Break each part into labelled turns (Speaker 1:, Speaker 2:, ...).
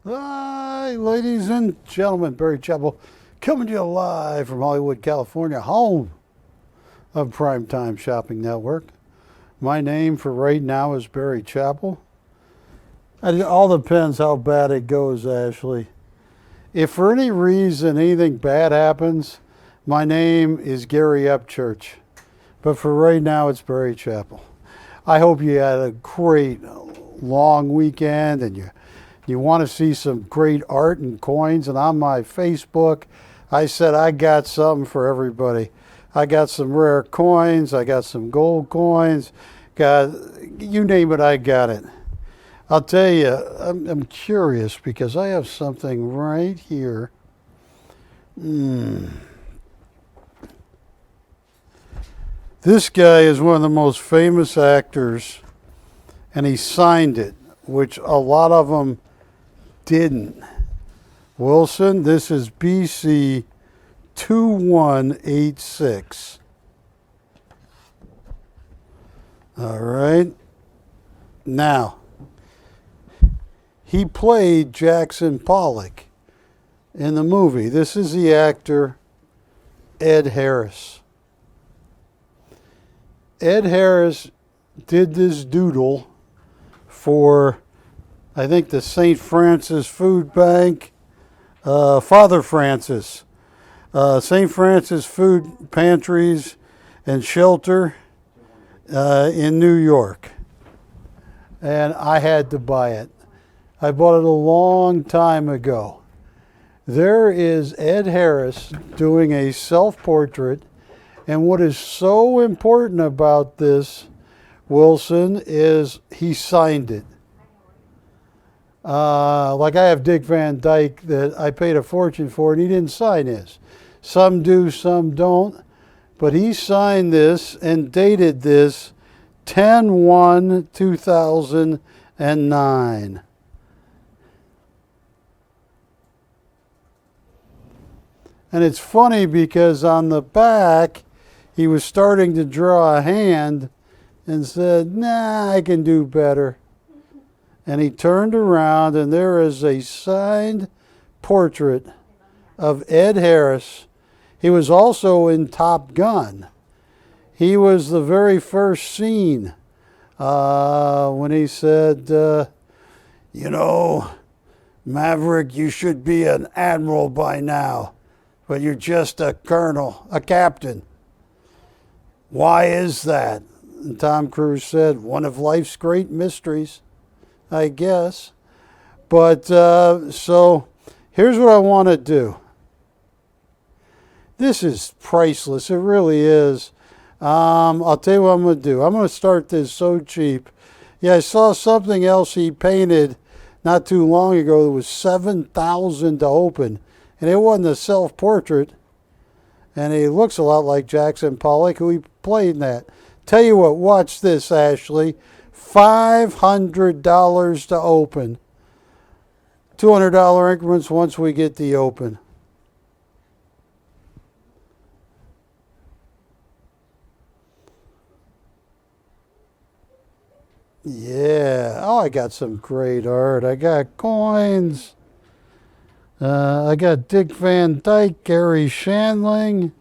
Speaker 1: Hi, ladies and gentlemen. Barry Chappell coming to you live from Hollywood, California, home of PrimeTime Shopping Network. My name for right now is Barry Chappell. It all depends how bad it goes, Ashley. If for any reason anything bad happens, my name is Gary Upchurch. But for right now, it's Barry Chappell. I hope you had a great long weekend and you want to see some great art and coins. And on my Facebook, I said I got something for everybody. I got some rare coins. I got some gold coins. Got, you name it, I got it. I'll tell you, I'm curious because I have something right here. This guy is one of the most famous actors, and he signed it, which a lot of them didn't. Wilson, this is BC 2186. All right. Now, he played Jackson Pollock in the movie. This is the actor Ed Harris. Ed Harris did this doodle for, I think, the St. Francis Food Bank, Father Francis, St. Francis Food Pantries and Shelter in New York. And I had to buy it. I bought it a long time ago. There is Ed Harris doing a self-portrait. And what is so important about this, Wilson, is he signed it. Like I have Dick Van Dyke that I paid a fortune for, and he didn't sign his. Some do, some don't. But he signed this and dated this 10/1/2009. And it's funny because on the back, he was starting to draw a hand and said, nah, I can do better. And he turned around and there is a signed portrait of Ed Harris. He was also in Top Gun. He was the very first scene when he said, Maverick, you should be an admiral by now, but you're just a colonel, a captain. Why is that? And Tom Cruise said, one of life's great mysteries, I guess. But so here's what I want to do. This is priceless. It really is. I'll tell you what I'm going to do. I'm going to start this so cheap. Yeah, I saw something else he painted not too long ago that was $7,000 to open. And it wasn't a self-portrait. And he looks a lot like Jackson Pollock, who he played in that. Tell you what, watch this, Ashley. $500 to open. $200 increments once we get the open. Yeah. Oh, I got some great art. I got coins. I got Dick Van Dyke, Gary Shandling.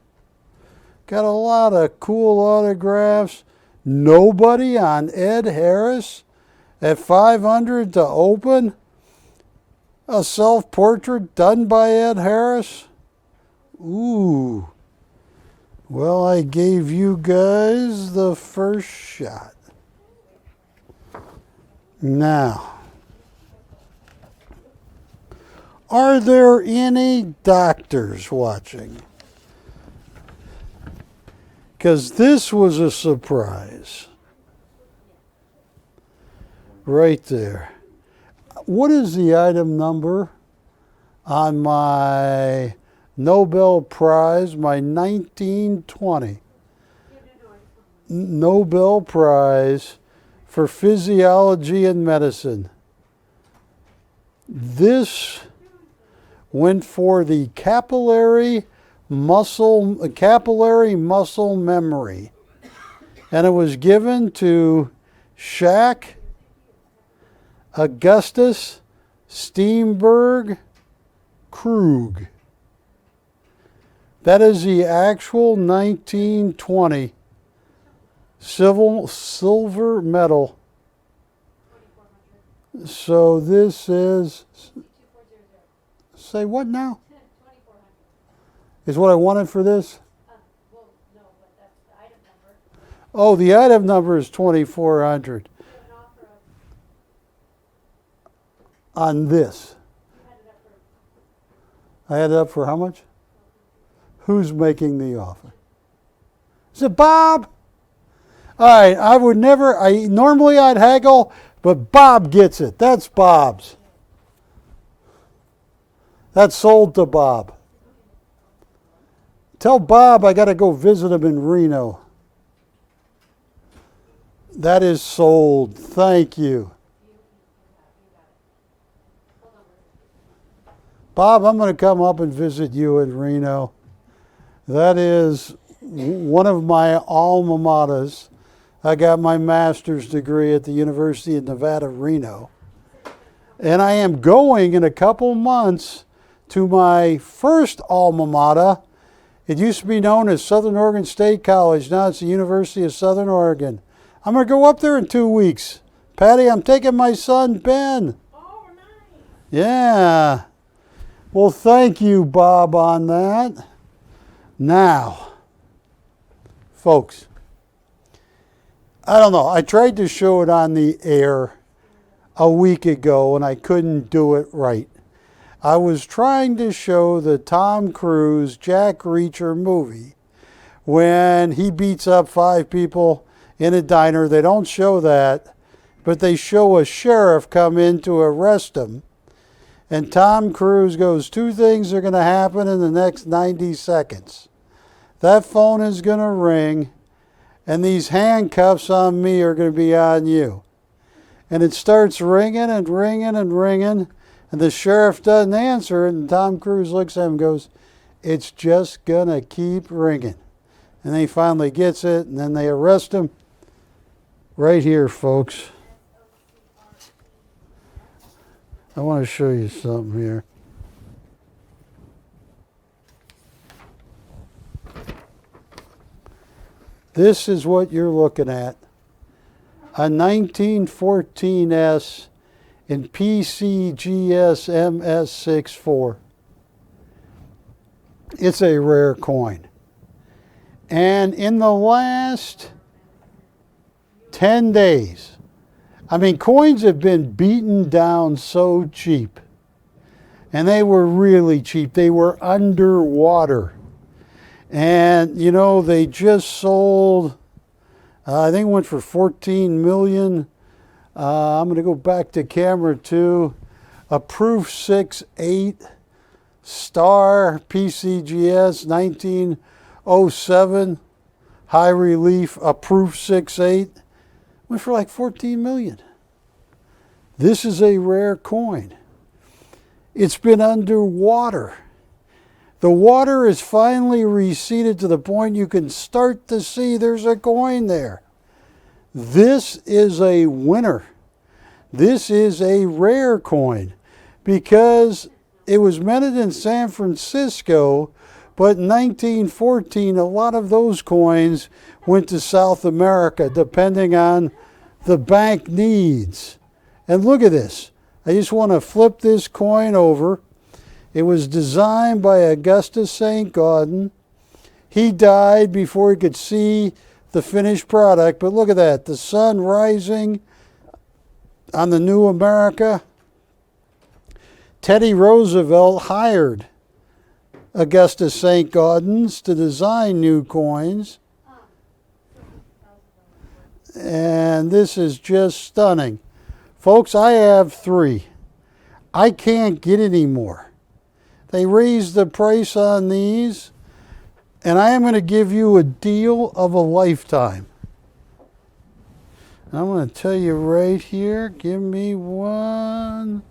Speaker 1: Got a lot of cool autographs. Nobody on Ed Harris at $500 to open. A self-portrait done by Ed Harris. Ooh. Well, I gave you guys the first shot. Now, are there any doctors watching? Because this was a surprise. Right there. What is the item number on my Nobel Prize, my 1920 Nobel Prize for Physiology and Medicine? This went for the capillary muscle memory, and it was given to Shaq Augustus Steenberg Krug. That is the actual 1920 silver medal. So this is, say what now? Is what I wanted for this? Oh, the item number is 2400 on this. I had it up for how much? Who's making the offer? Is it Bob? All right, I would never, normally I'd haggle, but Bob gets it. That's Bob's. That's sold to Bob. Tell Bob I got to go visit him in Reno. That is sold. Thank you. Bob, I'm going to come up and visit you in Reno. That is one of my alma maters. I got my master's degree at the University of Nevada, Reno. And I am going in a couple months to my first alma mater. It used to be known as Southern Oregon State College. Now it's the University of Southern Oregon. I'm going to go up there in 2 weeks. Patty, I'm taking my son, Ben.
Speaker 2: Oh, nice.
Speaker 1: Yeah. Well, thank you, Bob, on that. Now, folks, I don't know. I tried to show it on the air a week ago, and I couldn't do it right. I was trying to show the Tom Cruise Jack Reacher movie when he beats up 5 people in a diner. They don't show that, but they show a sheriff come in to arrest him. And Tom Cruise goes, 2 things are going to happen in the next 90 seconds. That phone is going to ring, and these handcuffs on me are going to be on you. And it starts ringing and ringing and ringing, and the sheriff doesn't answer it, and Tom Cruise looks at him and goes, it's just going to keep ringing. And then he finally gets it, and then they arrest him. Right here, folks. I want to show you something here. This is what you're looking at. A 1914S in PCGS MS64. It's a rare coin. And in the last 10 days, I mean, coins have been beaten down so cheap. And they were really cheap. They were underwater. And, you know, they just sold, I think it went for 14 million. I'm going to go back to camera 2. A Proof 6.8 Star PCGS 1907 high relief, a Proof 6.8. Went for like 14 million. This is a rare coin. It's been underwater. The water is finally receded to the point you can start to see there's a coin there. This is a winner. This is a rare coin because it was minted in San Francisco, but in 1914, a lot of those coins went to South America, depending on the bank needs. And look at this. I just want to flip this coin over. It was designed by Augustus St. Gaudens. He died before he could see the finished product, but look at that. The sun rising on the new America. Teddy Roosevelt hired Augustus St. Gaudens to design new coins. And this is just stunning. Folks, I have 3. I can't get any more. They raised the price on these, and I am going to give you a deal of a lifetime. I'm going to tell you right here, give me 1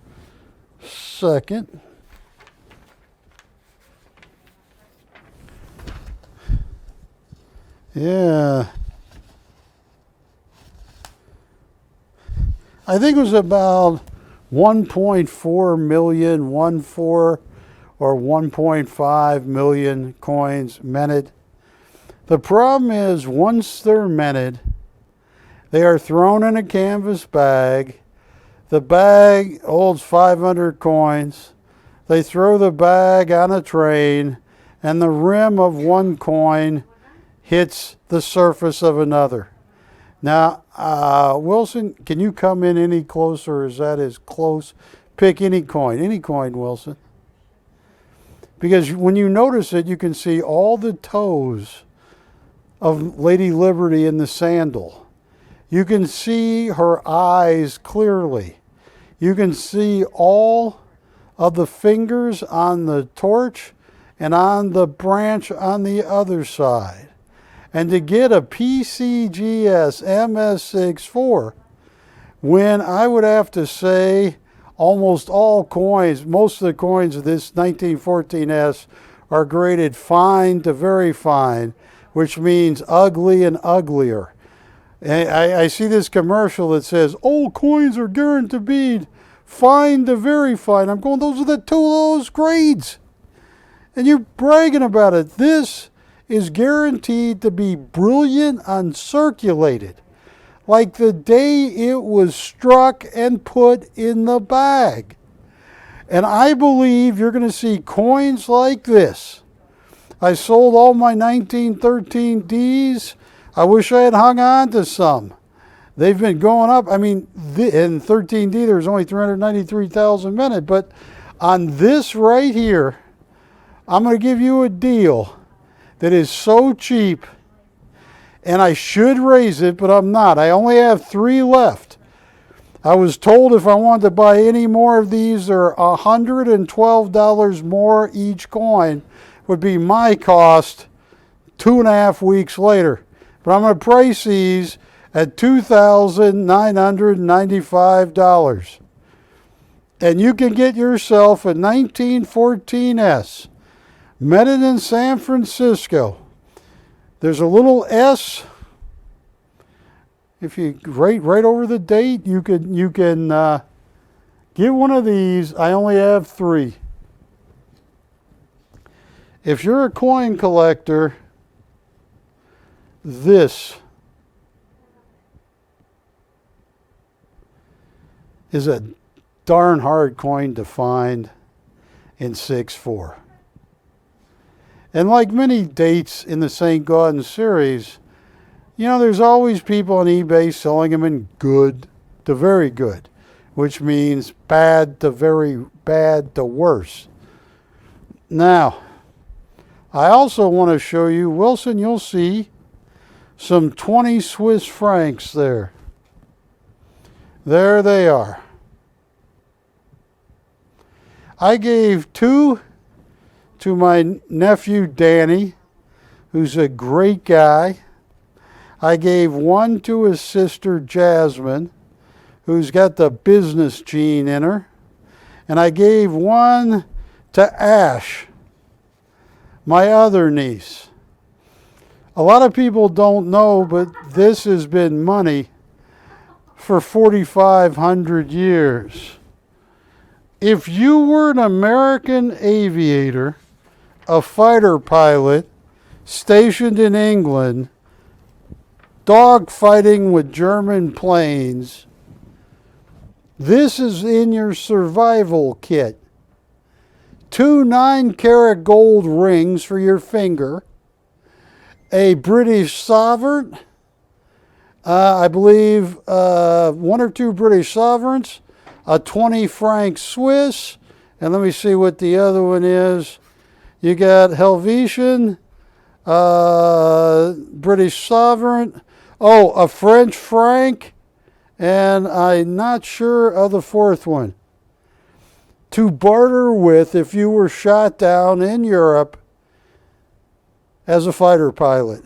Speaker 1: second. Yeah. I think it was about 1.4 million, 1.4 or 1.5 million coins minted. The problem is, once they're minted, they are thrown in a canvas bag. The bag holds 500 coins. They throw the bag on a train, and the rim of one coin hits the surface of another. Now, Wilson, can you come in any closer, or is that as close? Pick any coin, Wilson. Because when you notice it, you can see all the toes of Lady Liberty in the sandal. You can see her eyes clearly. You can see all of the fingers on the torch and on the branch on the other side. And to get a PCGS MS64, when I would have to say almost all coins, most of the coins of this 1914S are graded fine to very fine, which means ugly and uglier. And I see this commercial that says, "All coins are guaranteed fine to very fine." I'm going, those are the two lowest grades. And you're bragging about it. This is guaranteed to be brilliant uncirculated, like the day it was struck and put in the bag. And I believe you're going to see coins like this. I sold all my 1913Ds. I wish I had hung on to some. They've been going up. I mean, in 13D, there's only 393,000 minutes. But on this right here, I'm going to give you a deal that is so cheap. And I should raise it, but I'm not. I only have 3 left. I was told if I wanted to buy any more of these, they're $112 more each coin, would be my cost 2.5 weeks later. But I'm going to price these at $2,995. And you can get yourself a 1914S, minted in San Francisco. There's a little S. If you right over the date, you can get one of these. I only have 3. If you're a coin collector, this is a darn hard coin to find in 6.4. And like many dates in the St. Gaudens series, you know, there's always people on eBay selling them in good to very good, which means bad to very bad to worse. Now, I also want to show you, Wilson, you'll see some 20 Swiss francs there. There they are. I gave 2 to my nephew Danny, who's a great guy. I gave 1 to his sister Jasmine, who's got the business gene in her. And I gave 1 to Ash, my other niece. A lot of people don't know, but this has been money for 4,500 years. If you were an American aviator, a fighter pilot stationed in England, dogfighting with German planes, this is in your survival kit. 2 9-carat gold rings for your finger, a British sovereign, I believe 1 or 2 British sovereigns, a 20 franc Swiss, and let me see what the other one is. You got Helvetian, British sovereign, a French franc, and I'm not sure of the 4th one. To barter with if you were shot down in Europe as a fighter pilot.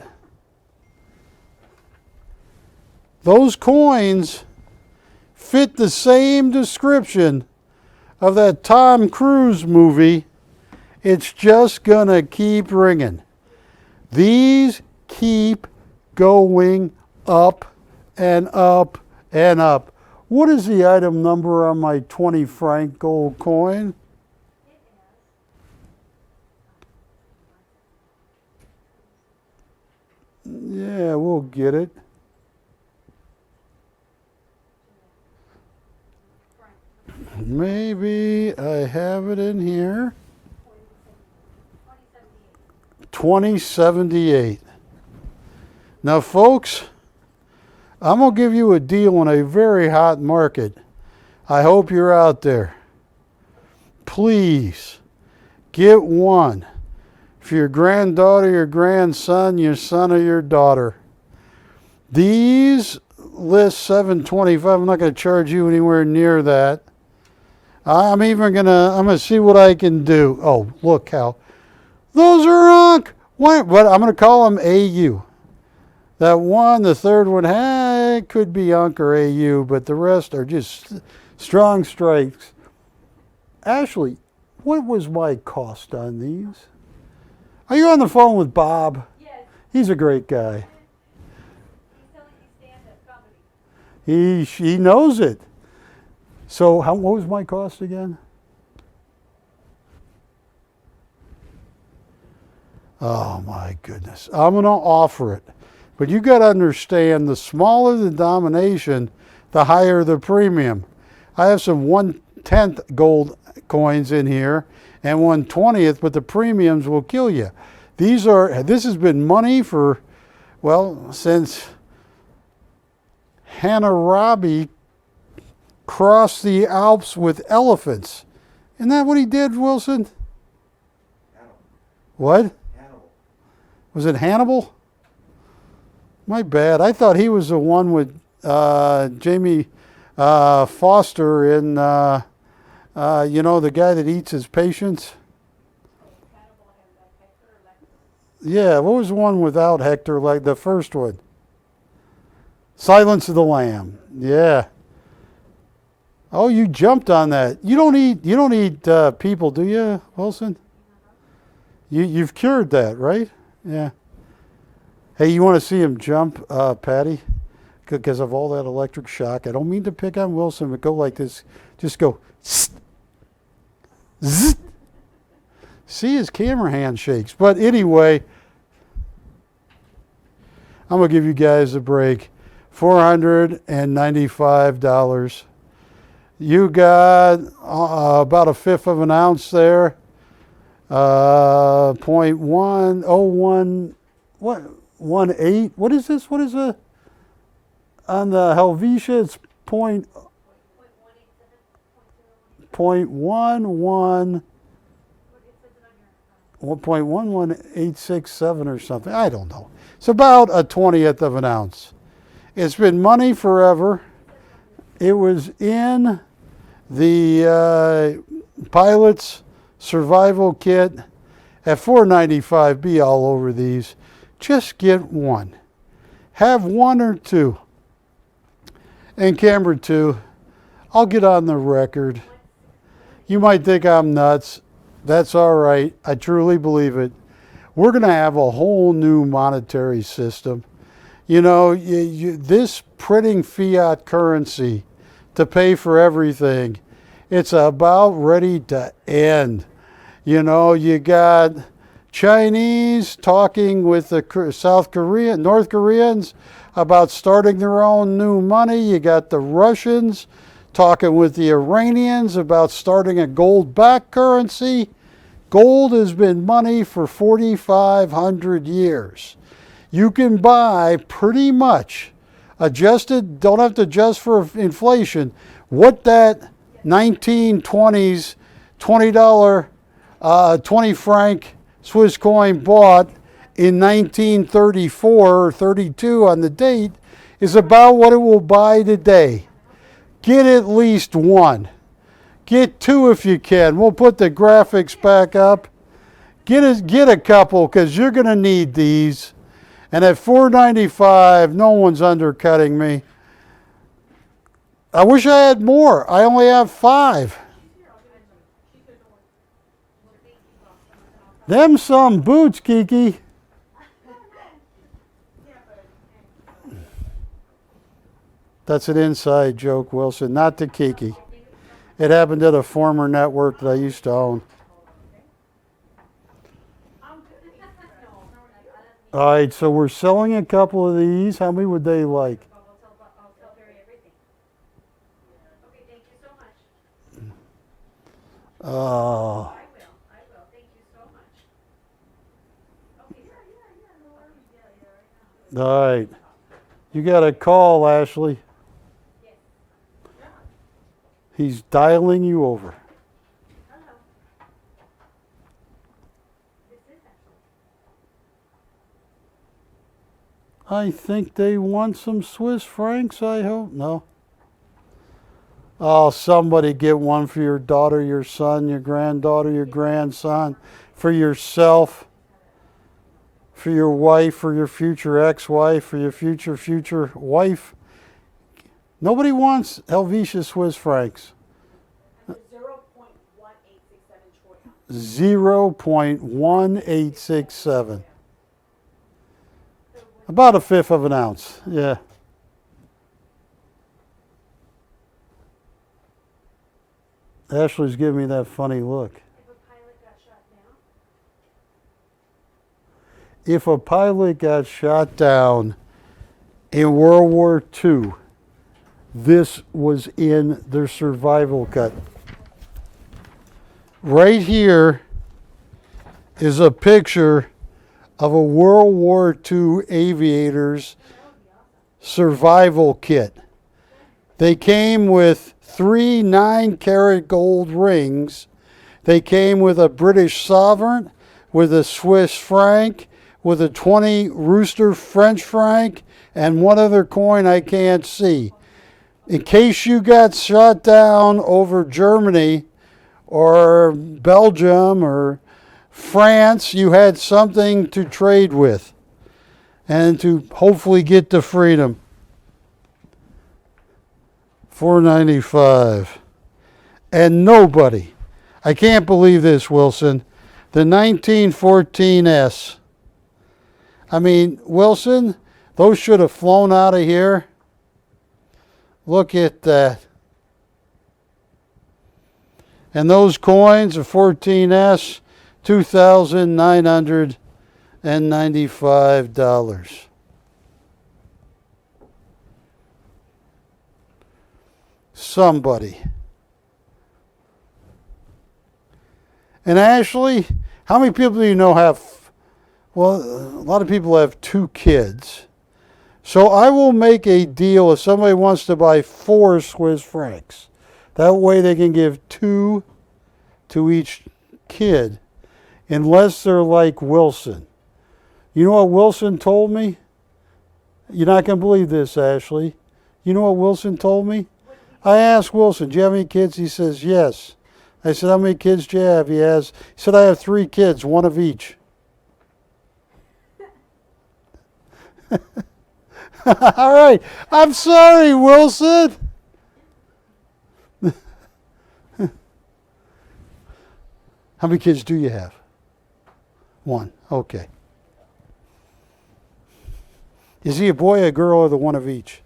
Speaker 1: Those coins fit the same description of that Tom Cruise movie. It's just gonna keep ringing. These keep going up and up and up. What is the item number on my 20 franc gold coin? Yeah, we'll get it. Maybe I have it in here. 2078. Now, folks, I'm going to give you a deal in a very hot market. I hope you're out there. Please, get one. For your granddaughter, your grandson, your son, or your daughter. These list $725. I'm not going to charge you anywhere near that. I'm gonna see what I can do. Oh, look how those are Unk. What? But I'm gonna call them AU. That one, the third one, it could be Unk or AU, but the rest are just strong strikes. Ashley, what was my cost on these? Are you on the phone with Bob?
Speaker 2: Yes.
Speaker 1: He's a great guy.
Speaker 2: He's telling me stand-up comedy.
Speaker 1: He knows it. So what was my cost again? Oh my goodness. I'm going to offer it. But you got to understand, the smaller the denomination, the higher the premium. I have some 1/10 gold coins in here and 1/20th, but the premiums will kill you. This has been money for, well, since Hammurabi crossed the Alps with elephants. Isn't that what he did, Wilson?
Speaker 3: Hannibal.
Speaker 1: What?
Speaker 3: Hannibal.
Speaker 1: Was it Hannibal? My bad. I thought he was the one with Jamie Foster in, the guy that eats his patients. Yeah, what was the one without Hector, like the first one? Silence of the Lamb. Yeah. Oh, you jumped on that. You don't eat people, do you, Wilson? You've cured that, right? Yeah. Hey, you want to see him jump, Patty? Because of all that electric shock. I don't mean to pick on Wilson, but go like this. Just go. Zzz, zzz. See, his camera hand shakes. But anyway, I'm going to give you guys a break. $495. You got about a fifth of an ounce there. 0.101, what? 1.8? What is this? What is it? On the Helvetia, it's 0.11, 1.11867 or something. I don't know. It's about a 20th of an ounce. It's been money forever. It was in the pilot's survival kit at $4.95. Be all over these. Just get one. Have one or two. And camera two, I'll get on the record. You might think I'm nuts. That's all right. I truly believe it. We're going to have a whole new monetary system. You know, this printing fiat currency to pay for everything, it's about ready to end. You know, you got Chinese talking with the North Koreans about starting their own new money. You got the Russians talking with the Iranians about starting a gold-backed currency. Gold has been money for 4,500 years. You can buy pretty much adjusted, don't have to adjust for inflation, what that 1920s $20, 20 franc Swiss coin bought in 1934 or 32 on the date is about what it will buy today. Get at least one. Get two if you can. We'll put the graphics back up. Get a couple because you're going to need these. And at $4.95, no one's undercutting me. I wish I had more. I only have 5. Them some boots, Kiki. That's an inside joke, Wilson, not to Kiki. It happened at a former network that I used to own. All right, so we're selling a couple of these. How many would they like?
Speaker 2: I'll tell Barry everything. Okay, thank you so much.
Speaker 1: Oh,
Speaker 2: I will. Thank you so much. Okay, no worries.
Speaker 1: all right. You got a call, Ashley.
Speaker 2: Yes.
Speaker 1: He's dialing you over.
Speaker 2: Hello. This is Ashley.
Speaker 1: I think they want some Swiss francs, I hope. No. Oh, somebody get one for your daughter, your son, your granddaughter, your grandson, for yourself, for your wife, for your future ex-wife, for your future wife. Nobody wants Helvetia Swiss francs. 0.1867. About a fifth of an ounce, yeah. Ashley's giving me that funny look.
Speaker 2: If a pilot got shot down,
Speaker 1: If a pilot got shot down in World War II, this was in their survival cut. Right here is a picture of a World War II aviator's survival kit. They came with 3 9-carat gold rings. They came with a British sovereign, with a Swiss franc, with a 20 rooster French franc, and one other coin I can't see. In case you got shot down over Germany or Belgium or France, you had something to trade with and to hopefully get to freedom. $4.95. And nobody, I can't believe this, Wilson, the 1914S. I mean, Wilson, those should have flown out of here. Look at that. And those coins, a 14S, $2,995. Somebody. And Ashley, how many people do you know have, well, a lot of people have 2 kids. So I will make a deal if somebody wants to buy 4 Swiss francs. That way they can give 2 to each kid, unless they're like Wilson. You know what Wilson told me? You're not going to believe this, Ashley. You know what Wilson told me? I asked Wilson, do you have any kids? He says, yes. I said, how many kids do you have? He said, I have 3 kids, 1 of each. All right. I'm sorry, Wilson. How many kids do you have? 1. Okay. Is he a boy, a girl, or the 1 of each?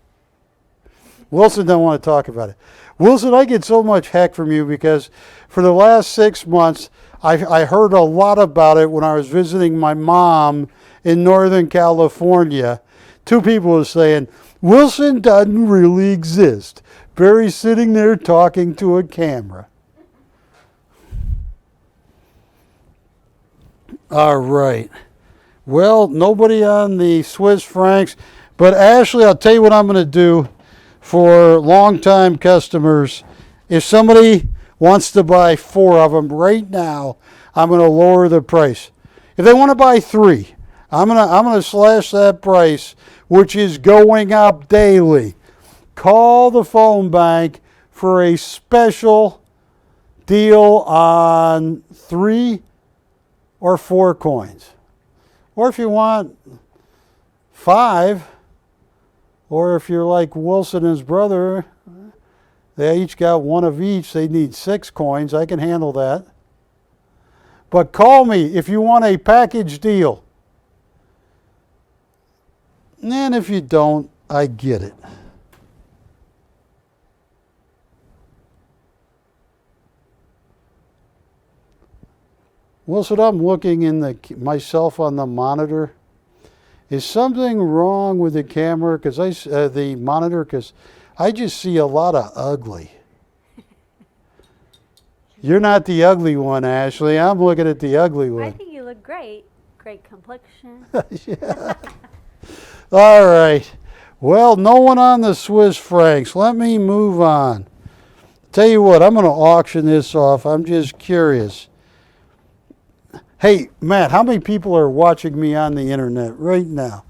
Speaker 1: Wilson doesn't want to talk about it. Wilson, I get so much heck from you because for the last 6 months, I heard a lot about it when I was visiting my mom in Northern California. 2 people were saying, Wilson doesn't really exist. Barry's sitting there talking to a camera. All right. Well, nobody on the Swiss francs. But Ashley, I'll tell you what I'm going to do for longtime customers. If somebody wants to buy 4 of them right now, I'm going to lower the price. If they want to buy 3, I'm going to slash that price, which is going up daily. Call the phone bank for a special deal on 3 or 4 coins. Or if you want 5, or if you're like Wilson and his brother, they each got 1 of each. They need 6 coins. I can handle that. But call me if you want a package deal. And if you don't, I get it. Wilson, I'm looking in myself on the monitor. Is something wrong with the camera? Because the monitor, because I just see a lot of ugly. You're not the ugly one, Ashley. I'm looking at the ugly one.
Speaker 4: I think you look great. Great complexion.
Speaker 1: Yeah. All right. Well, no one on the Swiss francs. Let me move on. Tell you what, I'm going to auction this off. I'm just curious. Hey, Matt, how many people are watching me on the internet right now?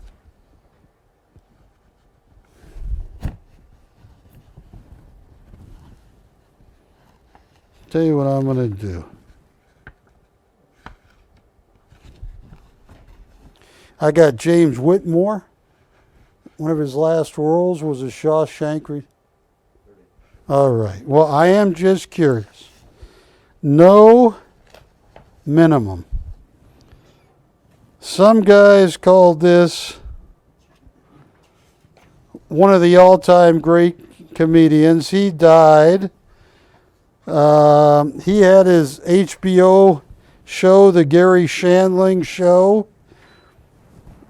Speaker 1: Tell you what I'm going to do. I got James Whitmore. One of his last roles was a Shawshank. All right. Well, I am just curious. No minimum. Some guys called this one of the all-time great comedians. He died. He had his HBO show, The Gary Shandling Show.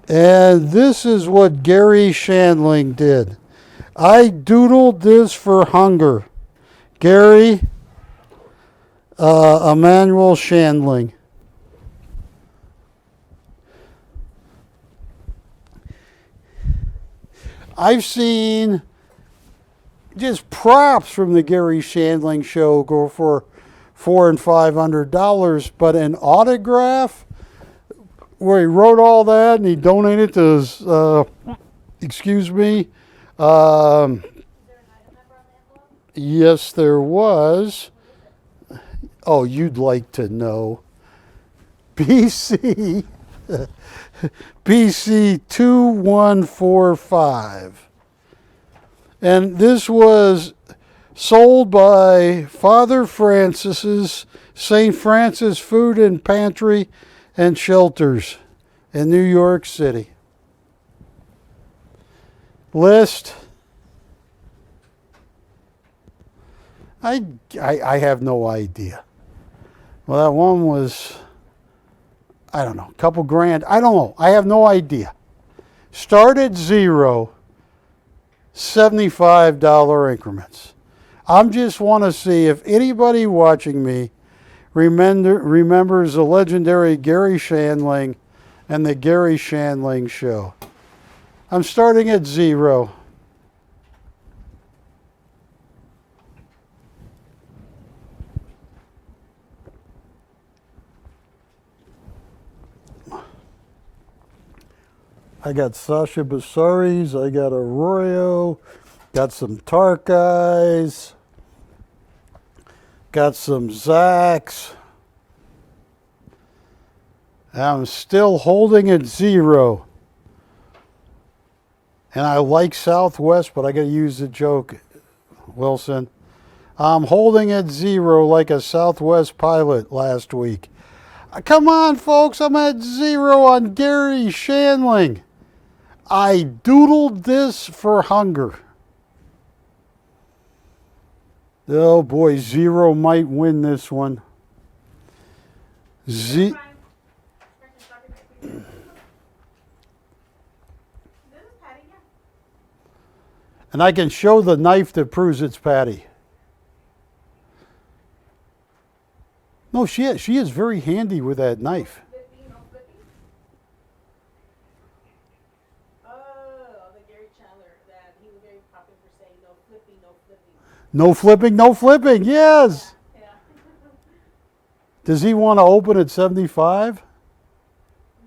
Speaker 1: And this is what Gary Shandling did. I doodled this for hunger. Gary Emanuel Shandling. I've seen just props from the Gary Shandling Show go for $400 and $500, but an autograph where he wrote all that and he donated to his, excuse me.
Speaker 2: Is there an item number on the envelope?
Speaker 1: Yes, there was. Oh, you'd like to know. BC, BC 2145. And this was sold by Father Francis's St. Francis Food and Pantry and Shelters in New York City. List. I have no idea. Well, that one was, I don't know, a couple grand. I don't know. I have no idea. Start at zero, $75 increments. I just want to see if anybody watching me remembers the legendary Gary Shandling and the Gary Shandling Show. I'm starting at zero. I got Sasha Basari's, I got a Royo, got some Tarkays, got some Zacks. I'm still holding at zero. And I like Southwest, but I got to use the joke, Wilson. I'm holding at zero like a Southwest pilot last week. Come on, folks, I'm at zero on Gary Shandling. I doodled this for hunger. Oh boy, zero might win this one.
Speaker 2: This is Patty, yeah.
Speaker 1: And I can show the knife that proves it's Patty. No, she is very handy with that knife.
Speaker 2: Flipping, no flipping? Oh, the Gary Chandler, that he was very popular for saying no flipping, no flipping.
Speaker 1: No flipping, no flipping, yes.
Speaker 2: Yeah.
Speaker 1: Does he want to open at 75?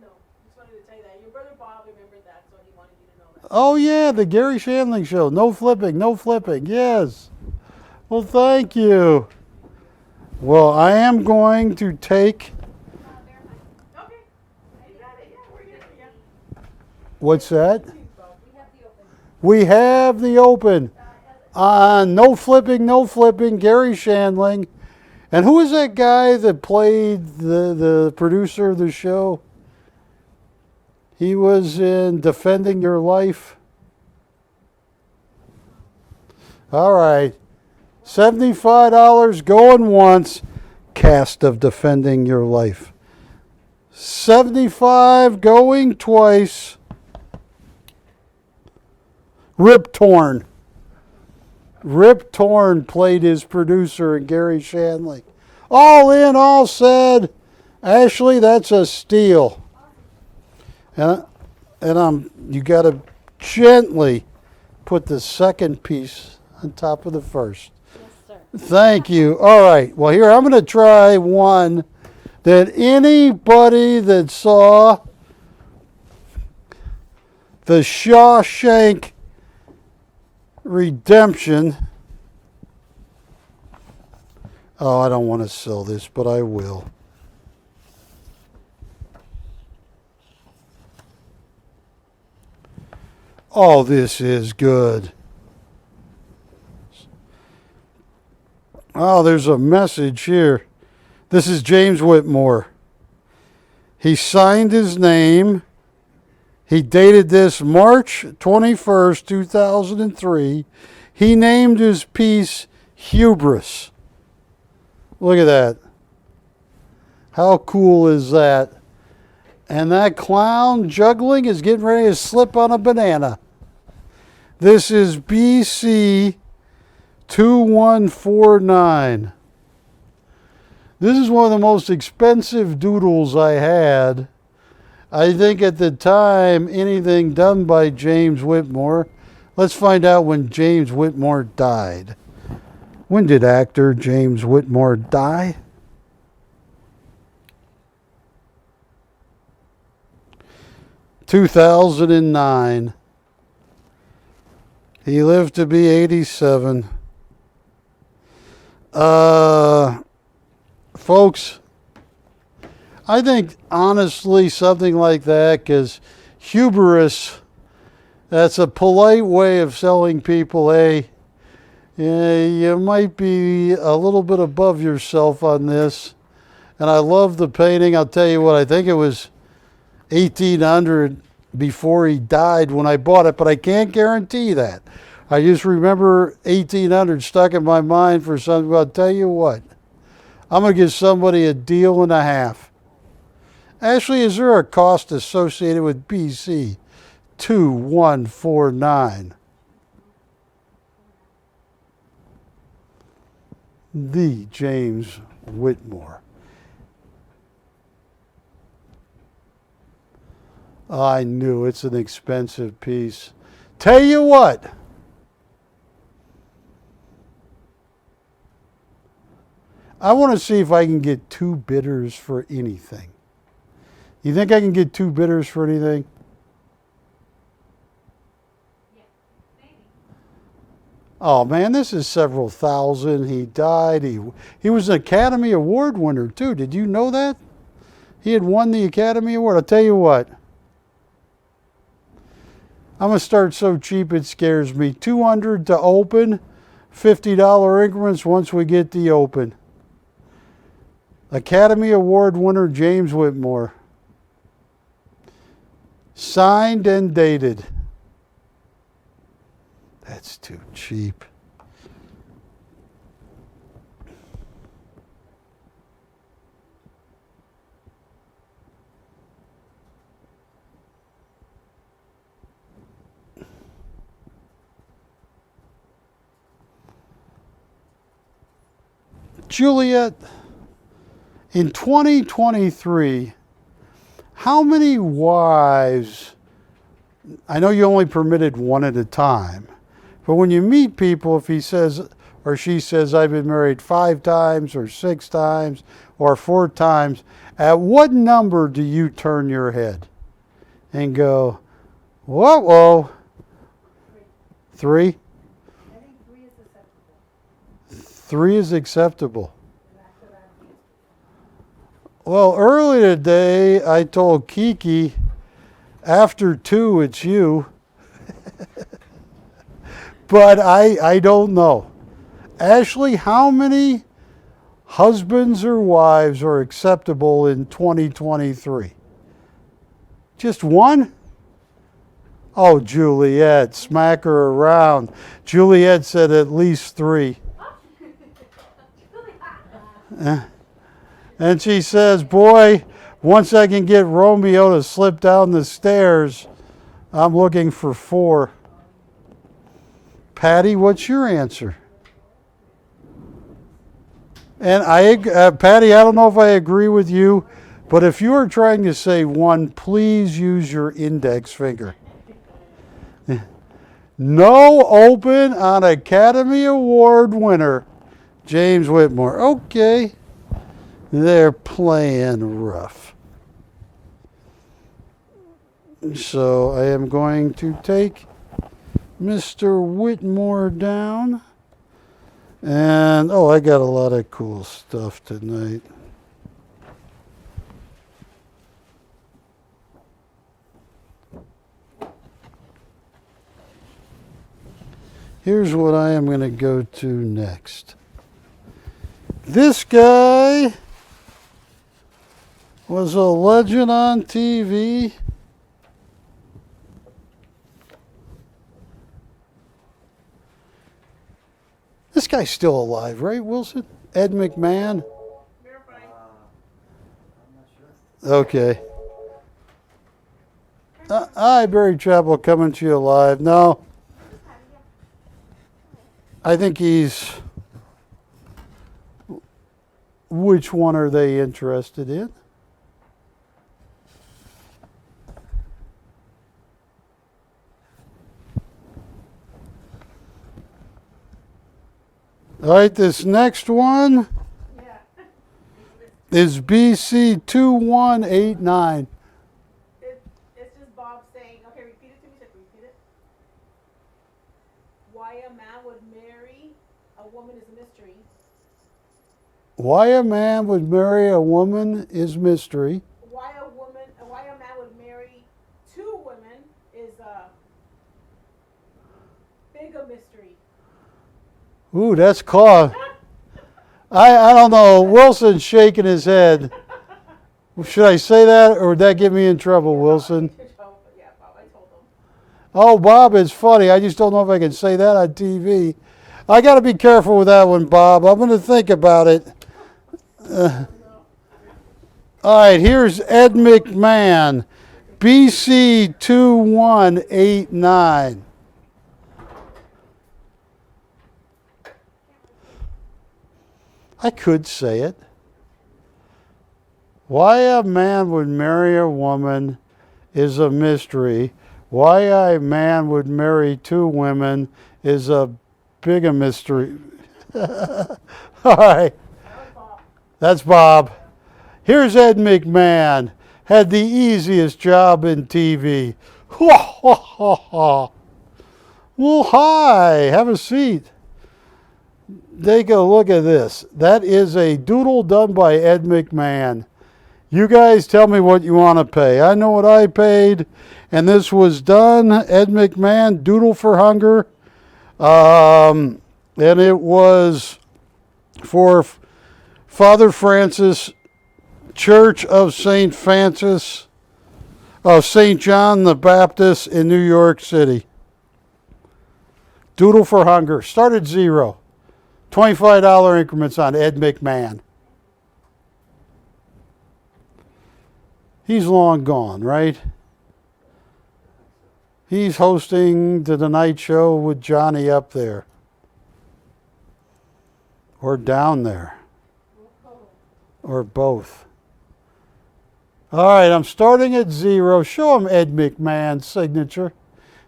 Speaker 2: No, just wanted to tell you that. Your brother Bob remembered that, so he wanted you to know that.
Speaker 1: Oh yeah, the Gary Shandling Show. No flipping, no flipping, yes. Well, thank you. Well, I am going to take,
Speaker 2: Okay. You got it, yeah, we're good, yeah.
Speaker 1: what's that?
Speaker 2: We have the open.
Speaker 1: We have the open. No flipping, Gary Shandling. And who is that guy that played the producer of the show? He was in Defending Your Life. All right. $75 going once. Cast of Defending Your Life. 75 going twice. Rip Torn. Rip Torn played his producer in Gary Shanley. All in, all said. Ashley, that's a steal. And you got to gently put the second piece on top of the first.
Speaker 4: Yes, sir.
Speaker 1: Thank you. All right. Well, here, I'm going to try one that anybody that saw the Shawshank Redemption. Oh, I don't want to sell this, but I will. Oh, this is good. Oh, there's a message here. This is James Whitmore. He signed his name. He dated this March 21st, 2003. He named his piece Hubris. Look at that. How cool is that? And that clown juggling is getting ready to slip on a banana. This is BC 2149. This is one of the most expensive doodles I had. I think at the time, anything done by James Whitmore. Let's find out when James Whitmore died. When did actor James Whitmore die? (2009). He lived to be 87. Folks, I think honestly something like that, because hubris, that's a polite way of telling people, hey, you might be a little bit above yourself on this. And I love the painting. I'll tell you what, I think it was 1800 before he died when I bought it, but I can't guarantee that. I just remember 1800 stuck in my mind for something. But I'll tell you what, I'm going to give somebody a deal and a half. Ashley, is there a cost associated with BC 2149? The James Whitmore. I knew it's an expensive piece. Tell you what. I want to see if I can get two bidders for anything. You think I can get two bidders for anything?
Speaker 2: Yeah, maybe.
Speaker 1: Oh man, this is several thousand. He died. He was an Academy Award winner too. Did you know that? He had won the Academy Award. I'll tell you what. I'm going to start so cheap it scares me. $200 to open, $50 increments once we get the open. Academy Award winner James Whitmore. Signed and dated. That's too cheap. Juliet, in 2023, how many wives, I know you only permitted one at a time, but when you meet people, if he says or she says, I've been married 5 times or 6 times or 4 times, at what number do you turn your head and go, whoa, whoa, 3?
Speaker 2: I think 3 is acceptable.
Speaker 1: 3 is acceptable.
Speaker 2: And after that, yes.
Speaker 1: Well, earlier today, I told Kiki, after 2, it's you. But I don't know. Ashley, how many husbands or wives are acceptable in 2023? Just 1? Oh, Juliet, smack her around. Juliet said at least 3. And she says, boy, Once I can get Romeo to slip down the stairs, I'm looking for 4. Patty, what's your answer? And Patty, I don't know if I agree with you, but if you are trying to say 1, please use your index finger. No open on Academy Award winner, James Whitmore. Okay, they're playing rough. So I am going to take Mr. Whitmore down. And, I got a lot of cool stuff tonight. Here's what I am going to go to next. This guy was a legend on TV. This guy's still alive, right, Wilson? Ed McMahon?
Speaker 2: Verify.
Speaker 3: I'm not sure.
Speaker 1: Okay. Hi, Barry Chappell, coming to you live. No, I think he's... Which one are they interested in? All right, this next one
Speaker 2: Yeah.
Speaker 1: is BC 2189.
Speaker 2: It's just Bob saying, okay, repeat it to me, Check, repeat it. Why a man would marry a woman is a mystery.
Speaker 1: Why a man would marry a woman is mystery.
Speaker 2: Why a man would marry 2 women is a bigger mystery.
Speaker 1: Ooh, that's caught. I don't know. Wilson's shaking his head. Should I say that, or would that get me in trouble, Wilson?
Speaker 2: Yeah, Bob, I told him.
Speaker 1: Oh, Bob, it's funny. I just don't know if I can say that on TV. I got to be careful with that one, Bob. I'm going to think about it. All right, here's Ed McMahon, BC 2189. I could say it. Why a man would marry a woman is a mystery. Why a man would marry 2 women is a bigger mystery. All right. That's Bob. Here's Ed McMahon. Had the easiest job in TV. Well, hi. Have a seat. Take a look at this. That is a doodle done by Ed McMahon. You guys tell me what you want to pay. I know what I paid, and this was done. Ed McMahon, Doodle for Hunger. And it was for Father Francis, Church of St. Francis, of St. John the Baptist in New York City. Doodle for Hunger. Started 0. $25 increments on Ed McMahon. He's long gone, right? He's hosting the Tonight Show with Johnny up there. Or down there. Or both. All right, I'm starting at 0. Show him Ed McMahon's signature.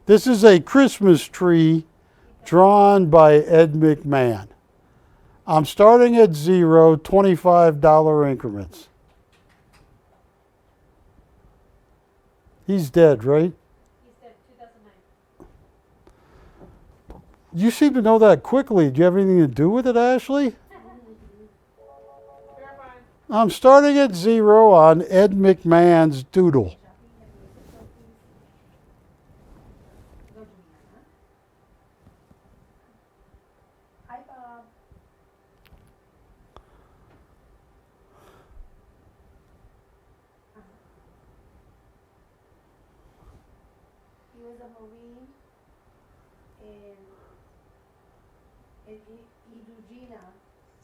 Speaker 1: This is a Christmas tree drawn by Ed McMahon. I'm starting at 0, $25 increments. He's dead, right?
Speaker 2: He's dead, 2009.
Speaker 1: You seem to know that quickly. Do you have anything to do with it, Ashley?
Speaker 2: Verify.
Speaker 1: I'm starting at 0 on Ed McMahon's doodle.
Speaker 2: Hi, Bob. He was a Marine in Iwo Jima.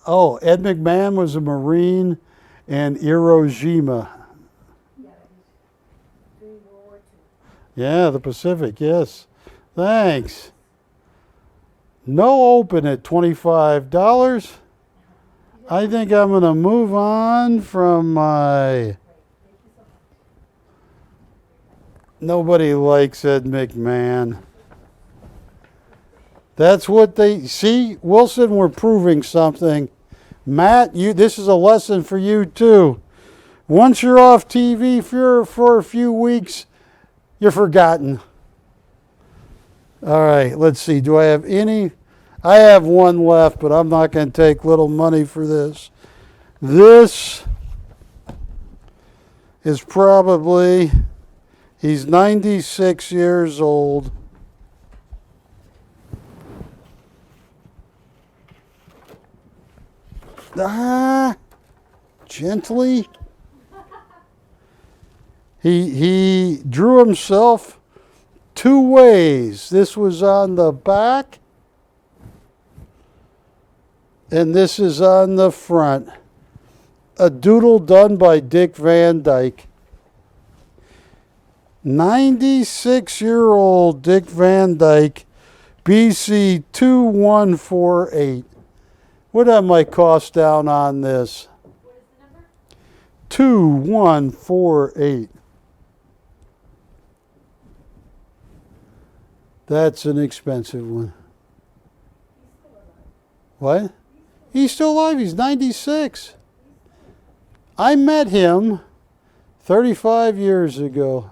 Speaker 1: Oh, Ed McMahon was a Marine in Iwo Jima. Yeah, the Pacific, yes. Thanks. No open at $25. I think I'm going to move on from my... Nobody likes Ed McMahon. That's what they... See, Wilson, we're proving something. Matt, this is a lesson for you too. Once you're off TV for a few weeks, you're forgotten. All right, let's see. Do I have any? I have one left, but I'm not going to take little money for this. This is probably, he's 96 years old. Gently. He drew himself 2 ways. This was on the back, and this is on the front. A doodle done by Dick Van Dyke. 96-year-old Dick Van Dyke, BC 2148. What have my cost down on this?
Speaker 2: What is the number?
Speaker 1: 2148. That's an expensive one. What? He's still alive. He's 96. I met him 35 years ago.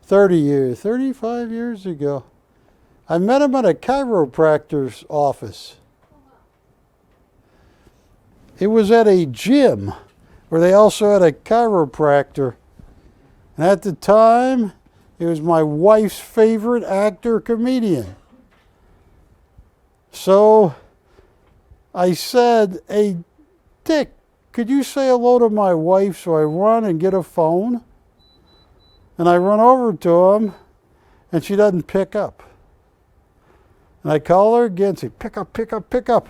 Speaker 1: 35 years ago. I met him at a chiropractor's office. It was at a gym where they also had a chiropractor. And at the time, he was my wife's favorite actor-comedian. So I said, hey, Dick, could you say hello to my wife? So I run and get a phone. And I run over to him, and she doesn't pick up. And I call her again, say, pick up, pick up, pick up.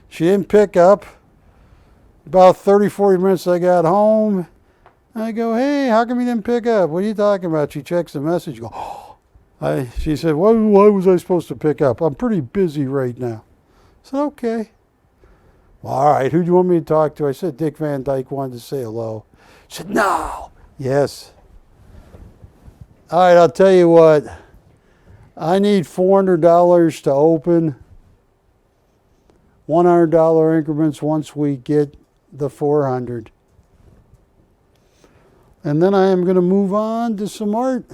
Speaker 1: She didn't pick up. About 30, 40 minutes I got home. I go, hey, how come you didn't pick up? What are you talking about? She checks the message. Go, oh. She said, why was I supposed to pick up? I'm pretty busy right now. I said, okay. Well, all right, who do you want me to talk to? I said, Dick Van Dyke wanted to say hello. She said, no. Yes. All right, I'll tell you what. I need $400 to open. $100 increments once we get the 400. And then I am going to move on to some art.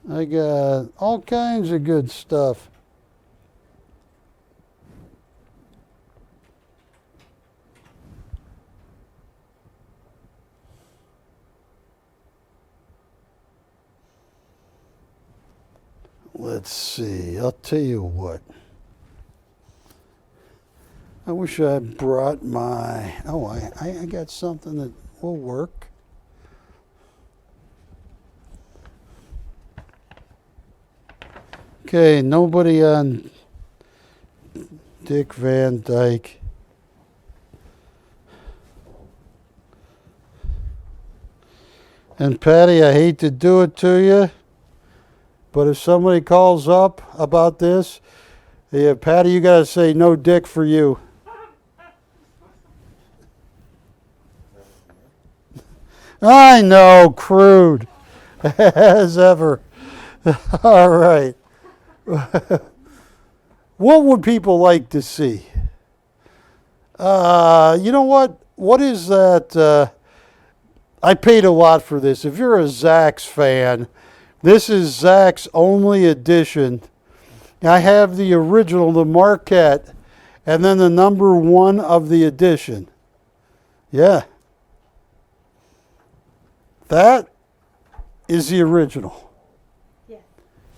Speaker 1: I got all kinds of good stuff. Let's see, I'll tell you what. I wish I brought my, I got something that will work. Okay, nobody on Dick Van Dyke. And Patty, I hate to do it to you, but if somebody calls up about this, yeah, Patty, you got to say no dick for you. I know, crude as ever. All right. What would people like to see? You know what? What is that? I paid a lot for this. If you're a Zax fan, this is Zach's only edition. I have the original, the Marquette, and then the number 1 of the edition. Yeah. That is the original.
Speaker 2: Yeah.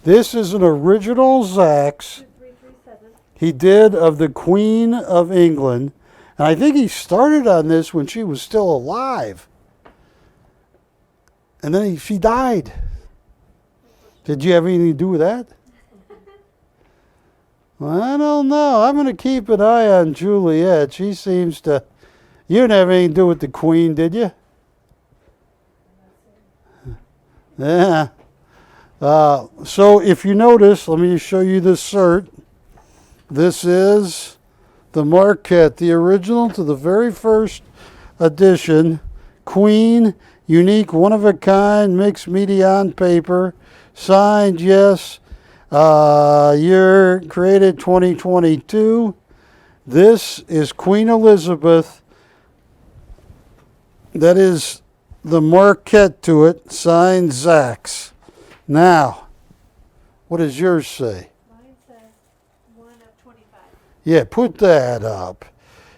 Speaker 1: This is an original Zach's.
Speaker 2: 2337.
Speaker 1: He did of the Queen of England. And I think he started on this when she was still alive. And then she died. Did you have anything to do with that? Well, I don't know. I'm going to keep an eye on Juliet. She seems to You didn't have anything to do with the Queen, did you? Yeah. So if you notice, let me just show you this cert. This is the Marquette, the original to the very first edition. Queen, unique, one-of-a-kind, mixed media on paper. Signed, yes. Year created 2022. This is Queen Elizabeth. That is the Marquette to it, signed Zach's. Now, what does yours say?
Speaker 2: Mine says 1 of 25.
Speaker 1: Yeah, put that up.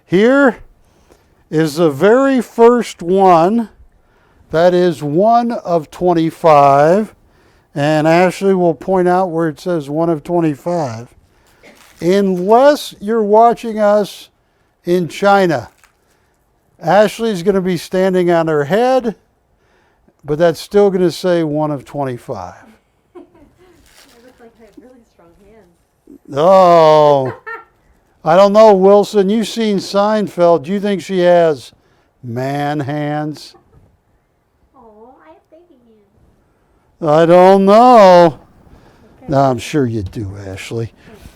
Speaker 1: Here is the very first one. That is 1 of 25. And Ashley will point out where it says 1 of 25. Unless you're watching us in China. Ashley's going to be standing on her head, but that's still going to say 1 of 25.
Speaker 2: I look like I have really strong hands.
Speaker 1: Oh, I don't know, Wilson. You've seen Seinfeld. Do you think she has man hands?
Speaker 4: Oh, I have baby hands.
Speaker 1: I don't know. No, I'm sure you do, Ashley.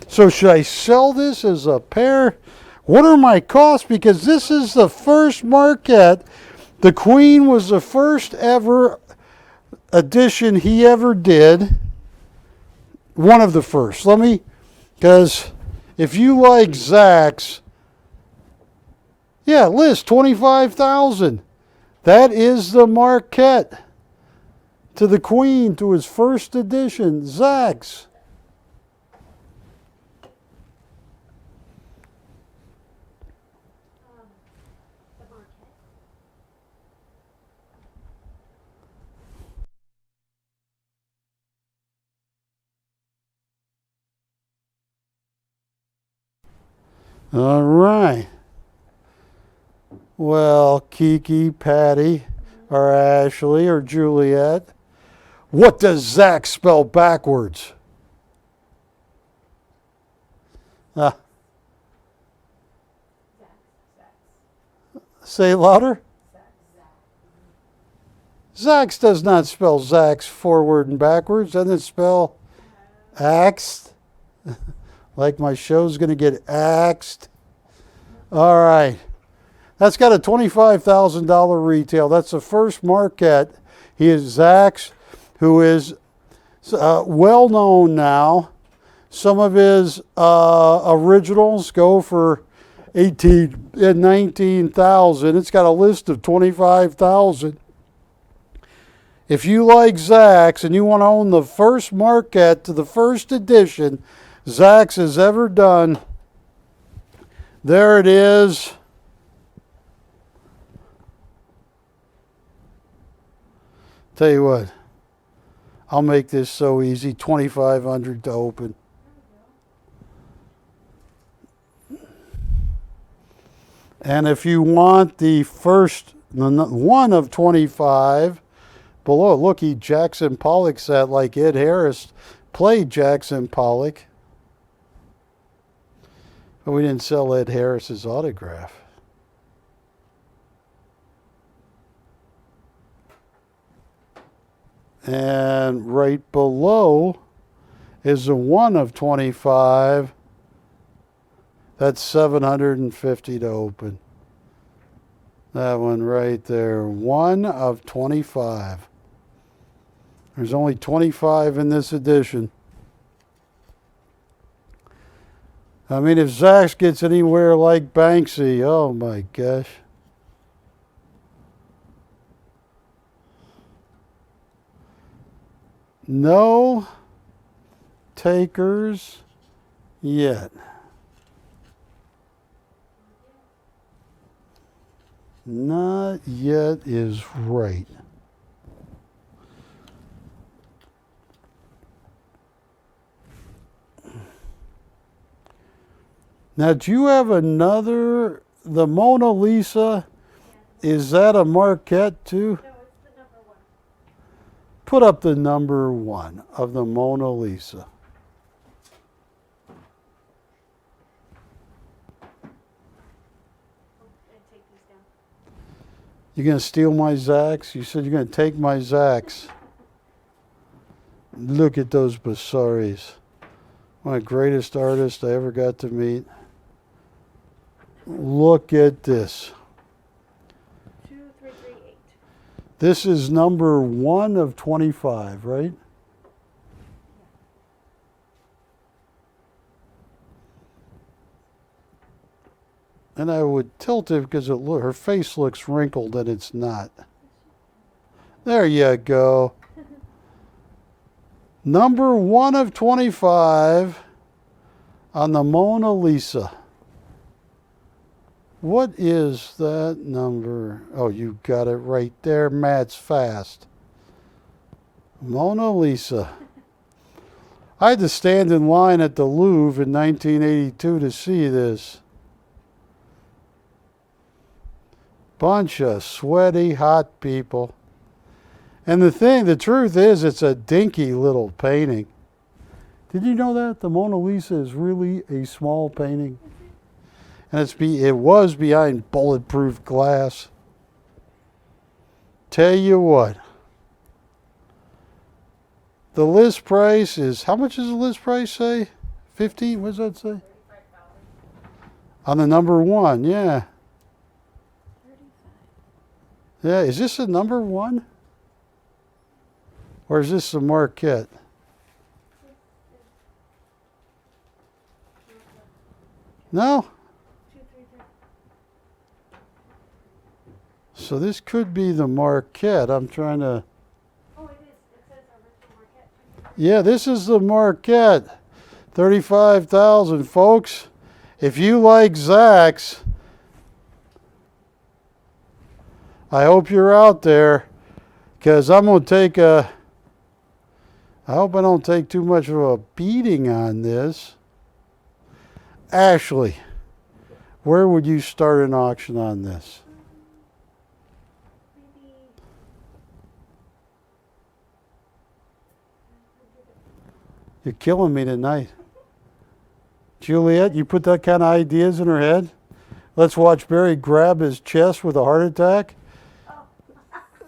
Speaker 1: So should I sell this as a pair? What are my costs? Because this is the first Marquette. The Queen was the first ever edition he ever did. One of the first. Because if you like Zach's, yeah, list $25,000. That is the Marquette to the Queen, to his first edition, Zach's.
Speaker 4: The market.
Speaker 1: All right. Well, Kiki, Patty, or Ashley, or Juliet, what does Zach spell backwards?
Speaker 2: Zach's.
Speaker 1: Say it louder.
Speaker 2: Zach's.
Speaker 1: Zach's does not spell Zach's forward and backwards. Doesn't it spell axed? Like my show's going to get axed. All right. That's got a $25,000 retail. That's the first Marquette. He is Zach's, who is well known now. Some of his originals go for 18 and 19,000. It's got a list of 25,000. If you like Zach's and you want to own the first Marquette to the first edition Zach's has ever done, there it is. Tell you what, I'll make this so easy, $2,500 to open. And if you want the first 1 of 25, below, look, Jackson Pollock sat like Ed Harris played Jackson Pollock. But we didn't sell Ed Harris's autograph. And right below is a 1 of 25. That's $750 to open. That one right there, 1 of 25. There's only 25 in this edition. I mean, if Zach's gets anywhere like Banksy, oh my gosh. No takers yet. Not yet is right. Now, do you have another, the Mona Lisa? Is that a Marquette too?
Speaker 2: No, it's the number 1.
Speaker 1: Put up the number 1 of the Mona Lisa.
Speaker 2: And take these down.
Speaker 1: You gonna steal my Zax? You said you're gonna take my Zax. Look at those Basaris. One of the greatest artists I ever got to meet. Look at this.
Speaker 2: 2338.
Speaker 1: This is number 1 of 25, right? And I would tilt it because her face looks wrinkled and it's not. There you go. Number 1 of 25 on the Mona Lisa. What is that number? Oh, you got it right there. Matt's fast. Mona Lisa. I had to stand in line at the Louvre in 1982 to see this. Bunch of sweaty, hot people. And the truth is, it's a dinky little painting. Did you know that? The Mona Lisa is really a small painting. And it was behind bulletproof glass. Tell you what. The list price is, how much does the list price say? 15? What does that say?
Speaker 2: 35,000.
Speaker 1: On the number 1, yeah. Yeah, is this a number 1? Or is this a Marquette? No?
Speaker 2: 233.
Speaker 1: So this could be the Marquette. I'm trying to...
Speaker 2: Oh, it is. It says original Marquette.
Speaker 1: Yeah, this is the Marquette. 35,000, folks. If you like Zax, I hope you're out there, because I'm going to take a... I hope I don't take too much of a beating on this. Ashley, where would you start an auction on this?
Speaker 2: Maybe.
Speaker 1: You're killing me tonight. Juliet, you put that kind of ideas in her head? Let's watch Barry grab his chest with a heart attack?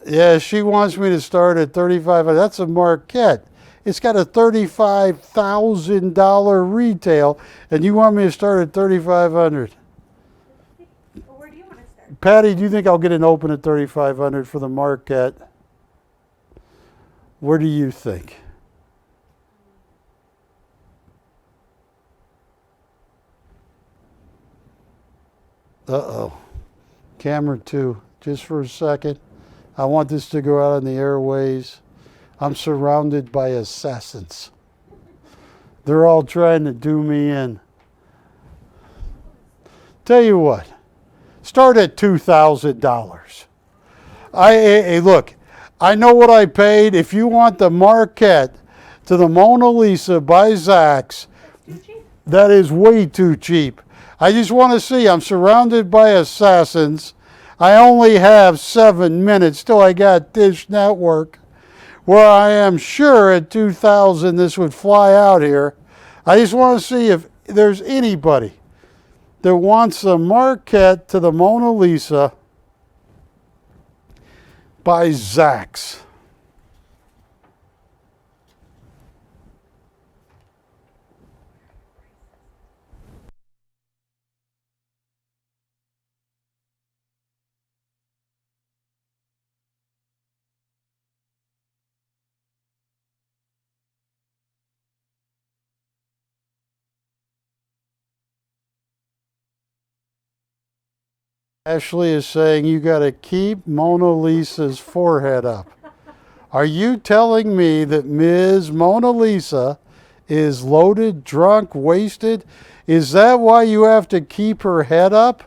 Speaker 1: Yeah, she wants me to start at $35. That's a Marquette. It's got a $35,000 retail, and you want me to start at $3,500.
Speaker 2: Well, where do you want to start?
Speaker 1: Patty, do you think I'll get an open at $3,500 for the Marquette? Where do you think? Uh-oh. Camera 2, just for a second. I want this to go out on the airways. I'm surrounded by assassins. They're all trying to do me in. Tell you what, start at $2,000. Hey, look, I know what I paid. If you want the Marquette to the Mona Lisa by Zax, that is way too cheap. I just want to see, I'm surrounded by assassins. I only have 7 minutes till I got Dish Network, where I am sure at 2,000 this would fly out here. I just want to see if there's anybody that wants a Marquette to the Mona Lisa by Zax. Ashley is saying you got to keep Mona Lisa's forehead up. Are you telling me that Ms. Mona Lisa is loaded, drunk, wasted? Is that why you have to keep her head up?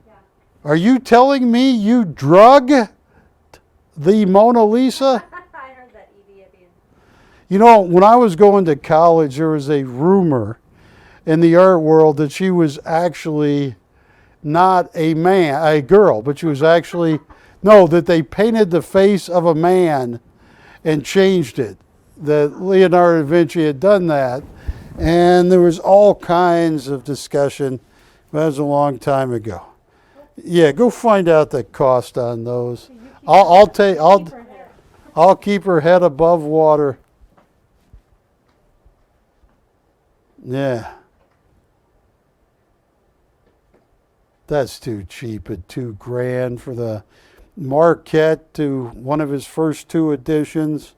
Speaker 2: Yeah.
Speaker 1: Are you telling me you drug the Mona Lisa?
Speaker 2: I heard that, Evie, at the end.
Speaker 1: You know, when I was going to college, there was a rumor in the art world that she was actually not a girl, but she was actually, no, that they painted the face of a man and changed it. That Leonardo da Vinci had done that. And there was all kinds of discussion. That was a long time ago. Yeah, go find out the cost on those.
Speaker 4: You keep
Speaker 1: I'll
Speaker 4: her-
Speaker 1: take.
Speaker 4: keep her hair.
Speaker 1: I'll keep her head above water. Yeah. That's too cheap at $2,000 for the Marquette to one of his first two editions.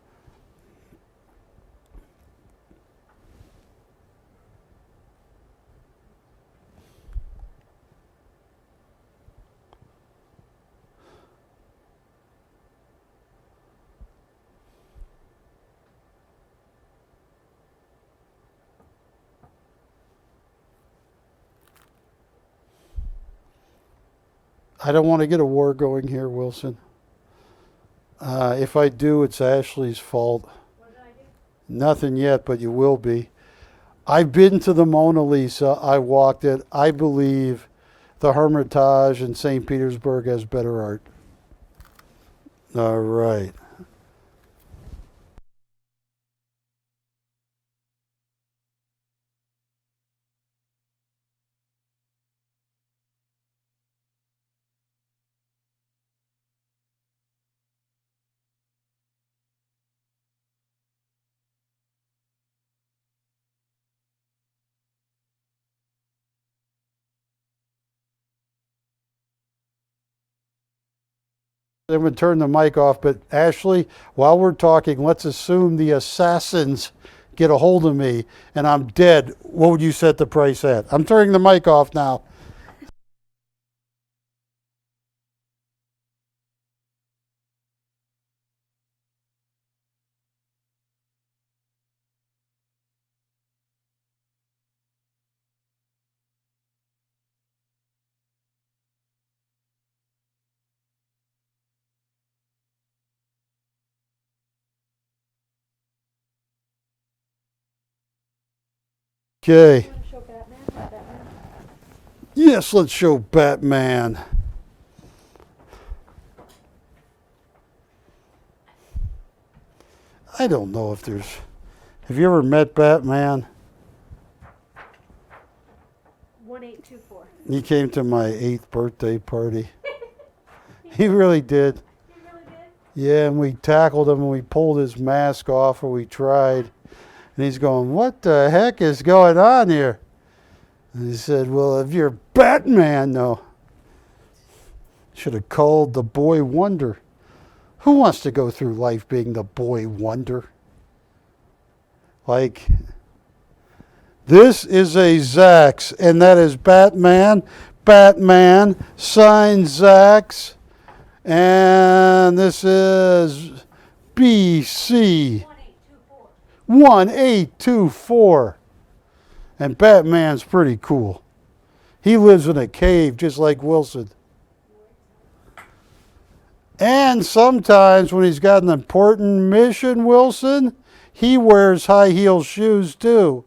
Speaker 1: I don't want to get a war going here, Wilson. If I do, it's Ashley's fault.
Speaker 2: What did I do?
Speaker 1: Nothing yet, but you will be. I've been to the Mona Lisa. I walked it. I believe the Hermitage in St. Petersburg has better art. All right. I'm going to turn the mic off, but Ashley, while we're talking, let's assume the assassins get a hold of me and I'm dead. What would you set the price at? I'm turning the mic off now. Okay.
Speaker 4: You want to show Batman? Batman?
Speaker 1: Yes, let's show Batman. I don't know if there's... Have you ever met Batman?
Speaker 4: 1824.
Speaker 1: He came to my 8th birthday party. He really did.
Speaker 4: You really did?
Speaker 1: Yeah, and we tackled him and we pulled his mask off, or we tried. And he's going, "What the heck is going on here?" And he said, "Well, if you're Batman, no." Should have called the Boy Wonder. Who wants to go through life being the Boy Wonder? Like, this is a Zax, and that is Batman. Batman, signed Zax. And this is BC 1824. And Batman's pretty cool. He lives in a cave just like Wilson. And sometimes when he's got an important mission, Wilson, he wears high heel shoes too.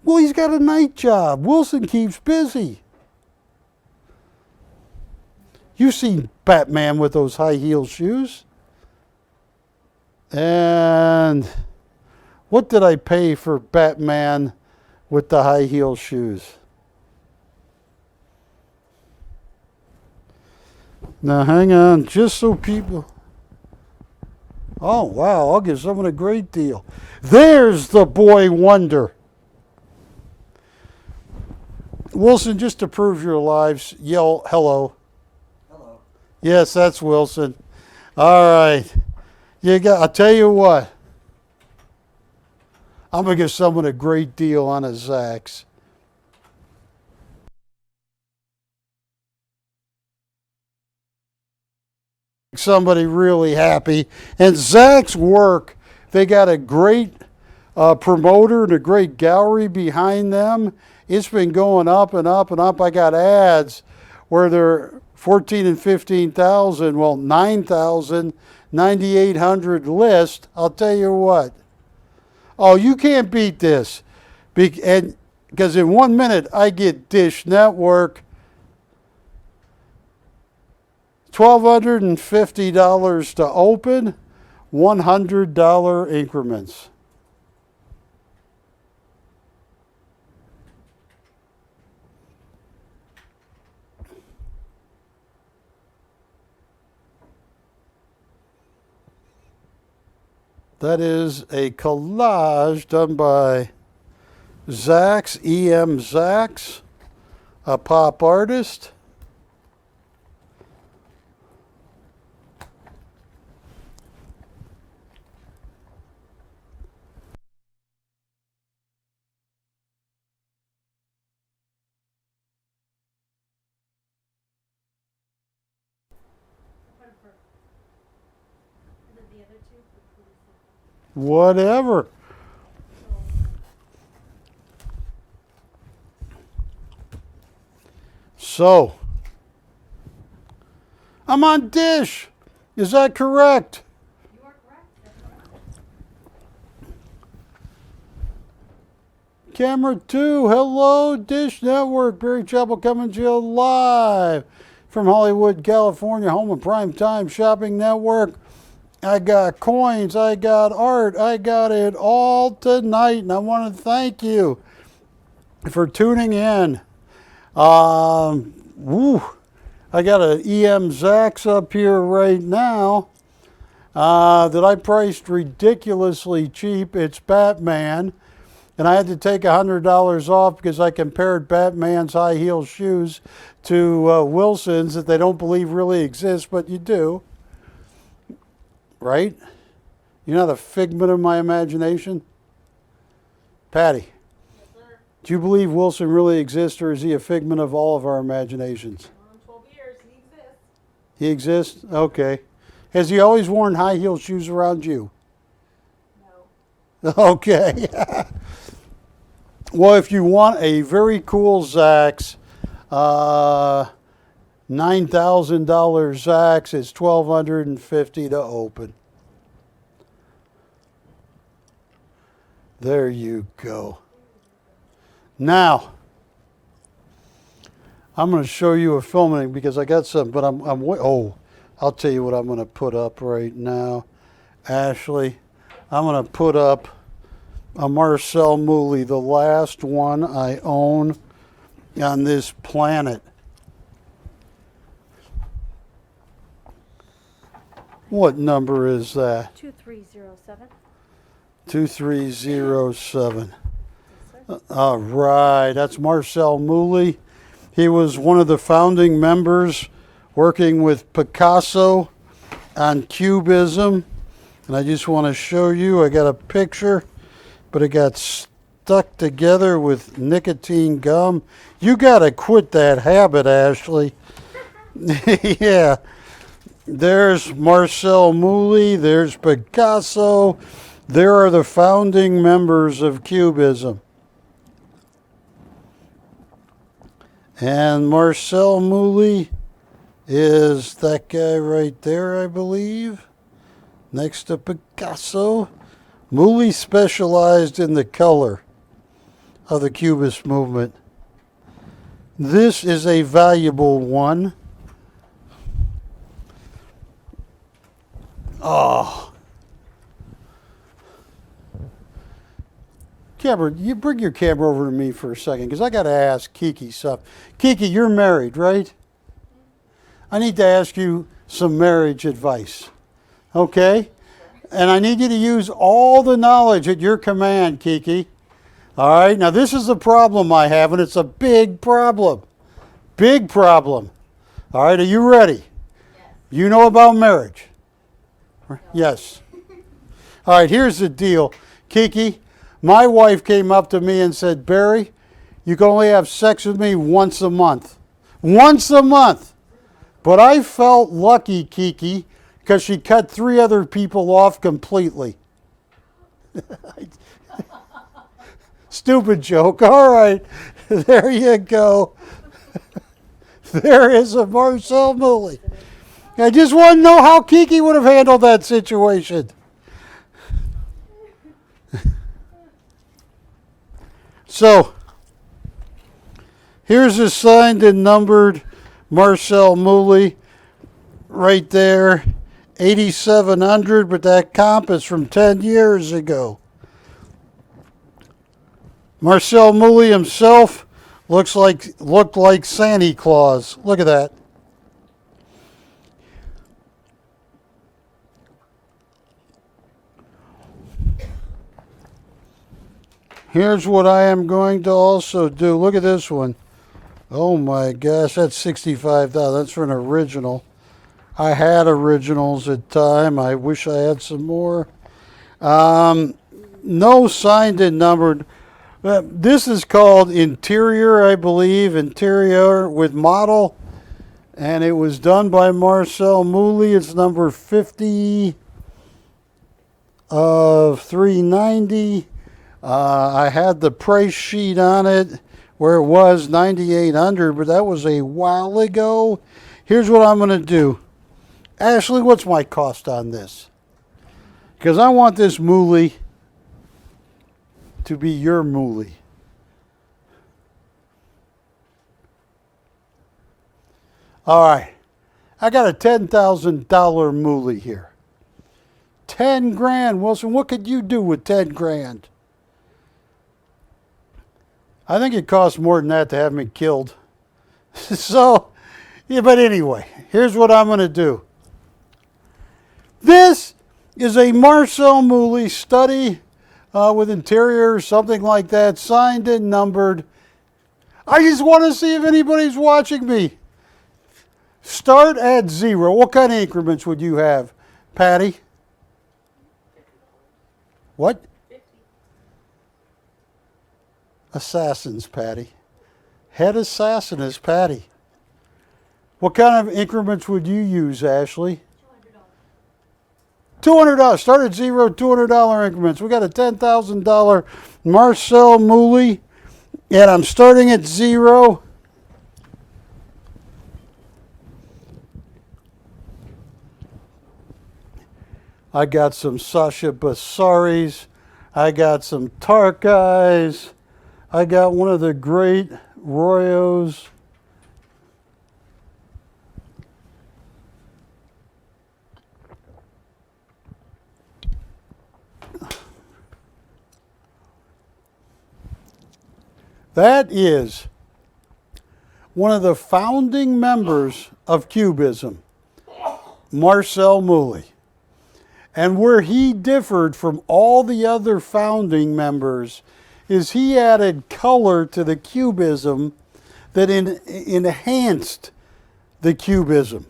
Speaker 1: Well, he's got a night job. Wilson keeps busy. You've seen Batman with those high heel shoes. And what did I pay for Batman with the high heel shoes? Now hang on, just so people... Oh, wow, I'll give someone a great deal. There's the Boy Wonder. Wilson, just to prove your lives, yell hello.
Speaker 3: Hello.
Speaker 1: Yes, that's Wilson. All right. I'll tell you what. I'm going to give someone a great deal on a Zax. Somebody really happy. And Zach's work, they got a great promoter and a great gallery behind them. It's been going up and up and up. I got ads where they're 14 and 15,000, well, 9,000, 9,800 list. I'll tell you what. Oh, you can't beat this. Because in 1 minute, I get Dish Network, $1,250 to open, $100 increments. That is a collage done by Zax, E.M. Zax, a pop artist.
Speaker 4: And then the other two for
Speaker 1: Whatever. So, I'm on Dish. Is that correct?
Speaker 4: You are correct.
Speaker 1: Camera 2, hello, Dish Network. Barry Chappell coming to you live from Hollywood, California, home of Primetime Shopping Network. I got coins, I got art, I got it all tonight, and I want to thank you for tuning in. I got an E.M. Zax up here right now that I priced ridiculously cheap. It's Batman. And I had to take $100 off because I compared Batman's high heel shoes to Wilson's that they don't believe really exist, but you do. Right? You're not a figment of my imagination? Patty,
Speaker 2: Yes, sir.
Speaker 1: do you believe Wilson really exists, or is he a figment of all of our imaginations?
Speaker 2: 12 years, he exists.
Speaker 1: He exists? Okay. Has he always worn high heel shoes around you?
Speaker 2: No.
Speaker 1: Okay. Well, if you want a very cool Zax, $9,000 Zax is $1,250 to open. There you go. Now, I'm going to show you a filming because I got some, but I'll tell you what I'm going to put up right now. Ashley, I'm going to put up a Marcel Mouly, the last one I own on this planet. What number is that?
Speaker 4: 2307.
Speaker 1: 2307. All right, that's Marcel Mouly. He was one of the founding members working with Picasso on Cubism. And I just want to show you, I got a picture, but it got stuck together with nicotine gum. You got to quit that habit, Ashley. Yeah. There's Marcel Mouly, there's Picasso. There are the founding members of Cubism. And Marcel Mouly is that guy right there, I believe, next to Picasso. Mouly specialized in the color of the Cubist movement. This is a valuable one. Oh. Camera, you bring your camera over to me for a second because I got to ask Kiki something. Kiki, you're married, right? I need to ask you some marriage advice. Okay? And I need you to use all the knowledge at your command, Kiki. All right? Now, this is the problem I have, and it's a big problem. Big problem. All right? Are you ready?
Speaker 2: Yes.
Speaker 1: You know about marriage? Yes. All right, here's the deal. Kiki, my wife came up to me and said, Barry, you can only have sex with me once a month. Once a month. But I felt lucky, Kiki, because she cut 3 other people off completely. Stupid joke. All right, there you go. There is a Marcel Mouly. I just want to know how Kiki would have handled that situation. So, here's a signed and numbered Marcel Mouly right there, 8,700, but that comp is from 10 years ago. Marcel Mouly himself looked like Santa Claus. Look at that. Here's what I am going to also do. Look at this one. Oh my gosh, that's 65,000. That's for an original. I had originals at time. I wish I had some more. No signed and numbered. This is called Interior, I believe. Interior with model. And it was done by Marcel Mouly. It's number 50 of 390. I had the price sheet on it where it was 9,800, but that was a while ago. Here's what I'm going to do. Ashley, what's my cost on this? Because I want this Mouly to be your Mouly. All right. I got a $10,000 Mouly here. 10 grand, Wilson. What could you do with 10 grand? I think it costs more than that to have me killed. So, yeah, but anyway, here's what I'm going to do. This is a Marcel Mouly study with interior or something like that, signed and numbered. I just want to see if anybody's watching me. Start at 0. What kind of increments would you have, Patty? What?
Speaker 2: 50.
Speaker 1: Assassins, Patty. Head assassin is Patty. What kind of increments would you use, Ashley? $200. Start at 0, $200 increments. We got a $10,000 Marcel Mouly, and I'm starting at 0. I got some Sasha Bassaris. I got some Tarkays. I got one of the great Royos. That is one of the founding members of Cubism, Marcel Mouly. And where he differed from all the other founding members is he added color to the Cubism that enhanced the Cubism.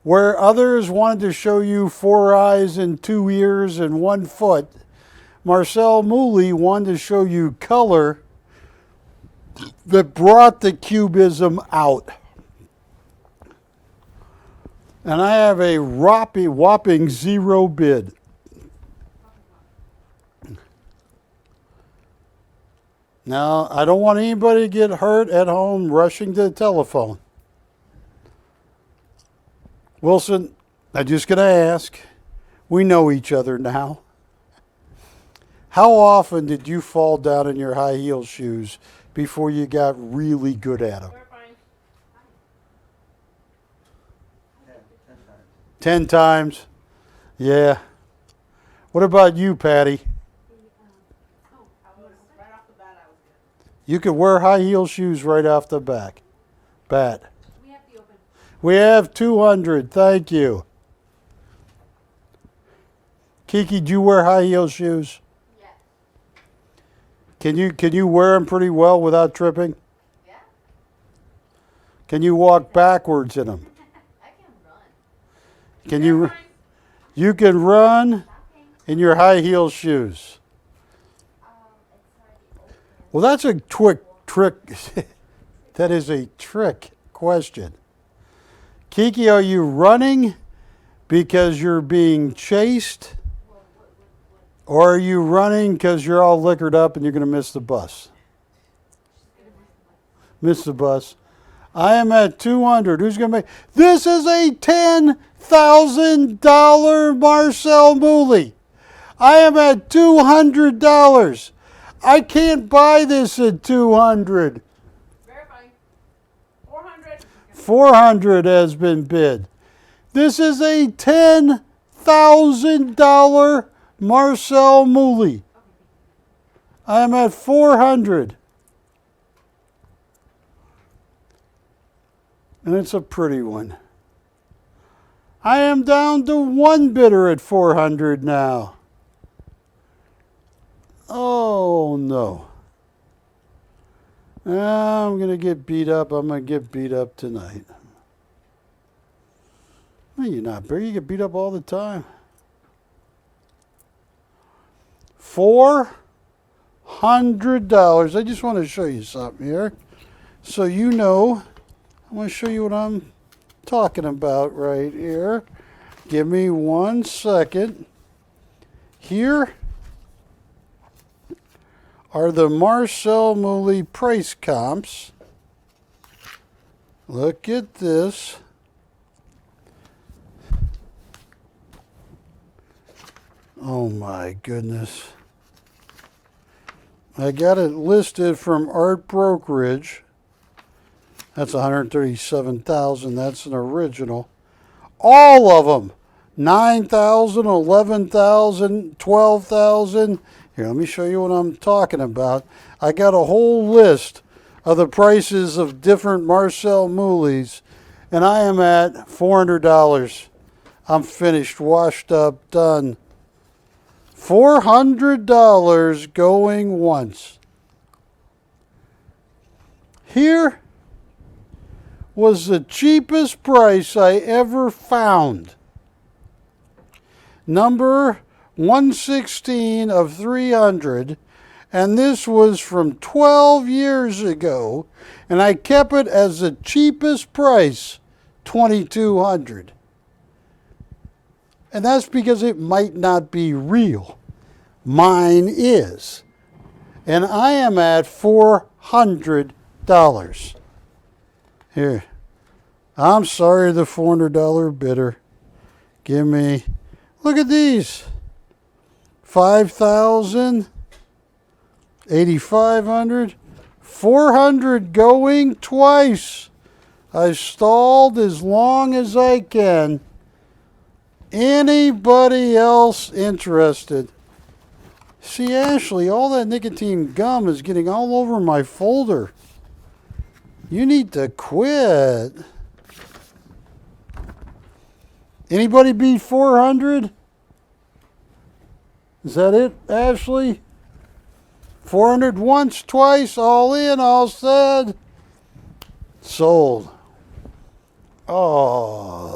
Speaker 1: Where others wanted to show you 4 eyes and 2 ears and 1 foot, Marcel Mouly wanted to show you color that brought the Cubism out. And I have a whopping 0 bid. Now, I don't want anybody to get hurt at home rushing to the telephone. Wilson, I'm just going to ask. We know each other now. How often did you fall down in your high heel shoes before you got really good at them?
Speaker 2: We're fine.
Speaker 1: 10 times? Yeah. What about you, Patty?
Speaker 2: Right off the bat, I was good.
Speaker 1: You could wear high heel shoes right off the bat.
Speaker 4: We have the open.
Speaker 1: We have 200. Thank you. Kiki, do you wear high heel shoes?
Speaker 4: Yes.
Speaker 1: Can you wear them pretty well without tripping?
Speaker 4: Yeah.
Speaker 1: Can you walk backwards in them?
Speaker 4: I can run.
Speaker 1: Can you? You can run in your high heel shoes.
Speaker 4: It's already open.
Speaker 1: Well, that's a trick. That is a trick question. Kiki, are you running because you're being chased? Or are you running because you're all liquored up and you're going to miss the bus? Miss the bus. I am at 200. Who's going to make? This is a $10,000 Marcel Mouly. I am at $200. I can't buy this at 200.
Speaker 2: Verifying. 400.
Speaker 1: 400 has been bid. This is a $10,000 Marcel Mouly. I am at 400. And it's a pretty one. I am down to 1 bidder at 400 now. Oh, Oh no. I'm going to get beat up. I'm going to get beat up tonight. No, you're not, Barry. You get beat up all the time. $400. I just want to show you something here. So you know, I want to show you what I'm talking about right here. Give me 1 second. Here are the Marcel Mouly price comps. Look at this. Oh my goodness. I got it listed from Art Brokerage. That's $137,000. That's an original. All of them. $9,000, $11,000, $12,000. Here, let me show you what I'm talking about. I got a whole list of the prices of different Marcel Moulys, and I am at $400. I'm finished, washed up, done. $400 going once. Here was the cheapest price I ever found. Number 116 of 300, and this was from 12 years ago, and I kept it as the cheapest price, $2,200. And that's because it might not be real. Mine is. And I am at $400. Here. I'm sorry, the $400 bidder. Give me, look at these. 5,000, 8,500, 400 going twice. I stalled as long as I can. Anybody else interested? See, Ashley, all that nicotine gum is getting all over my folder. You need to quit. Anybody beat 400? Is that it, Ashley? 400 once, twice, all in, all said. Sold. Oh.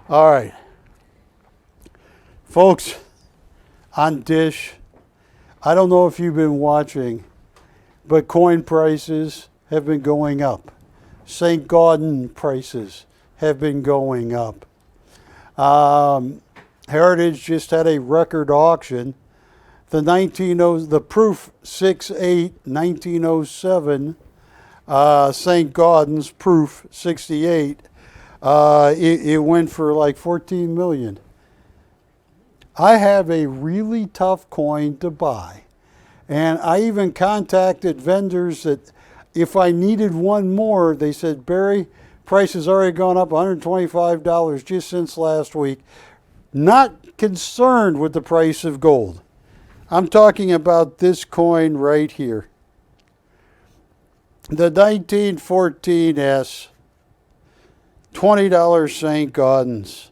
Speaker 1: All right. Folks, on Dish, I don't know if you've been watching, but coin prices have been going up. St. Gaudens prices have been going up. Heritage just had a record auction. The Proof 6.8 1907 St. Gaudens Proof 68. It went for like 14 million. I have a really tough coin to buy, and I even contacted vendors that if I needed one more, they said, Barry, price has already gone up $125 just since last week. Not concerned with the price of gold. I'm talking about this coin right here. The 1914S, $20 St. Gaudens,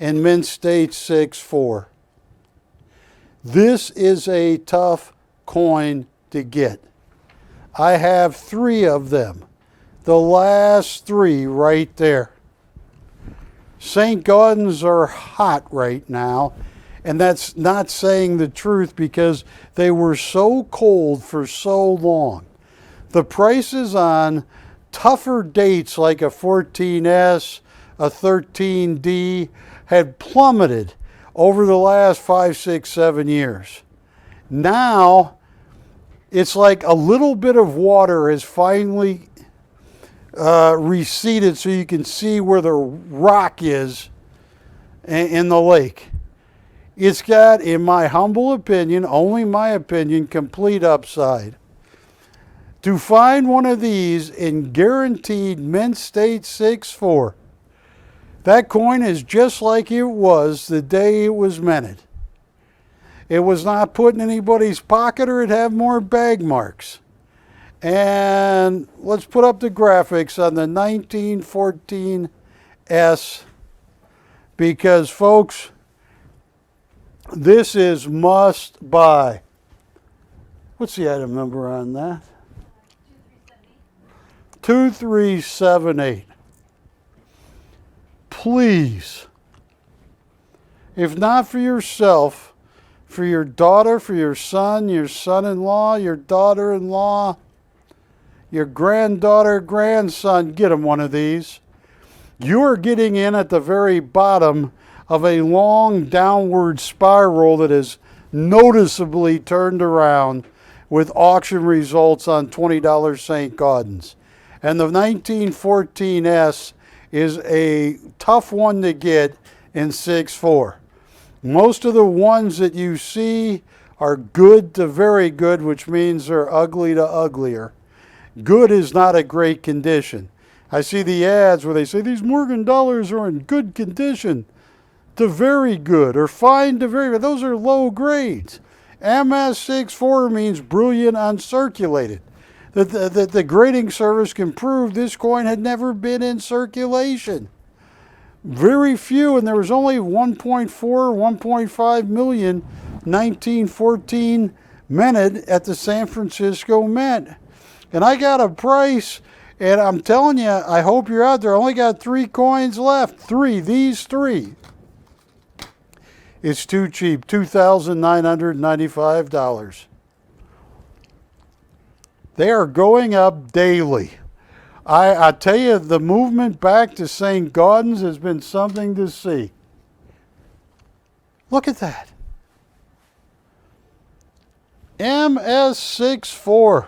Speaker 1: in Mint State 6.4. This is a tough coin to get. I have 3 of them. The last 3 right there. St. Gaudens are hot right now, and that's not saying the truth because they were so cold for so long. The prices on tougher dates like a 14S, a 13D had plummeted over the last 5, 6, 7 years. Now, it's like a little bit of water has finally receded so you can see where the rock is in the lake. It's got, in my humble opinion, only my opinion, complete upside. To find one of these in guaranteed Mint State 6.4, that coin is just like it was the day it was minted. It was not put in anybody's pocket or it'd have more bag marks. And let's put up the graphics on the 1914S because, folks, This is must buy. What's the item number on that? 2378. Please, if not for yourself, for your daughter, for your son-in-law, your daughter-in-law, your granddaughter, grandson, get them one of these. You are getting in at the very bottom of a long downward spiral that is noticeably turned around with auction results on $20 St. Gaudens. And the 1914S is a tough one to get in 6.4. Most of the ones that you see are good to very good, which means they're ugly to uglier. Good is not a great condition. I see the ads where they say these Morgan dollars are in good condition to very good or fine to very good. Those are low grades. MS64 means brilliant uncirculated. The grading service can prove this coin had never been in circulation. Very few, and there was only 1.4, 1.5 million 1914 minted at the San Francisco Mint. And I got a price, and I'm telling you, I hope you're out there. I only got 3 coins left. These three. It's too cheap, $2,995. They are going up daily. I tell you, the movement back to St. Gaudens has been something to see. Look at that. MS64.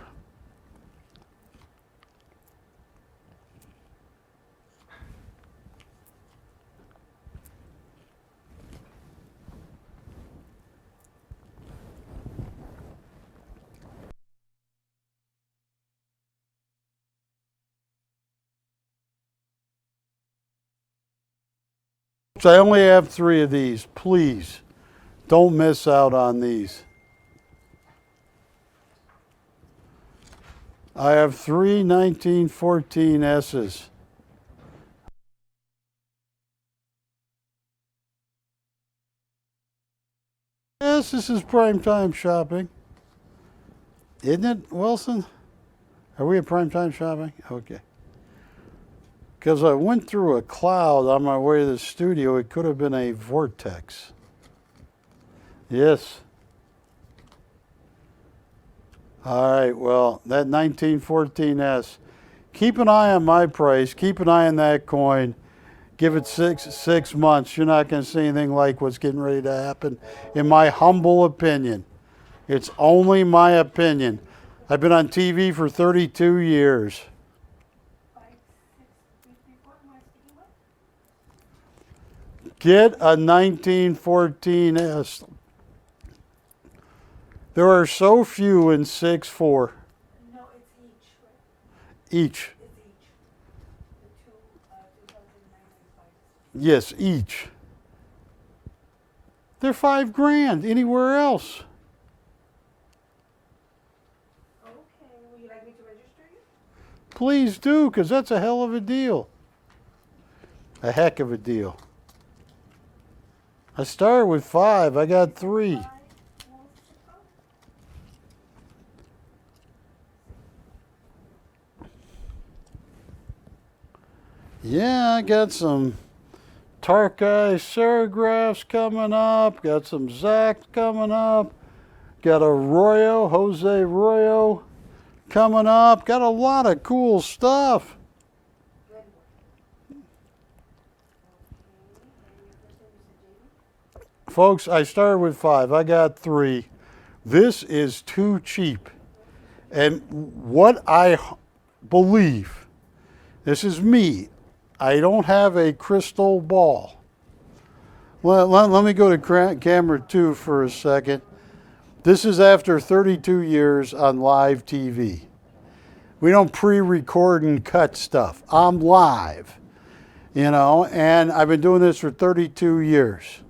Speaker 1: I only have 3 of these. Please, don't miss out on these. I have 3 1914 S's. Yes, this is prime time shopping. Isn't it, Wilson? Are we at prime time shopping? Okay. Because I went through a cloud on my way to the studio. It could have been a vortex. Yes. All right, well, that 1914S. Keep an eye on my price. Keep an eye on that coin. Give it six months. You're not going to see anything like what's getting ready to happen, in my humble opinion. It's only my opinion. I've been on TV for 32 years. Get a 1914S. There are so few in 6.4.
Speaker 2: No, it's each.
Speaker 1: Each.
Speaker 2: It's each. The 2095.
Speaker 1: Yes, each. They're $5,000 anywhere else.
Speaker 2: Okay, would you like me to register you?
Speaker 1: Please do, because that's a hell of a deal. A heck of a deal. I started with 5. I got 3. Yeah, I got some Tarkay serigraphs coming up. Got some Zach coming up. Got a Royo, Jose Royo coming up. Got a lot of cool stuff. Folks, I started with 5. I got 3. This is too cheap. And what I believe, this is me, I don't have a crystal ball. Well, let me go to camera 2 for a second. This is after 32 years on live TV. We don't pre-record and cut stuff. I'm live, and I've been doing this for 32 years.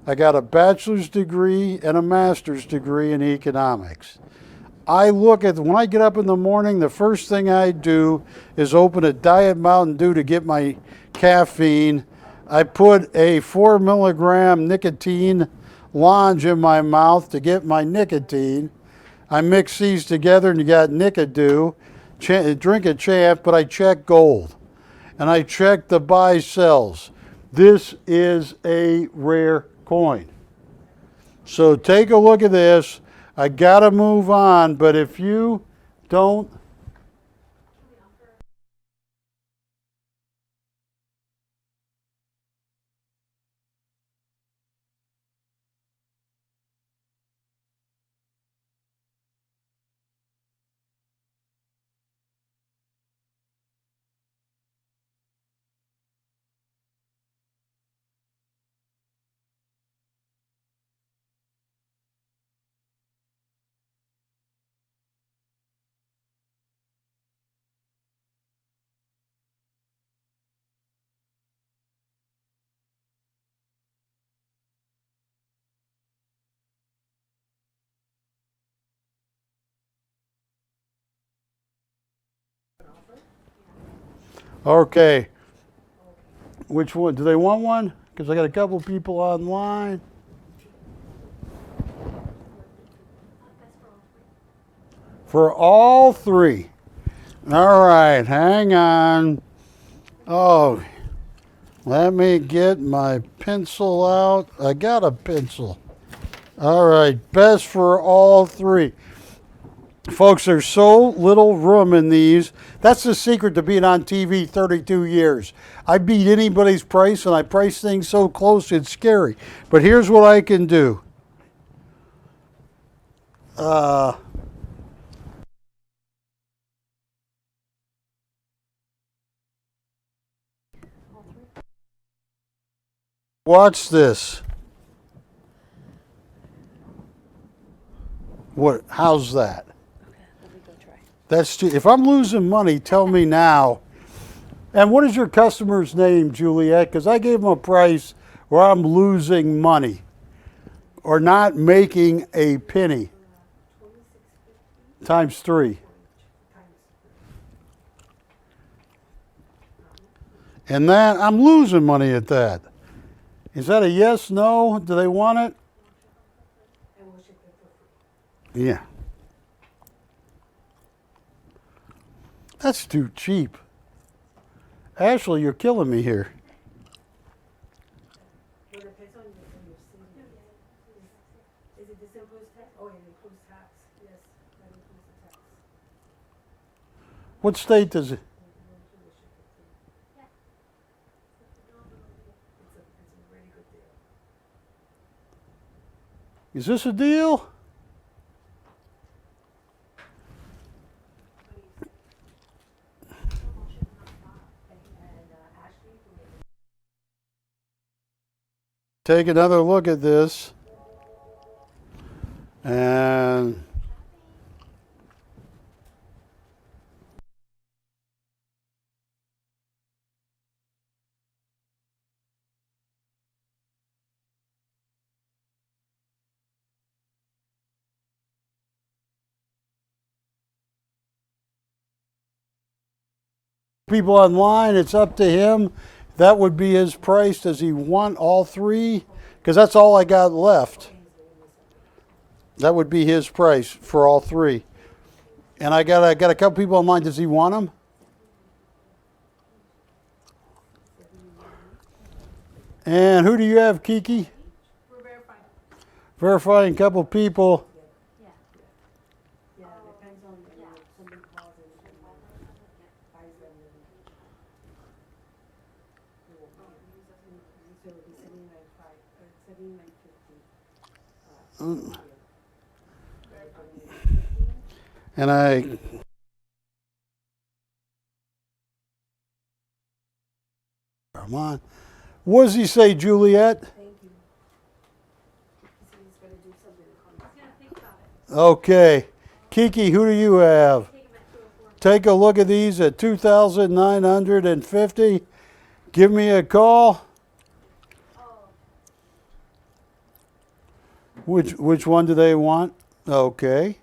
Speaker 1: I got a bachelor's degree and a master's degree in economics. I look at, when I get up in the morning, the first thing I do is open a Diet Mountain Dew to get my caffeine. I put a 4 milligram nicotine longe in my mouth to get my nicotine. I mix these together and you got Nicodoo. Drink a champ, but I check gold. And I check the buy sells. This is a rare coin. So take a look at this. I gotta move on, but if you don't okay. Which one? Do they want one? Because I got a couple people online. For all three. All right, hang on. Oh, let me get my pencil out. I got a pencil. All right, best for all three. Folks, there's so little room in these. That's the secret to being on TV 32 years. I beat anybody's price, and I price things so close it's scary. But here's what I can do. Watch this. What? How's that? That's if I'm losing money, tell me now. And what is your customer's name, Juliet? Because I gave him a price where I'm losing money or not making a penny. Times 3. And that, I'm losing money at that. Is that a yes, no? Do they want it? Yeah. That's too cheap. Ashley, you're killing me here.
Speaker 2: Is it the simplest tax? Oh, it includes tax. Yes, that includes the tax.
Speaker 1: What state does it?
Speaker 2: It's a really good deal.
Speaker 1: Is this a deal? Take another look at this. And people online, it's up to him. That would be his price. Does he want all three? Because that's all I got left. That would be his price for all three. And I got a couple people online. Does he want them? And who do you have, Kiki?
Speaker 2: We're verifying.
Speaker 1: Verifying a couple people.
Speaker 2: Yeah, it depends on somebody calls and buys them. So it'll be 79.50.
Speaker 1: And I come on. What does he say, Juliet?
Speaker 2: Thank you. He said he's going to do something to come.
Speaker 4: He's gonna think about it.
Speaker 1: Okay. Kiki, who do you have?
Speaker 4: Take him at 204.
Speaker 1: Take a look at these at 2,950. Give me a call.
Speaker 4: Oh,
Speaker 1: Which one do they want? Okay.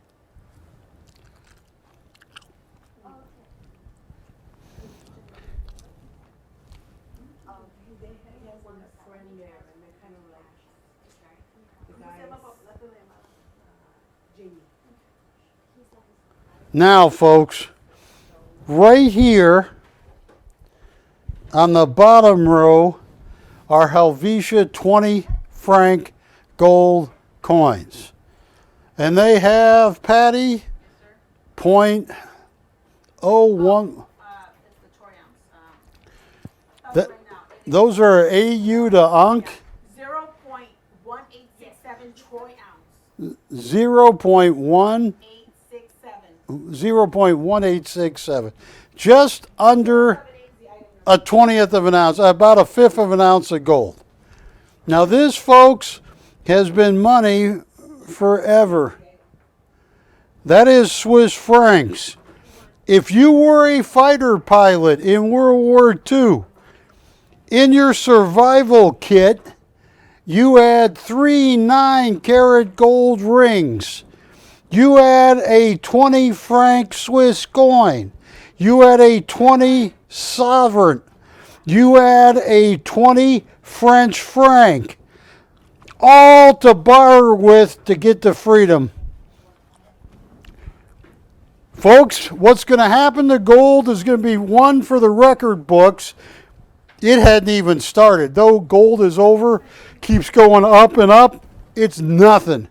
Speaker 2: He has a friend there, and they're kind of like, the
Speaker 1: Now, folks, right here on the bottom row are Helvetia 20 franc gold coins. And they have, Patty, .01.
Speaker 2: It's the troy ounce.
Speaker 1: That,
Speaker 2: Right now,
Speaker 1: those are AU to Unk,
Speaker 2: 0.1867 troy ounce.
Speaker 1: 0.1.
Speaker 2: 867.
Speaker 1: 0.1867. Just under a 20th of an ounce, about a fifth of an ounce of gold. Now this, folks, has been money forever. That is Swiss francs. If you were a fighter pilot in World War II, in your survival kit, you had 3 9-carat gold rings. You had a 20 franc Swiss coin. You had a 20 sovereign. You had a 20 French franc. All to barter with to get to freedom. Folks, what's going to happen to gold is going to be one for the record books. It hadn't even started. Though gold is over, keeps going up and up, it's nothing.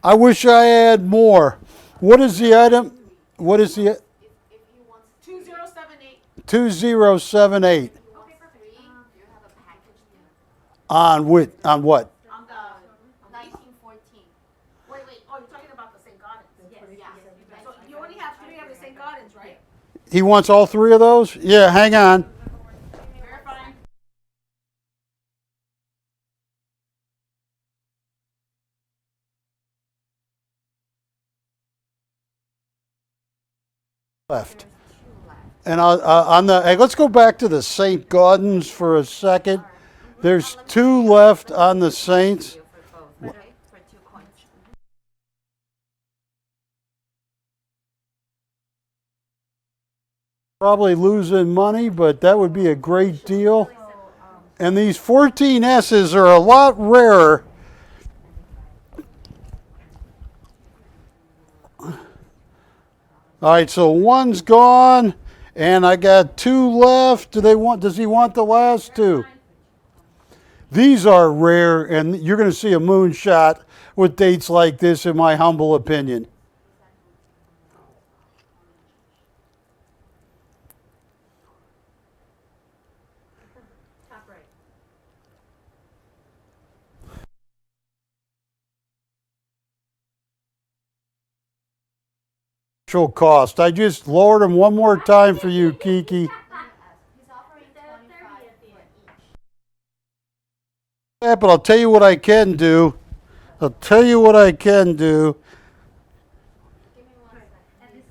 Speaker 1: I wish I had more. What is the item? What is the...
Speaker 4: If you want
Speaker 2: 2078.
Speaker 1: 2078.
Speaker 4: okay, perfect. Do you have a package there?
Speaker 1: On what?
Speaker 2: On the
Speaker 4: 1914.
Speaker 2: wait. Oh, you're talking about the St. Gaudens.
Speaker 4: Yes.
Speaker 2: So you only have 3 of the St. Gaudens, right?
Speaker 1: He wants all 3 of those? Yeah, hang on.
Speaker 2: Verifying.
Speaker 1: Left. And on the, hey, let's go back to the St. Gaudens for a second. There's 2 left on the Saints.
Speaker 4: For both, right? For 2 coins.
Speaker 1: Probably losing money, but that would be a great deal. And these 14S's are a lot rarer. All right, so 1's gone, and I got 2 left. Does he want the last 2? These are rare, and you're going to see a moonshot with dates like this, in my humble opinion.
Speaker 4: Top right.
Speaker 1: Actual cost. I just lowered them one more time for you, Kiki.
Speaker 4: He's offering 25 for each.
Speaker 1: Yeah, but I'll tell you what I can do.
Speaker 4: Give me 1 second. And this is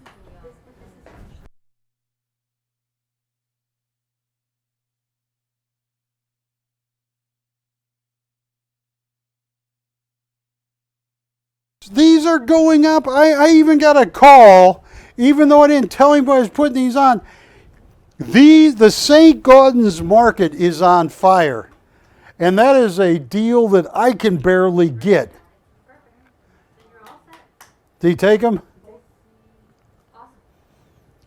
Speaker 1: These are going up. I even got a call, even though I didn't tell anybody I was putting these on. The St. Gaudens market is on fire. And that is a deal that I can barely get.
Speaker 4: you're all set.
Speaker 1: Did he take them?
Speaker 4: Awesome.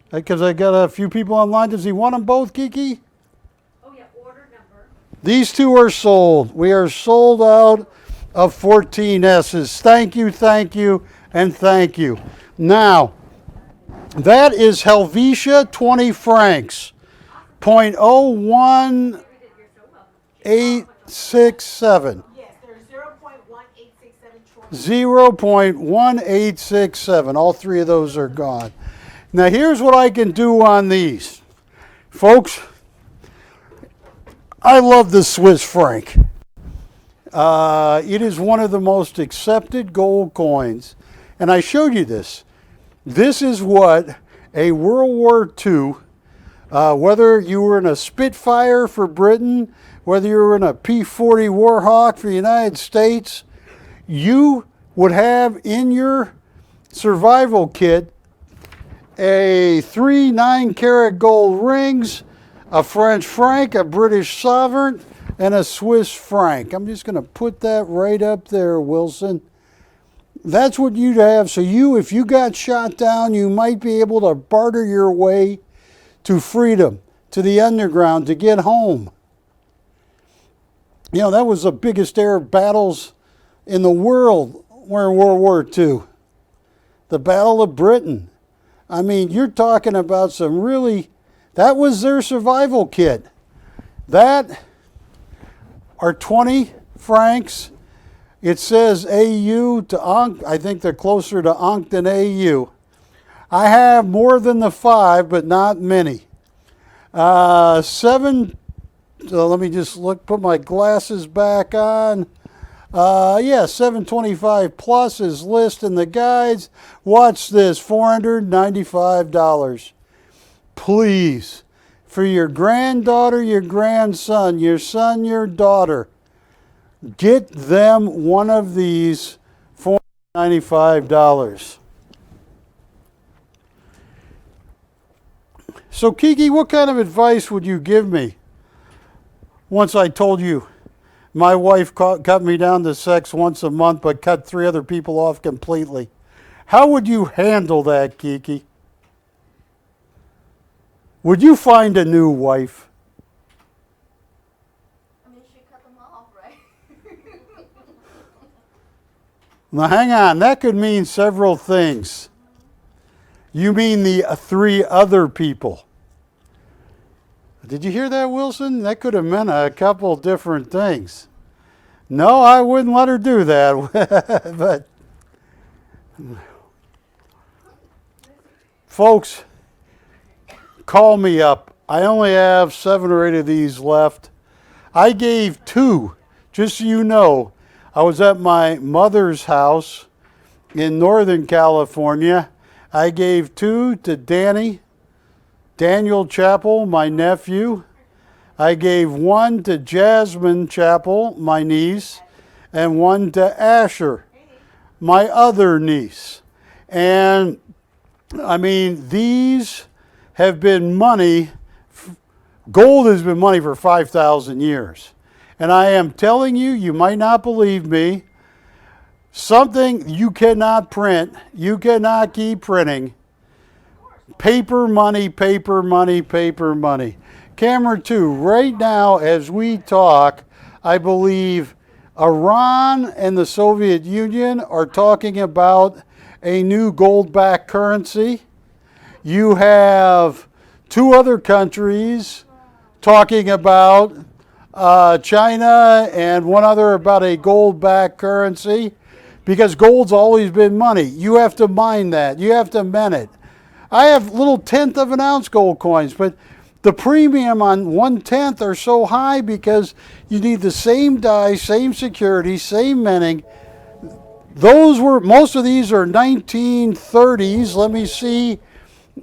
Speaker 1: Because I got a few people online. Does he want them both, Kiki?
Speaker 4: Oh yeah, order number.
Speaker 1: These 2 are sold. We are sold out of 14S's. Thank you, and thank you. Now, that is Helvetia 20 francs. 0.01867.
Speaker 2: Yes, there's 0.1867 troy.
Speaker 1: 0.1867. All 3 of those are gone. Now, here's what I can do on these. Folks, I love the Swiss franc. It is one of the most accepted gold coins. And I showed you this. This is what a World War II, whether you were in a Spitfire for Britain, whether you were in a P-40 Warhawk for the United States, you would have in your survival kit a 3 9-carat gold rings, a French franc, a British sovereign, and a Swiss franc. I'm just going to put that right up there, Wilson. That's what you'd have. So if you got shot down, you might be able to barter your way to freedom, to the underground, to get home. You know, that was the biggest air battles in the world were in World War II. The Battle of Britain. I mean, you're talking about some really, that was their survival kit. That are 20 francs. It says AU to Ankh. I think they're closer to Ankh than AU. I have more than the 5, but not many. 7, so let me just put my glasses back on. 725 plus is list in the guides. Watch this, $495. Please, for your granddaughter, your grandson, your son, your daughter, get them one of these $495. So Kiki, what kind of advice would you give me once I told you my wife cut me down to sex once a month but cut 3 other people off completely? How would you handle that, Kiki? Would you find a new wife?
Speaker 4: I mean, she cut them off, right?
Speaker 1: Now hang on, that could mean several things. You mean the 3 other people. Did you hear that, Wilson? That could have meant a couple different things. No, I wouldn't let her do that. But folks, call me up. I only have 7 or 8 of these left. I gave 2, just so you know. I was at my mother's house in Northern California. I gave 2 to Daniel Chappell, my nephew. I gave 1 to Jasmine Chappell, my niece, and 1 to Asher, my other niece. And I mean, these have been money. Gold has been money for 5,000 years. And I am telling you, you might not believe me, something you cannot print, you cannot keep printing. Paper money, paper money, paper money. Camera 2, right now as we talk, I believe Iran and the Soviet Union are talking about a new gold-backed currency. You have 2 other countries talking about China and one other about a gold-backed currency, because gold's always been money. You have to mine that. You have to mint it. I have little 1/10 of an ounce gold coins, but the premium on 1/10 are so high because you need the same die, same security, same minting. Most of these are 1930s. Let me see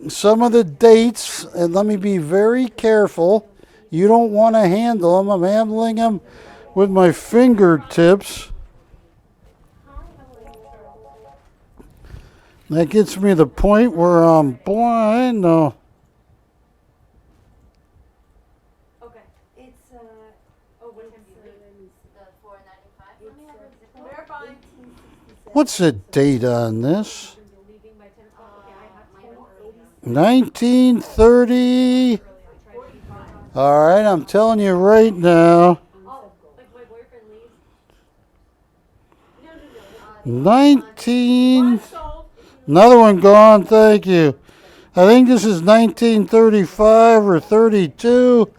Speaker 1: some of the dates, and let me be very careful. You don't want to handle them. I'm handling them with my fingertips. That gets me to the point where I'm blind. No.
Speaker 2: Okay. It's what time do you leave?
Speaker 4: The $495. Let me have a zip code.
Speaker 2: Verify.
Speaker 1: What's the date on this?
Speaker 2: You're leaving by 10 o'clock. Okay, I have
Speaker 1: 1930. All right, I'm telling you right now.
Speaker 2: Oh, like my boyfriend leaves? No.
Speaker 1: 19.
Speaker 2: Sold.
Speaker 1: Another one gone, thank you. I think this is 1935 or 32.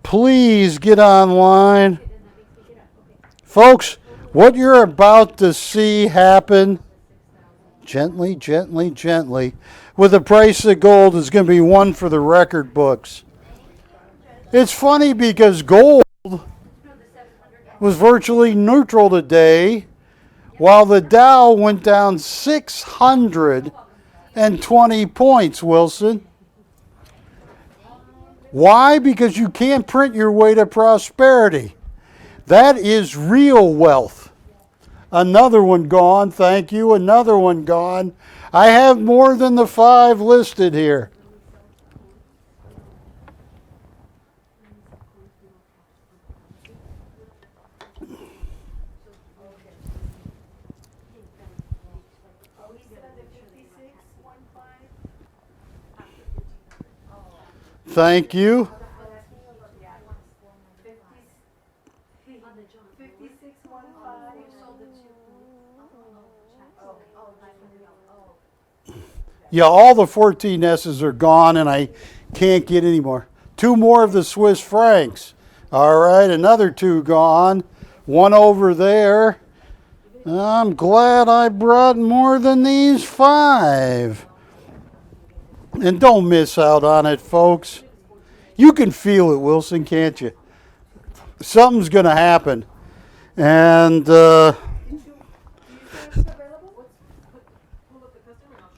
Speaker 1: Please get online. Folks, what you're about to see happen, gently, gently, gently, with the price of gold is going to be one for the record books. It's funny because gold was virtually neutral today, while the Dow went down 620 points, Wilson. Why? Because you can't print your way to prosperity. That is real wealth. Another one gone, thank you. Another one gone. I have more than the 5 listed here. Thank you.
Speaker 4: 5615.
Speaker 1: Yeah, all the 14S's are gone, and I can't get any more. 2 more of the Swiss francs. All right, another 2 gone. 1 over there. I'm glad I brought more than these 5. And don't miss out on it, folks. You can feel it, Wilson, can't you? Something's going to happen. And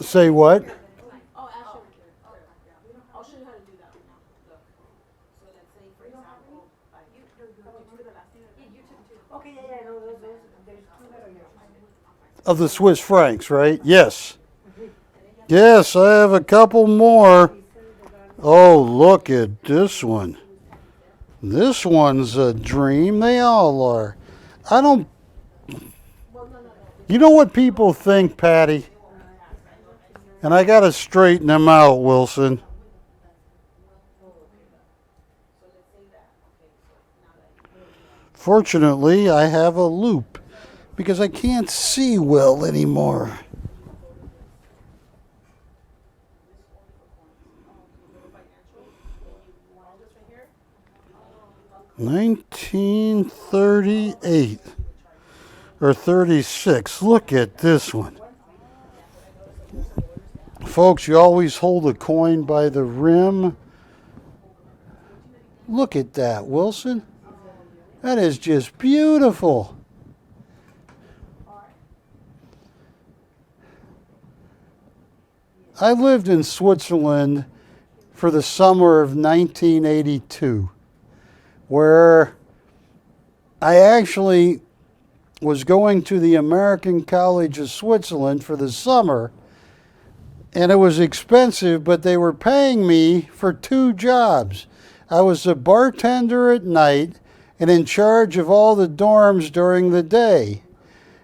Speaker 1: say what?
Speaker 2: Oh, Ashley, I'll show you how to do that right now. Look. So let's say, for example, like, you took the last thing. Yeah, you took 2. Okay, yeah, no, those, there's 2 that are yours.
Speaker 1: Of the Swiss francs, right? Yes. Yes, I have a couple more. Oh, look at this one. This one's a dream. They all are. I don't... You know what people think, Patty? And I got to straighten them out, Wilson. Fortunately, I have a loop because I can't see well anymore. $1938 or 36. Look at this one. Folks, you always hold a coin by the rim. Look at that, Wilson. That is just beautiful. I lived in Switzerland for the summer of 1982, where I actually was going to the American College of Switzerland for the summer, and it was expensive, but they were paying me for 2 jobs. I was a bartender at night and in charge of all the dorms during the day.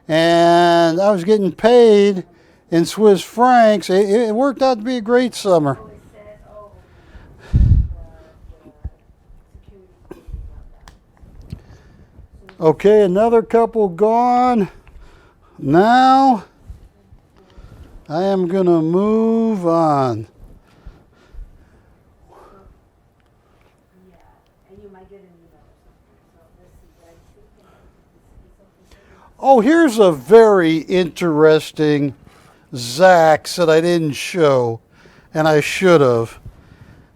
Speaker 1: And I was getting paid in Swiss francs. It worked out to be a great summer. Okay, another couple gone. Now, I am going to move on. Oh, here's a very interesting Zax that I didn't show, and I should have.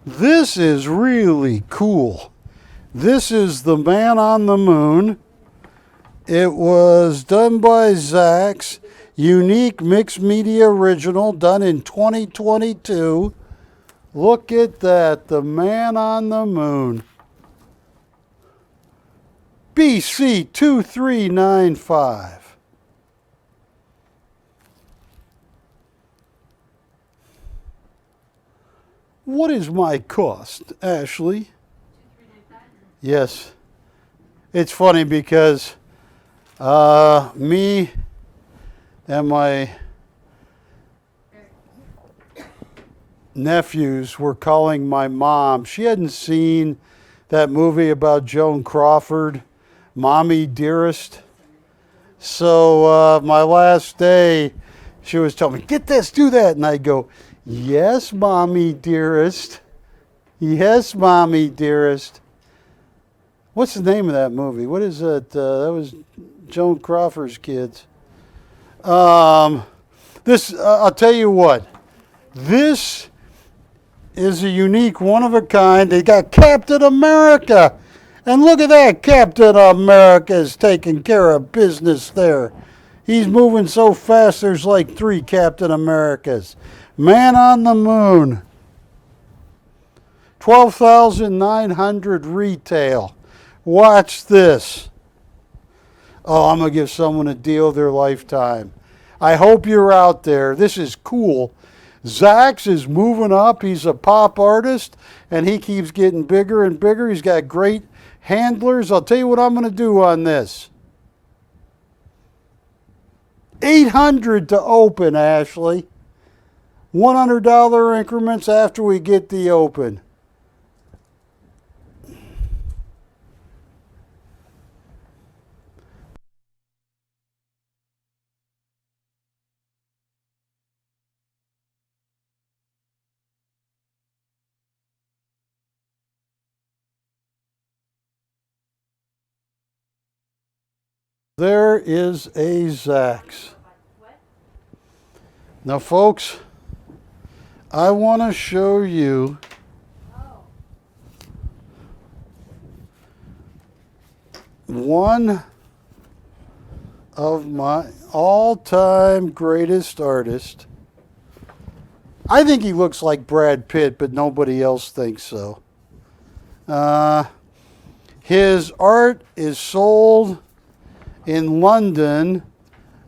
Speaker 1: This is really cool. This is the Man on the Moon. It was done by Zax, unique mixed media original, done in 2022. Look at that, the Man on the Moon. BC 2395. What is my cost, Ashley? Yes. It's funny because me and my nephews were calling my mom. She hadn't seen that movie about Joan Crawford, Mommy Dearest. So my last day, she was telling me, get this, do that. And I go, yes, Mommy Dearest. Yes, Mommy Dearest. What's the name of that movie? What is it? That was Joan Crawford's kids. I'll tell you what. This is a unique, one of a kind. They got Captain America. And look at that. Captain America is taking care of business there. He's moving so fast, there's like 3 Captain Americas. Man on the Moon. $12,900 retail. Watch this. Oh, I'm going to give someone a deal of their lifetime. I hope you're out there. This is cool. Zax is moving up. He's a pop artist, and he keeps getting bigger and bigger. He's got great handlers. I'll tell you what I'm going to do on this. $800 to open, Ashley. $100 increments after we get the open. There is a Zax. Now, folks, I want to show you one of my all-time greatest artists. I think he looks like Brad Pitt, but nobody else thinks so. His art is sold in London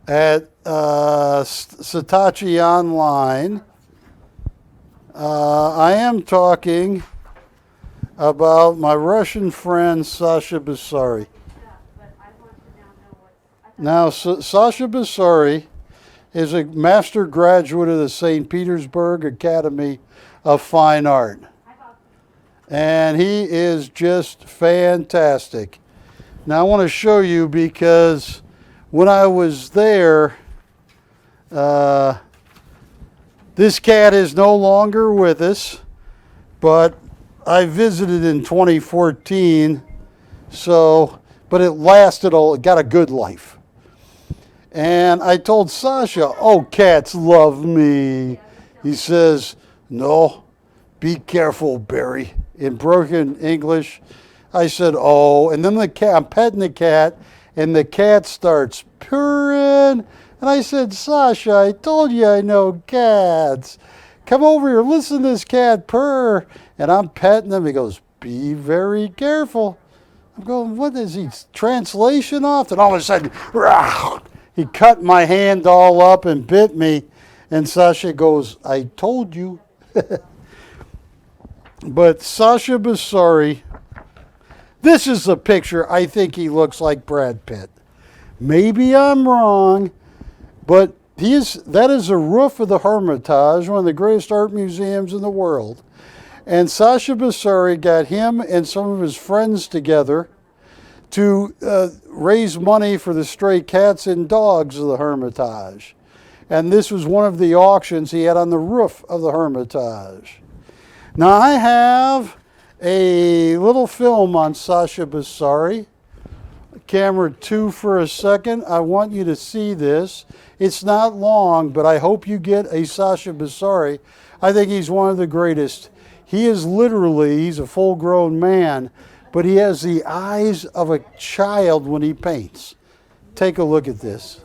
Speaker 1: at Saatchi Online. I am talking about my Russian friend Sasha Basari. Now, Sasha Basari is a master graduate of the St. Petersburg Academy of Fine Art. And he is just fantastic. Now, I want to show you because when I was there, this cat is no longer with us, but I visited in 2014, but it lasted, it got a good life. And I told Sasha, oh, cats love me. He says, no, be careful, Barry. In broken English, I said, oh, and then I'm petting the cat, and the cat starts purring. And I said, Sasha, I told you I know cats. Come over here, listen to this cat purr. And I'm petting him. He goes, be very careful. I'm going, what is he, translation off? And all of a sudden, rah, he cut my hand all up and bit me. And Sasha goes, I told you. But Sasha Basari, this is a picture. I think he looks like Brad Pitt. Maybe I'm wrong, but that is a roof of the Hermitage, one of the greatest art museums in the world. And Sasha Basari got him and some of his friends together to raise money for the stray cats and dogs of the Hermitage. And this was one of the auctions he had on the roof of the Hermitage. Now I have a little film on Sasha Basari. Camera 2 for a second. I want you to see this. It's not long, but I hope you get a Sasha Basari. I think he's one of the greatest. He's a full-grown man, but he has the eyes of a child when he paints. Take a look at this.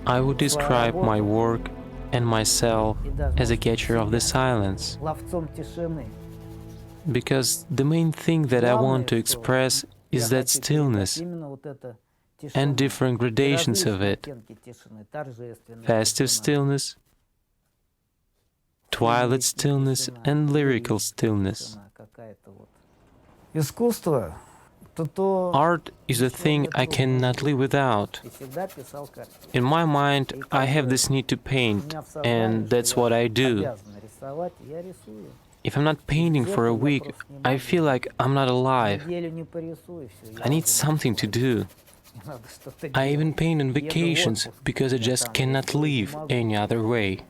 Speaker 5: I would describe my work and myself as a catcher of the silence, because the main thing that I want to express is that stillness and different gradations of it. Festive stillness, twilight stillness, and lyrical stillness. Art is a thing I cannot live without. In my mind, I have this need to paint, and that's what I do. If I'm not painting for a week, I feel like I'm not alive. I need something to do. I even paint on vacations because I just cannot live any other way.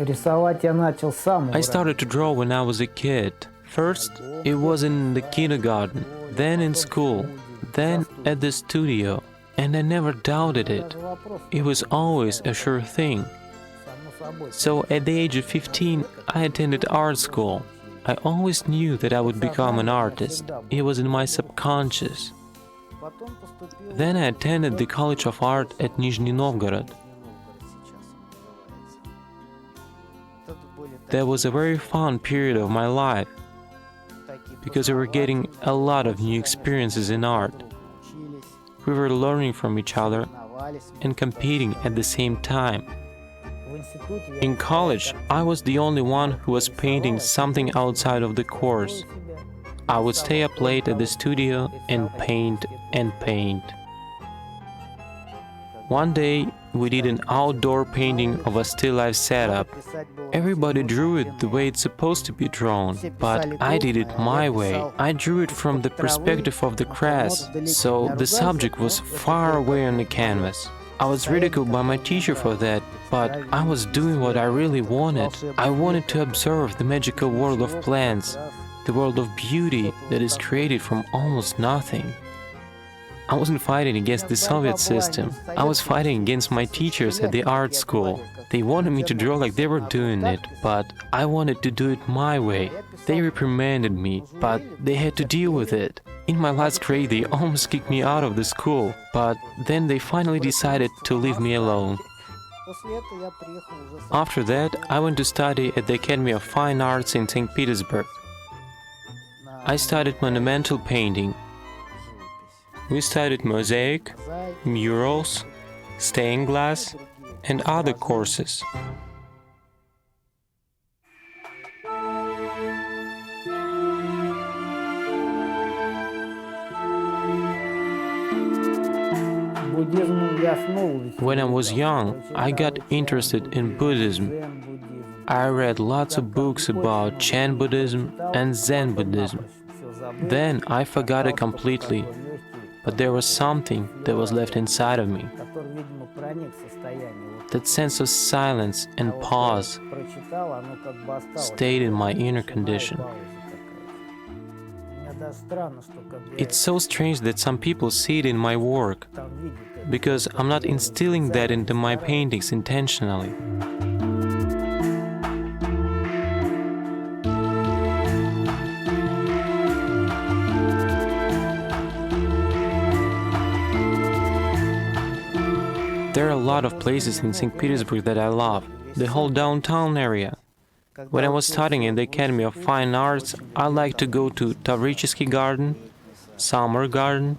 Speaker 5: I started to draw when I was a kid. First, it was in the kindergarten, then in school, then at the studio, and I never doubted it. It was always a sure thing. So at the age of 15, I attended art school. I always knew that I would become an artist. It was in my subconscious. Then I attended the College of Art at Nizhny Novgorod. That was a very fun period of my life, because we were getting a lot of new experiences in art. We were learning from each other and competing at the same time. In college, I was the only one who was painting something outside of the course. I would stay up late at the studio and paint and paint. One day, we did an outdoor painting of a still life setup. Everybody drew it the way it's supposed to be drawn, but I did it my way. I drew it from the perspective of the Kras, so the subject was far away on the canvas. I was ridiculed by my teacher for that, but I was doing what I really wanted. I wanted to observe the magical world of plants, the world of beauty that is created from almost nothing. I wasn't fighting against the Soviet system. I was fighting against my teachers at the art school. They wanted me to draw like they were doing it, but I wanted to do it my way. They reprimanded me, but they had to deal with it. In my last grade, they almost kicked me out of the school, but then they finally decided to leave me alone. After that, I went to study at the Academy of Fine Arts in St. Petersburg. I studied monumental painting. We studied mosaic, murals, stained glass, and other courses. When I was young, I got interested in Buddhism. I read lots of books about Chan Buddhism and Zen Buddhism. Then I forgot it completely, but there was something that was left inside of me. That sense of silence and pause stayed in my inner condition. It's so strange that some people see it in my work, because I'm not instilling that into my paintings intentionally. There are a lot of places in St. Petersburg that I love, the whole downtown area. When I was studying in the Academy of Fine Arts, I liked to go to Tavritsky Garden, Summer Garden,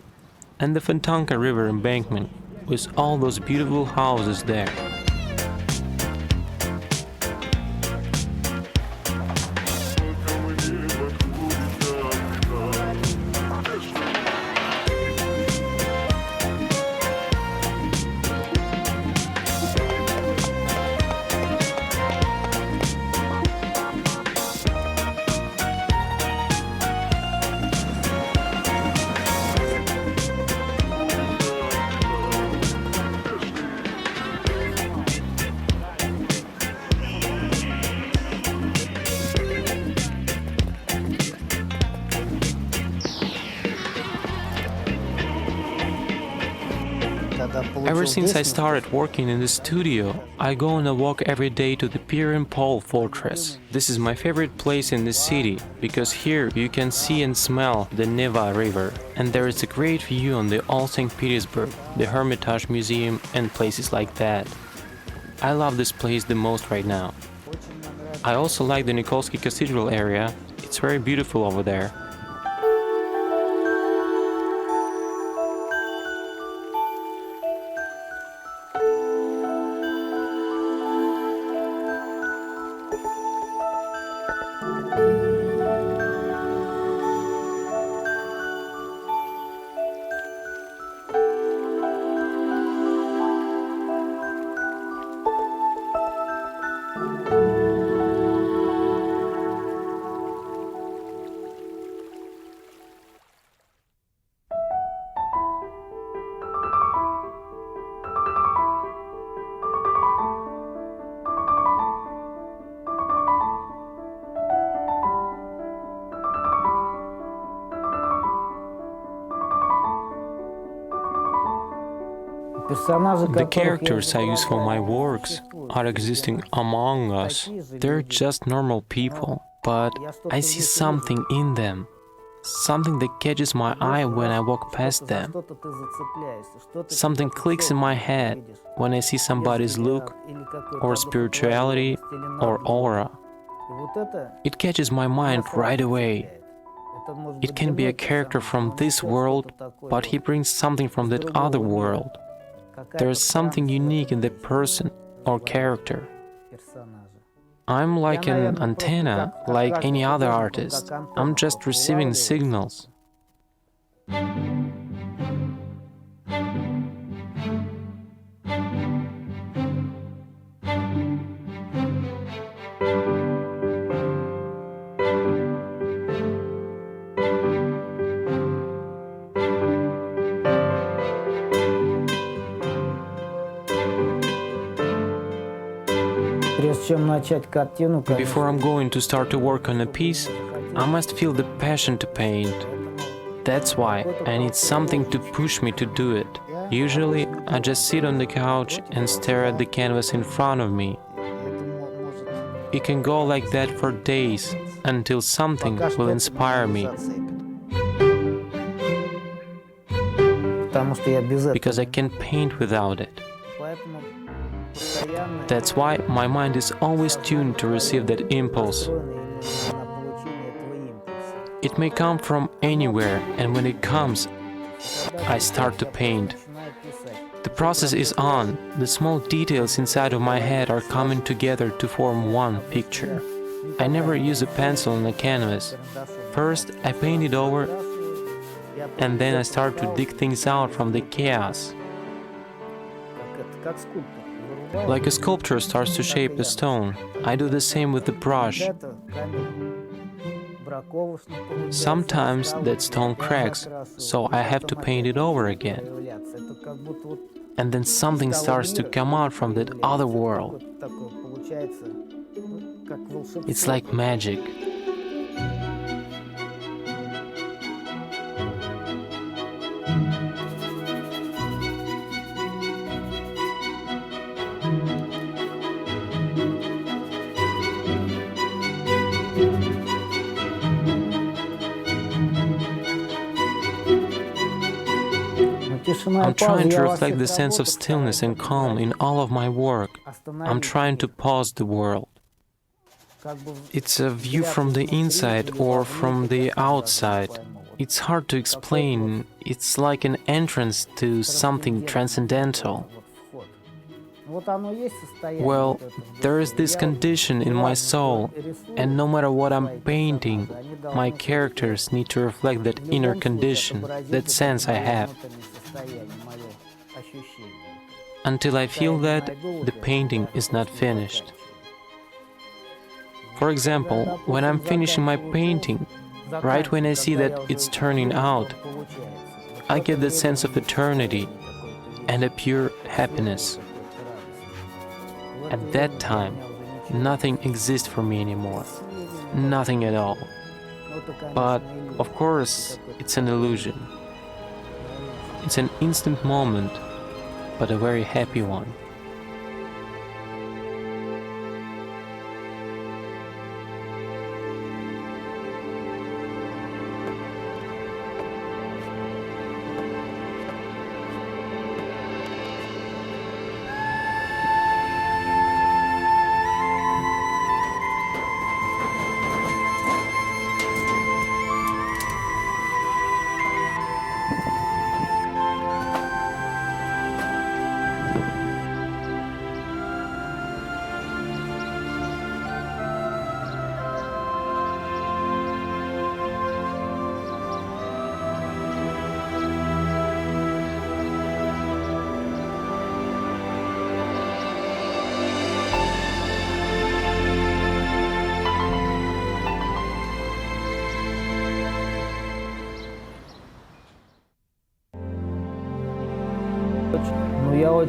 Speaker 5: and the Fontanka River embankment, with all those beautiful houses there. Ever since I started working in the studio, I go on a walk every day to the Pier and Pole Fortress. This is my favorite place in the city, because here you can see and smell the Neva River, and there is a great view on the Old St. Petersburg, the Hermitage Museum, and places like that. I love this place the most right now. I also like the Nikolsky Cathedral area. It's very beautiful over there. The characters I use for my works are existing among us. They're just normal people, but I see something in them. Something that catches my eye when I walk past them. Something clicks in my head when I see somebody's look, or spirituality, or aura. It catches my mind right away. It can be a character from this world, but he brings something from that other world. There is something unique in the person or character. I'm like an antenna, like any other artist. I'm just receiving signals. Before I'm going to start to work on a piece, I must feel the passion to paint. That's why I need something to push me to do it. Usually, I just sit on the couch and stare at the canvas in front of me. It can go like that for days, until something will inspire me. Because I can't paint without it. That's why my mind is always tuned to receive that impulse. It may come from anywhere, and when it comes, I start to paint. The process is on. The small details inside of my head are coming together to form one picture. I never use a pencil on a canvas. First, I paint it over, and then I start to dig things out from the chaos. Like a sculptor starts to shape a stone, I do the same with the brush. Sometimes that stone cracks, so I have to paint it over again. And then something starts to come out from that other world. It's like magic. I'm trying to reflect the sense of stillness and calm in all of my work. I'm trying to pause the world. It's a view from the inside or from the outside. It's hard to explain. It's like an entrance to something transcendental. Well, there is this condition in my soul, and no matter what I'm painting, my characters need to reflect that inner condition, that sense I have. Until I feel that, the painting is not finished. For example, when I'm finishing my painting, right when I see that it's turning out, I get that sense of eternity and a pure happiness. At that time, nothing exists for me anymore. Nothing at all. But, of course, it's an illusion. It's an instant moment, but a very happy one.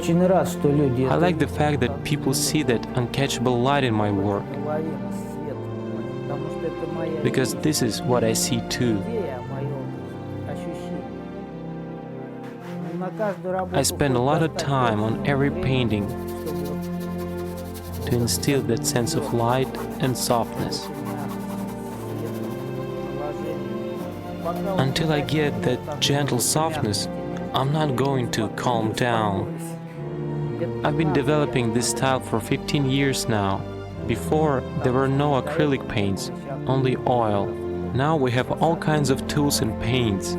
Speaker 5: I like the fact that people see that uncatchable light in my work, because this is what I see too. I spend a lot of time on every painting to instill that sense of light and softness. Until I get that gentle softness, I'm not going to calm down. I've been developing this style for 15 years now. Before, there were no acrylic paints, only oil. Now we have all kinds of tools and paints.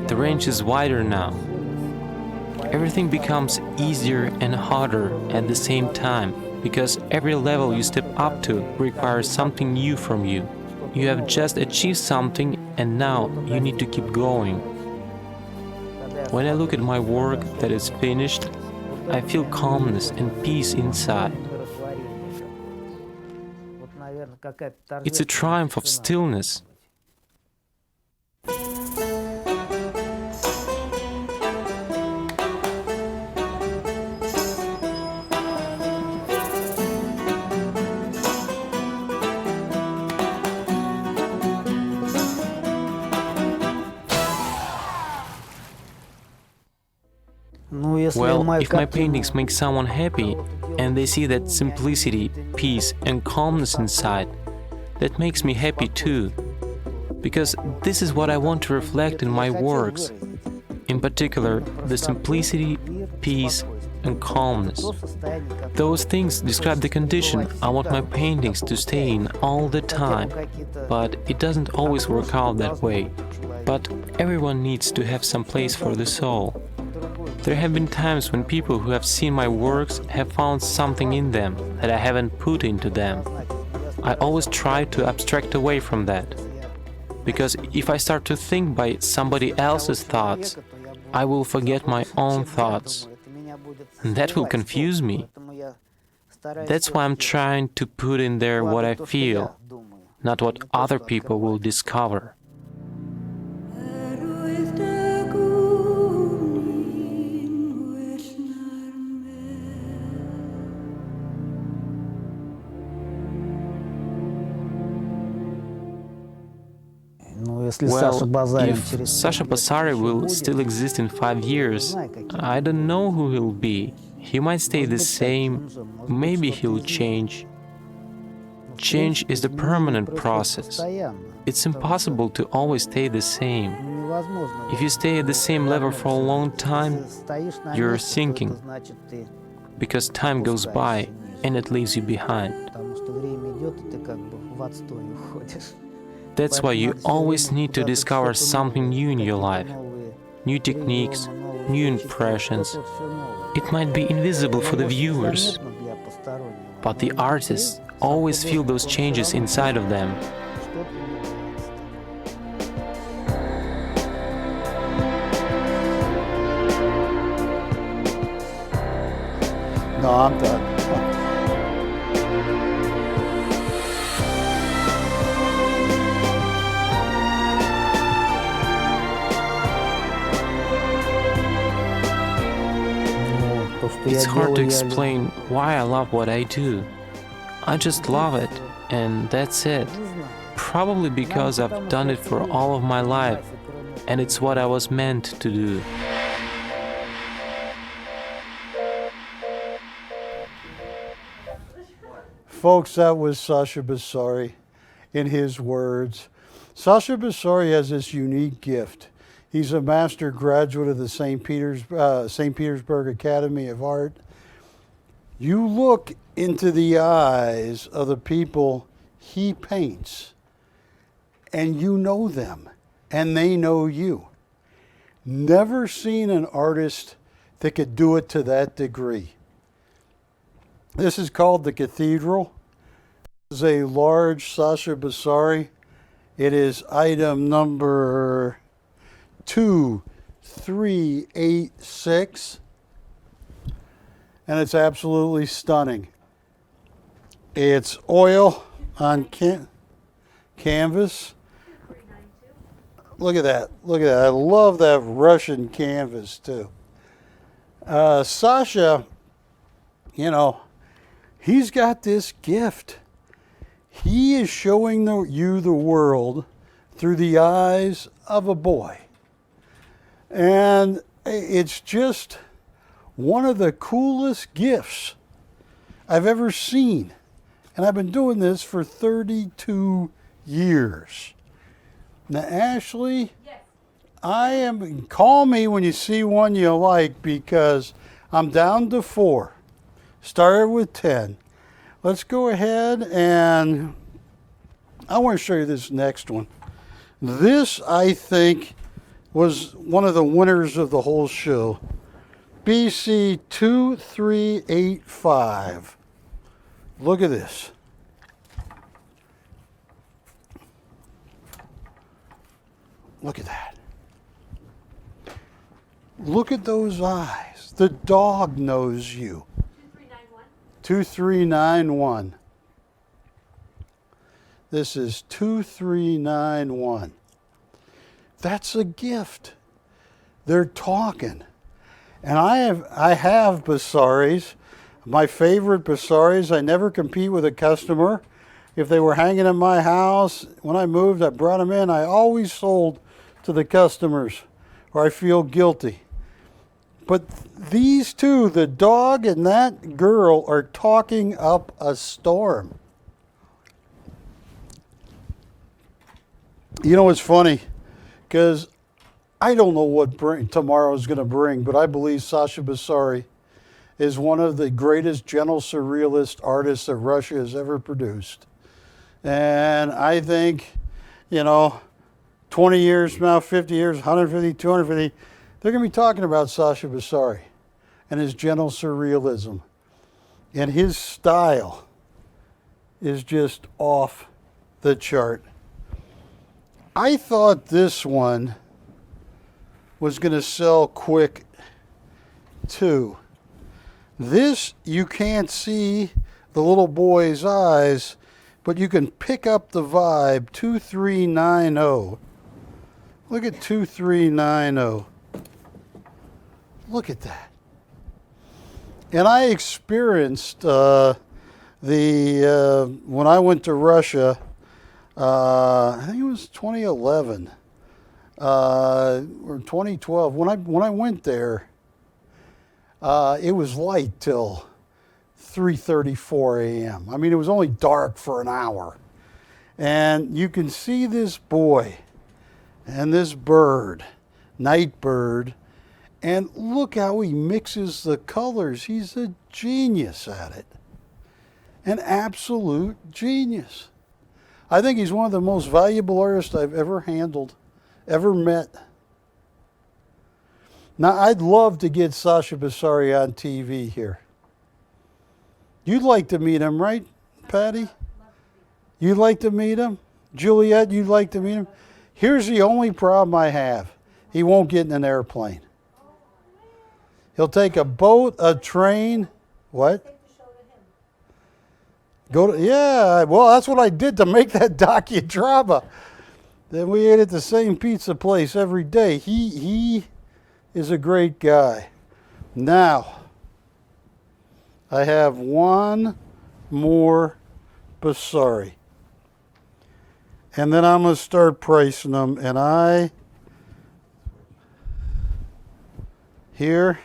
Speaker 5: The range is wider now. Everything becomes easier and harder at the same time, because every level you step up to requires something new from you. You have just achieved something and now you need to keep going. When I look at my work that is finished, I feel calmness and peace inside. It's a triumph of stillness. Well, if my paintings make someone happy, and they see that simplicity, peace and calmness inside, that makes me happy too. Because this is what I want to reflect in my works. In particular, the simplicity, peace and calmness. Those things describe the condition I want my paintings to stay in all the time. But it doesn't always work out that way. But everyone needs to have some place for the soul. There have been times when people who have seen my works have found something in them that I haven't put into them. I always try to abstract away from that. Because if I start to think by somebody else's thoughts, I will forget my own thoughts. And that will confuse me. That's why I'm trying to put in there what I feel, not what other people will discover. Well, if Sasha Basari will still exist in 5 years, I don't know who he'll be. He might stay the same, maybe he'll change. Change is the permanent process. It's impossible to always stay the same. If you stay at the same level for a long time, you're sinking, because time goes by and it leaves you behind. That's why you always need to discover something new in your life. New techniques, new impressions. It might be invisible for the viewers, but the artists always feel those changes inside of them.
Speaker 1: No, I'm done.
Speaker 5: It's hard to explain why I love what I do. I just love it, and that's it. Probably because I've done it for all of my life, and it's what I was meant to do.
Speaker 1: Folks, that was Sasha Basari in his words. Sasha Basari has this unique gift. He's a master graduate of the St. Petersburg Academy of Art. You look into the eyes of the people he paints, and you know them, and they know you. Never seen an artist that could do it to that degree. This is called the Cathedral. This is a large Sasha Basari. It is item number 2386, and it's absolutely stunning. It's oil on canvas. Look at that. Look at that. I love that Russian canvas too. Sasha, you know, he's got this gift. He is showing you the world through the eyes of a boy. And It's just one of the coolest gifts I've ever seen. And I've been doing this for 32 years. Now, Ashley,
Speaker 2: Yes.
Speaker 1: call me when you see one you like, because I'm down to 4. Started with 10. Let's go ahead and I want to show you this next one. This, I think, was one of the winners of the whole show. BC 2385. Look at this. Look at that. Look at those eyes. The dog knows you.
Speaker 2: 2391.
Speaker 1: 2391. This is 2391. That's a gift. They're talking. And I have Basaris. My favorite Basaris. I never compete with a customer. If they were hanging in my house, when I moved, I brought them in. I always sold to the customers, or I feel guilty. But these two, the dog and that girl, are talking up a storm. You know, it's funny, because I don't know what tomorrow is going to bring, but I believe Sasha Basari is one of the greatest gentle surrealist artists that Russia has ever produced. And I think, 20 years from now, 50 years, 150, 250, they're going to be talking about Sasha Basari and his gentle surrealism. And his style is just off the chart. I thought this one was going to sell quick too. This, you can't see the little boy's eyes, but you can pick up the vibe. 2390. Look at 2390. Look at that. And I experienced when I went to Russia, I think it was 2011 or 2012. When I went there, it was light till 3:34 a.m. I mean, it was only dark for an hour. And you can see this boy and this bird, night bird, and look how he mixes the colors. He's a genius at it. An absolute genius. I think he's one of the most valuable artists I've ever handled, ever met. Now, I'd love to get Sasha Basari on TV here. You'd like to meet him, right, Patty? You'd like to meet him? Juliet, you'd like to meet him? Here's the only problem I have. He won't get in an airplane. He'll take a boat, a train. What? Yeah, well, that's what I did to make that docudrama. Then we ate at the same pizza place every day. He is a great guy. Now, I have one more Basari. And then I'm going to start pricing them. And here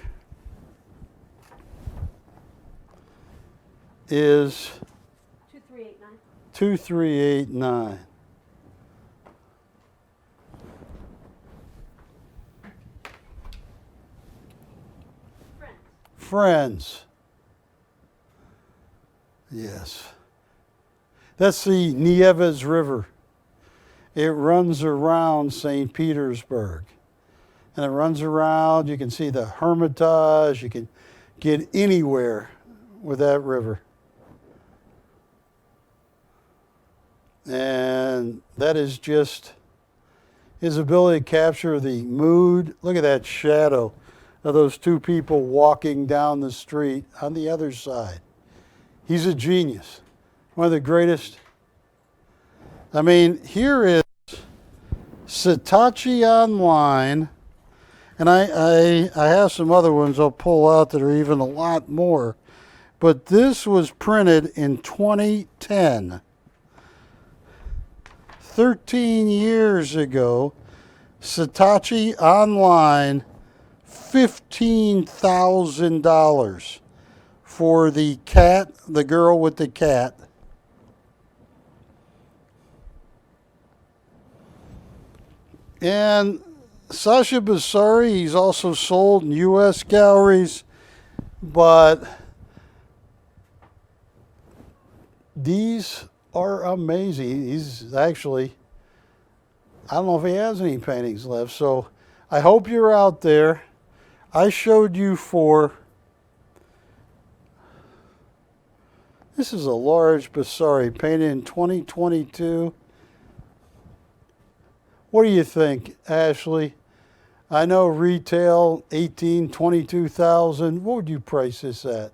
Speaker 1: is
Speaker 2: 2389.
Speaker 1: 2389. Friends. Yes. That's the Nieves River. It runs around St. Petersburg. And it runs around. You can see the Hermitage. You can get anywhere with that river. And that is just his ability to capture the mood. Look at that shadow of those two people walking down the street on the other side. He's a genius. One of the greatest. I mean, here is Saatchi Online. And I have some other ones I'll pull out that are even a lot more. But this was printed in 2010. 13 years ago. Saatchi Online $15,000 for the cat, the girl with the cat. And Sasha Basari, he's also sold in U.S. galleries, but these are amazing. He's actually, I don't know if he has any paintings left, so I hope you're out there. I showed you four. This is a large Basari painted in 2022. What do you think, Ashley? I know retail 18, 22,000. What would you price this at?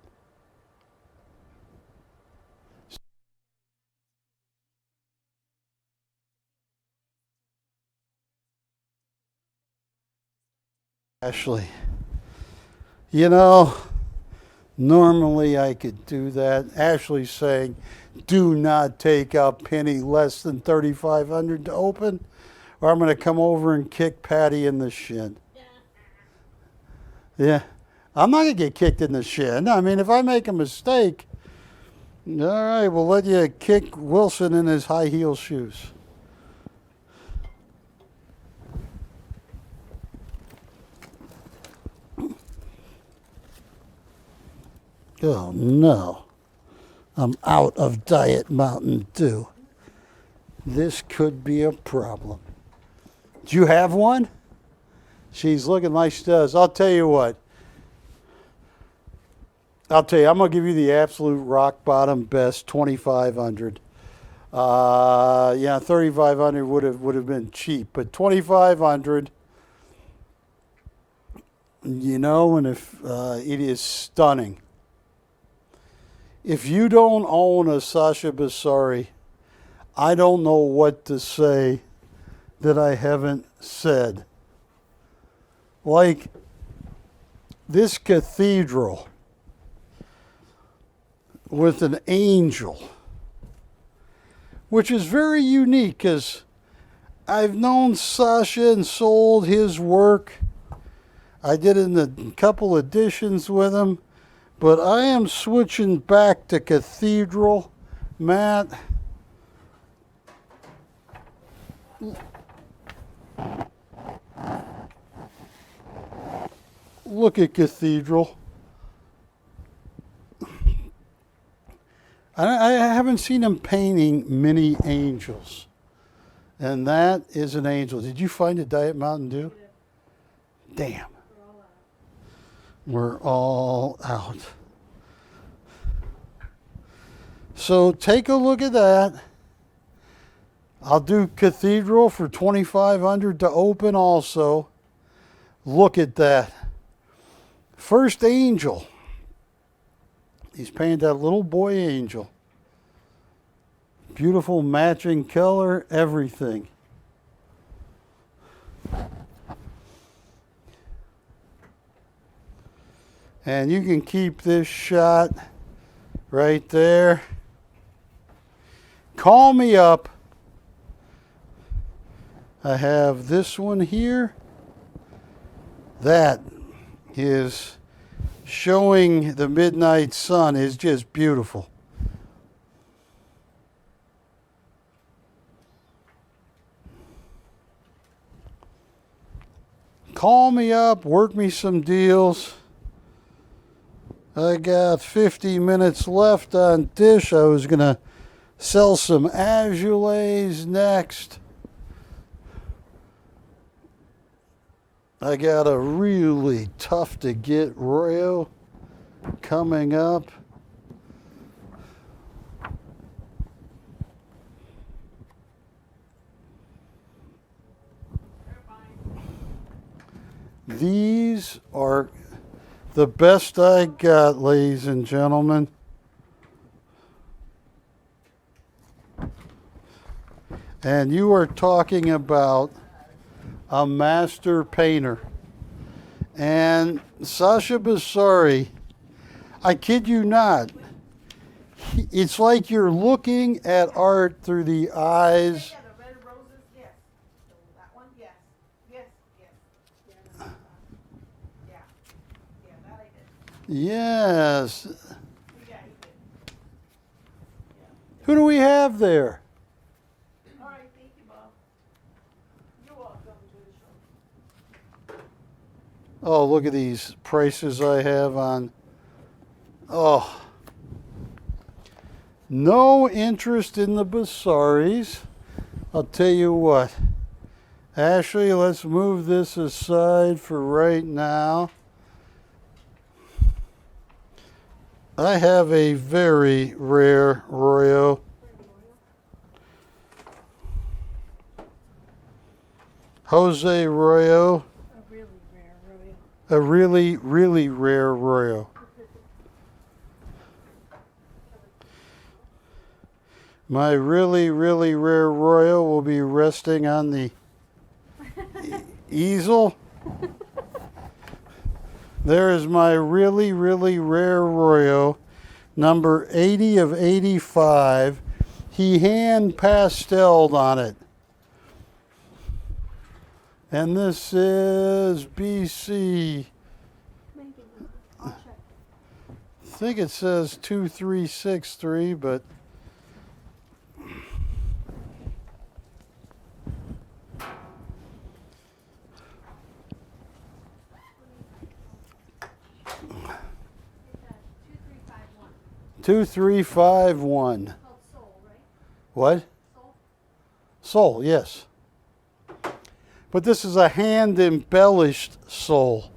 Speaker 1: Ashley, you know, normally I could do that. Ashley's saying, do not take a penny less than $3,500 to open, or I'm going to come over and kick Patty in the shin. Yeah, I'm not going to get kicked in the shin. I mean, if I make a mistake, all right, we'll let you kick Wilson in his high heel shoes. Oh no, I'm out of Diet Mountain Dew. This could be a problem. Do you have one? She's looking like she does. I'll tell you what. I'm going to give you the absolute rock bottom best, $2,500. Yeah, $3,500 would have been cheap, but $2,500. You know, and if it is stunning. If you don't own a Sasha Basari, I don't know what to say that I haven't said. Like this cathedral with an angel, which is very unique because I've known Sasha and sold his work. I did in a couple editions with him. But I am switching back to cathedral, Matt. Look at cathedral. I haven't seen him painting many angels. And that is an angel. Did you find a Diet Mountain Dew? Damn. We're all out. So take a look at that. I'll do cathedral for $2,500 to open also. Look at that. First angel. He's painted that little boy angel. Beautiful matching color, everything. And you can keep this shot right there. Call me up. I have this one here. That is showing the midnight sun is just beautiful. Call me up, work me some deals. I got 50 minutes left on dish. I was going to sell some Azoulays next. I got a really tough to get Royo coming up. These are the best I got, ladies and gentlemen. And you are talking about a master painter. And Sasha Basari, I kid you not, it's like you're looking at art through the eyes.
Speaker 2: Yeah, the red roses, yes. That one, yes. Yes, yes. Yeah.
Speaker 1: Yes. Who do we have there?
Speaker 2: All right, thank you, Bob. You're welcome to the show.
Speaker 1: Oh, look at these prices I have on. Oh. No interest in the Basaris. I'll tell you what. Ashley, let's move this aside for right now. I have a very rare Royo. Jose Royo.
Speaker 2: A really rare Royo.
Speaker 1: A really, really rare Royo. My really, really rare Royo will be resting on the easel. There is my really, really rare Royo, number 80 of 85. He hand pasteled on it. And this is BC.
Speaker 2: Maybe. I'll check.
Speaker 1: I think it says 2363, but
Speaker 4: It's 2351.
Speaker 1: 2351.
Speaker 4: Called Soul, right?
Speaker 1: What?
Speaker 4: Soul?
Speaker 1: Soul, yes. But this is a hand embellished soul.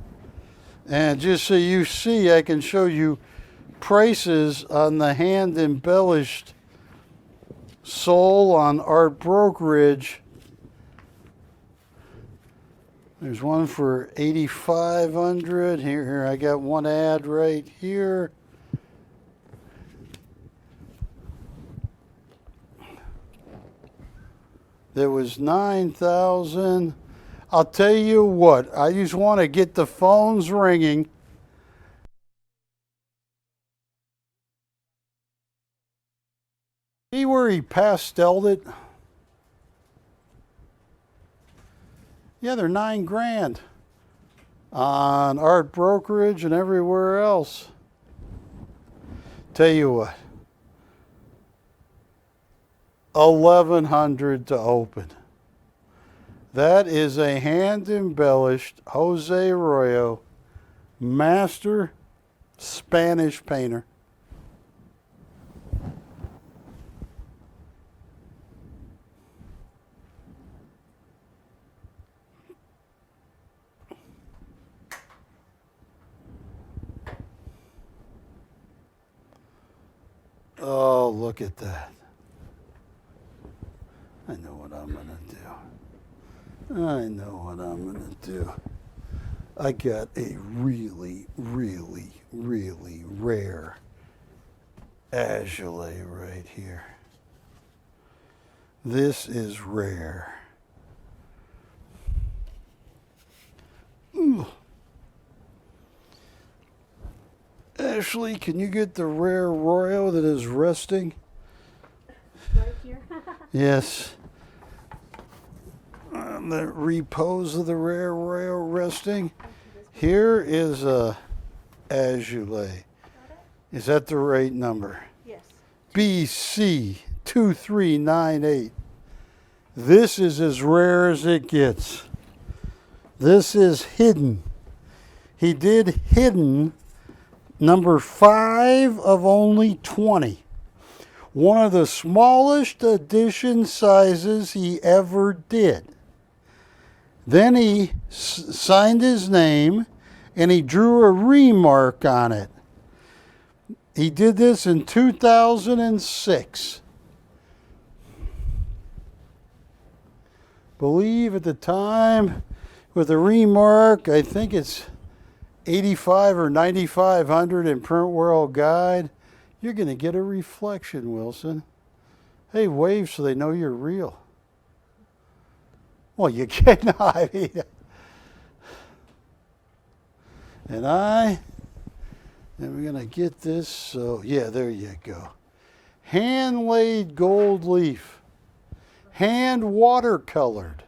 Speaker 1: And just so you see, I can show you prices on the hand embellished soul on Art Brokerage. There's one for 8,500. Here, I got one ad right here. There was 9,000. I'll tell you what, I just want to get the phones ringing. See where he pasteled it? Yeah, they're $9,000 on Art Brokerage and everywhere else. Tell you what, 1,100 to open. That is a hand embellished Jose Royo, master Spanish painter. Oh, look at that. I know what I'm going to do. I know what I'm going to do. I got a really, really, really rare Azoulay right here. This is rare. Ooh. Ashley, can you get the rare Royo that is resting?
Speaker 2: Right here.
Speaker 1: Yes. On the repose of the rare Royo resting. Here is a Azoulay. Is that the right number?
Speaker 2: Yes.
Speaker 1: BC 2398. This is as rare as it gets. This is hidden. He did hidden number 5 of only 20. One of the smallest edition sizes he ever did. Then he signed his name and he drew a remark on it. He did this in 2006. Believe at the time with a remark, I think it's 85 or 9,500 in Print World Guide. You're going to get a reflection, Wilson. Hey, wave so they know you're real. Well, you can. I mean, and we're going to get this. So, yeah, there you go. Hand-laid gold leaf. Hand watercolored.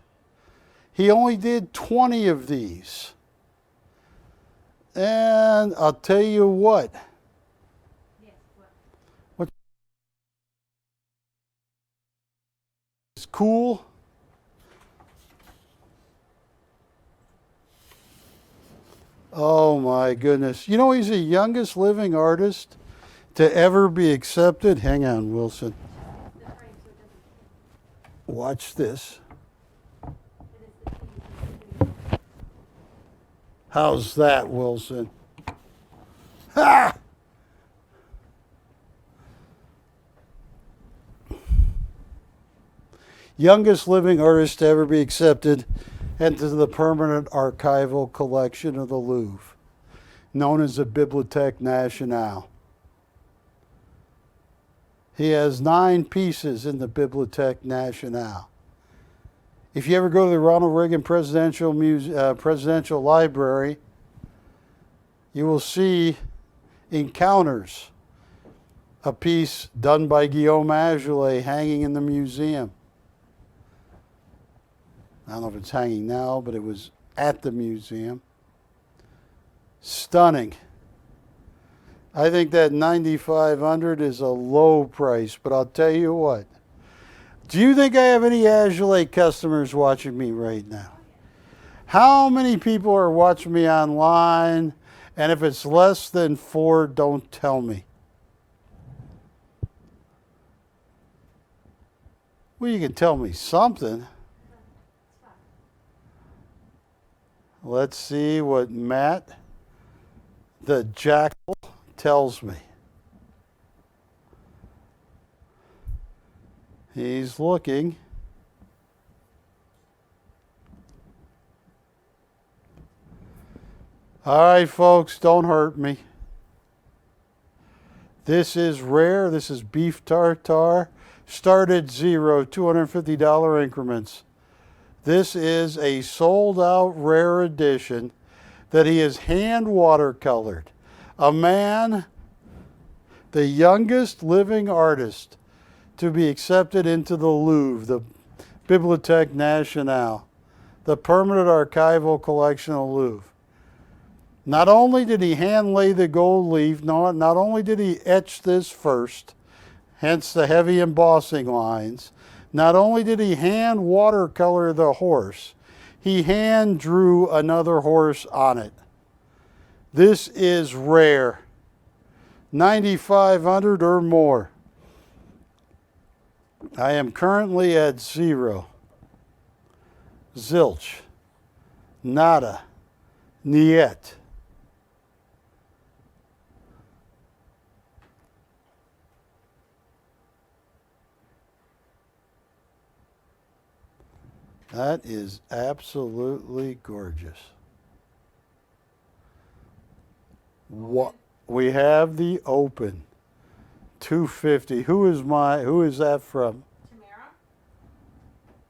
Speaker 1: He only did 20 of these. And I'll tell you what. What's cool? Oh my goodness. You know he's the youngest living artist to ever be accepted. Hang on, Wilson. Watch this. How's that, Wilson? Ha! Youngest living artist to ever be accepted into the permanent archival collection of the Louvre, known as the Bibliothèque Nationale. He has 9 pieces in the Bibliothèque Nationale. If you ever go to the Ronald Reagan Presidential Library, you will see Encounters, a piece done by Guillaume Azoulay hanging in the museum. I don't know if it's hanging now, but it was at the museum. Stunning. I think that $9,500 is a low price, but I'll tell you what. Do you think I have any Azoulay customers watching me right now? How many people are watching me online? And if it's less than 4, don't tell me. Well, you can tell me something. Let's see what Matt, the Jackal, tells me. He's looking. All right, folks, don't hurt me. This is rare. This is beef tartare. Started $0, $250 increments. This is a sold-out rare edition that he has hand watercolored. A man, the youngest living artist to be accepted into the Louvre, the Bibliothèque Nationale, the permanent archival collection of Louvre. Not only did he hand lay the gold leaf, not only did he etch this first, hence the heavy embossing lines, not only did he hand watercolor the horse, he hand drew another horse on it. This is rare. $9,500 or more. I am currently at 0. Zilch. Nada. Niet. That is absolutely gorgeous. What we have the open. $250. Who is that from?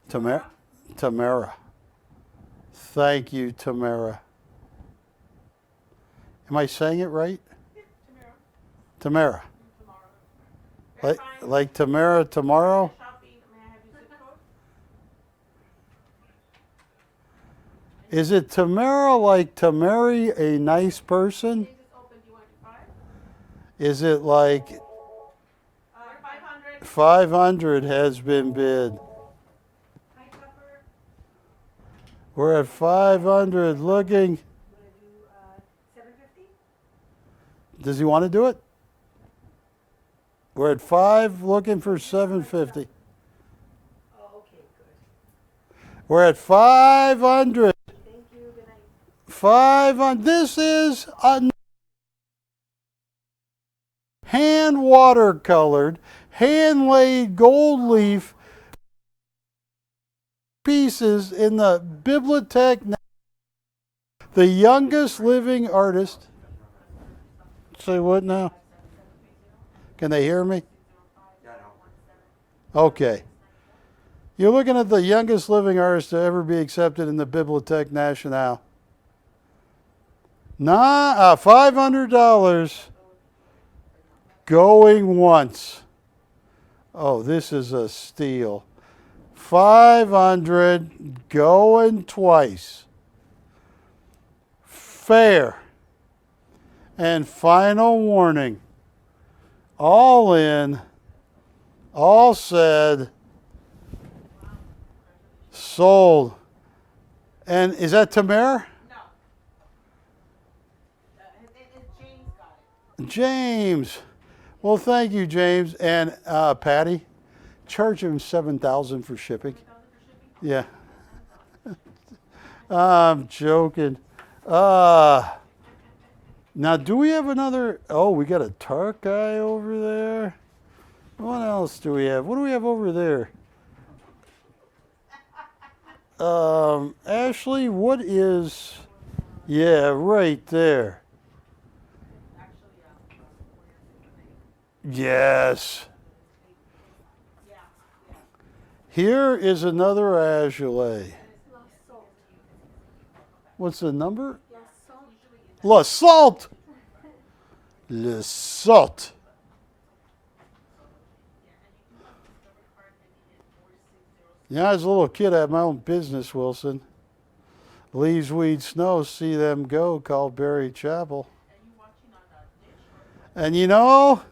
Speaker 1: Tamara. Tamara. Thank you, Tamara. Am I saying it right? Tamara. Like Tamara tomorrow? Is it Tamara like to marry a nice person? Is it like 500 has been bid? We're at 500 looking. Does he want to do it? We're at 5 looking for 750. We're at 500. 500. This is a hand watercolored, hand laid gold leaf pieces in the Bibliothèque. The youngest living artist. Say what now? Can they hear me? Okay. You're looking at the youngest living artist to ever be accepted in the Bibliothèque Nationale. $500 going once. Oh, this is a steal. 500 going twice. Fair. And final warning. All in, all said, sold. And is that Tamara?
Speaker 2: No. James got it.
Speaker 1: James. Well, thank you, James. And Patty, charge him $7,000 for shipping. Yeah. I'm joking. Now, do we have another? Oh, we got a Tarkay over there. What else do we have? What do we have over there? Ashley, what is? Yeah, right there. Yes. Here is another Azoulay. What's the number? La Salt. Le Salt. Yeah, as a little kid, I had my own business, Wilson. Leaves, weeds, snow, see them go, called Barry Chappell. And you know,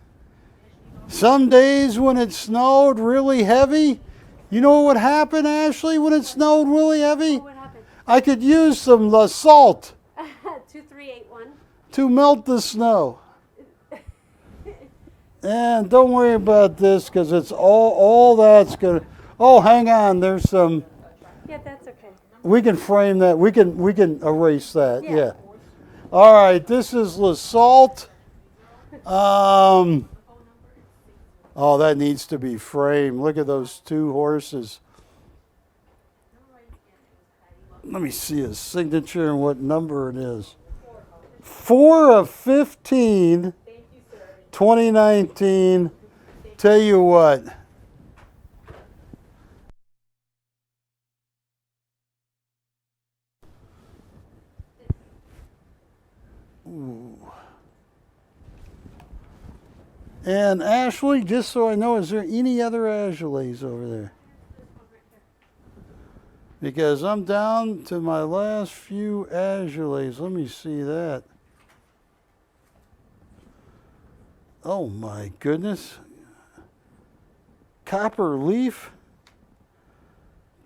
Speaker 1: some days when it snowed really heavy, you know what would happen, Ashley, when it snowed really heavy?
Speaker 6: What happened?
Speaker 1: I could use some La Salt
Speaker 6: 2381.
Speaker 1: to melt the snow. And don't worry about this because it's all that's gonna. Oh, hang on. There's some.
Speaker 6: Yeah, that's okay.
Speaker 1: We can frame that. We can erase that.
Speaker 6: Yeah.
Speaker 1: Yeah. All right. This is La Salt. Oh, that needs to be framed. Look at those two horses. Let me see his signature and what number it is. 4 of 15, 2019. Tell you what. Ooh. And Ashley, just so I know, is there any other Azoulays over there? Because I'm down to my last few Azoulays. Let me see that. Oh my goodness. Copper leaf.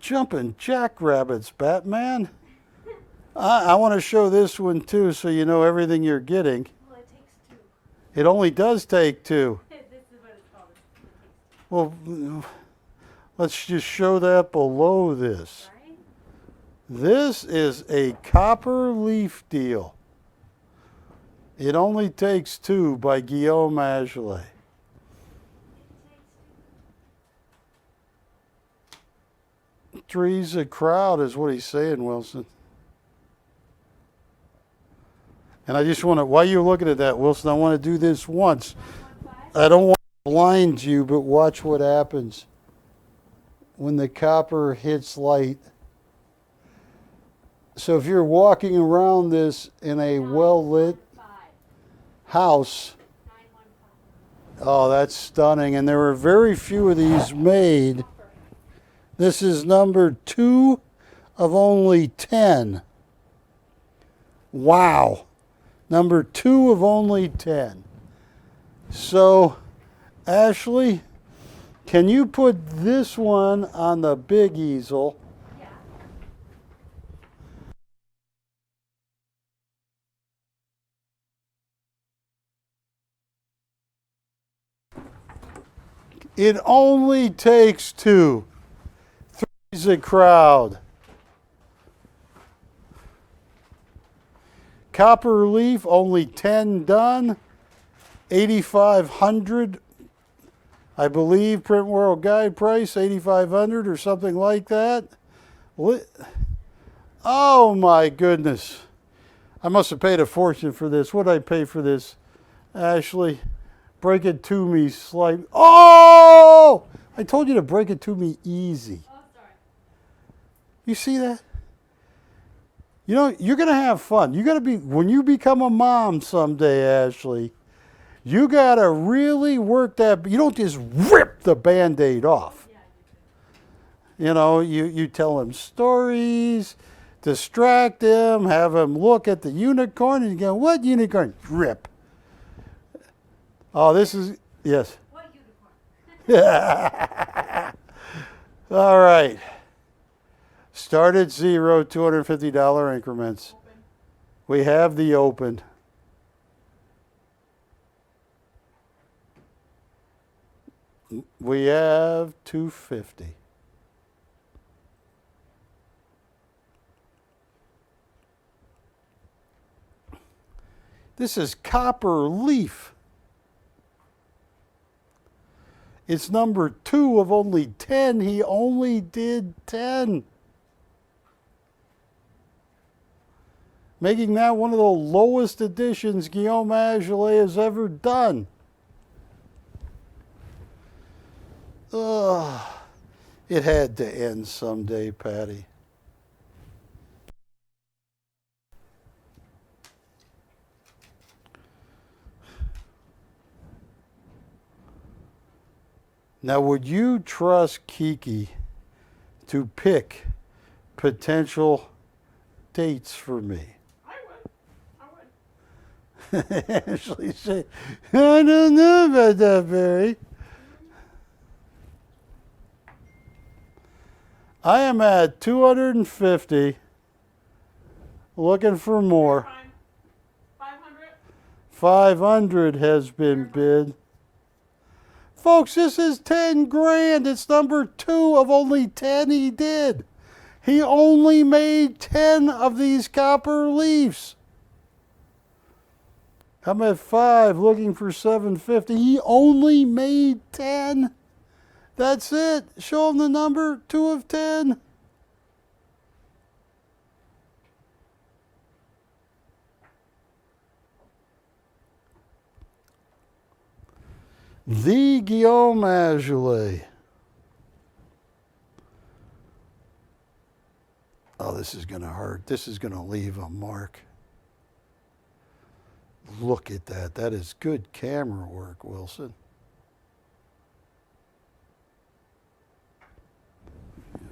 Speaker 1: Jumping jackrabbits, Batman. I want to show this one too so you know everything you're getting.
Speaker 6: Well, it takes 2.
Speaker 1: It only does take 2.
Speaker 6: This is what it's called.
Speaker 1: Well, let's just show that below this.
Speaker 6: Right?
Speaker 1: This is a copper leaf deal. It only takes 2 by Guillaume Azoulay. Three's a crowd is what he's saying, Wilson. And I just want to, while you're looking at that, Wilson, I want to do this once. I don't want to blind you, but watch what happens when the copper hits light. So if you're walking around this in a well-lit house, oh, that's stunning. And there are very few of these made. This is number 2 of only 10. Wow. Number 2 of only 10. So, Ashley, can you put this one on the big easel?
Speaker 6: Yeah.
Speaker 1: It only takes 2. 3's a crowd. Copper leaf, only 10 done. 8,500, I believe, Print World Guide price, 8,500 or something like that. Oh my goodness. I must have paid a fortune for this. What did I pay for this, Ashley? Break it to me slightly. Oh! I told you to break it to me easy.
Speaker 6: Oh, sorry.
Speaker 1: You see that? You know, you're going to have fun. You got to be, when you become a mom someday, Ashley, you got to really work that. You don't just rip the Band-Aid off. You know, you tell them stories, distract them, have them look at the unicorn, and you go, what unicorn? Rip. Oh, this is, yes.
Speaker 2: What unicorn?
Speaker 1: All right. Start at zero, $250 increments.
Speaker 2: Open.
Speaker 1: We have the open. We have 250. This is copper leaf. It's number 2 of only 10. He only did 10. Making that one of the lowest editions Guillaume Azoulay has ever done. Ugh. It had to end someday, Patty. Now, would you trust Kiki to pick potential dates for me?
Speaker 2: I would.
Speaker 1: Ashley said, I don't know about that, Barry. I am at 250, looking for more.
Speaker 2: Fine. 500.
Speaker 1: 500 has been bid. Folks, this is 10 grand. It's number 2 of only 10 he did. He only made 10 of these copper leaves. I'm at 5, looking for 750. He only made 10. That's it. Show him the number, 2 of 10. The Guillaume Azoulay. Oh, this is going to hurt. This is going to leave a mark. Look at that. That is good camera work, Wilson.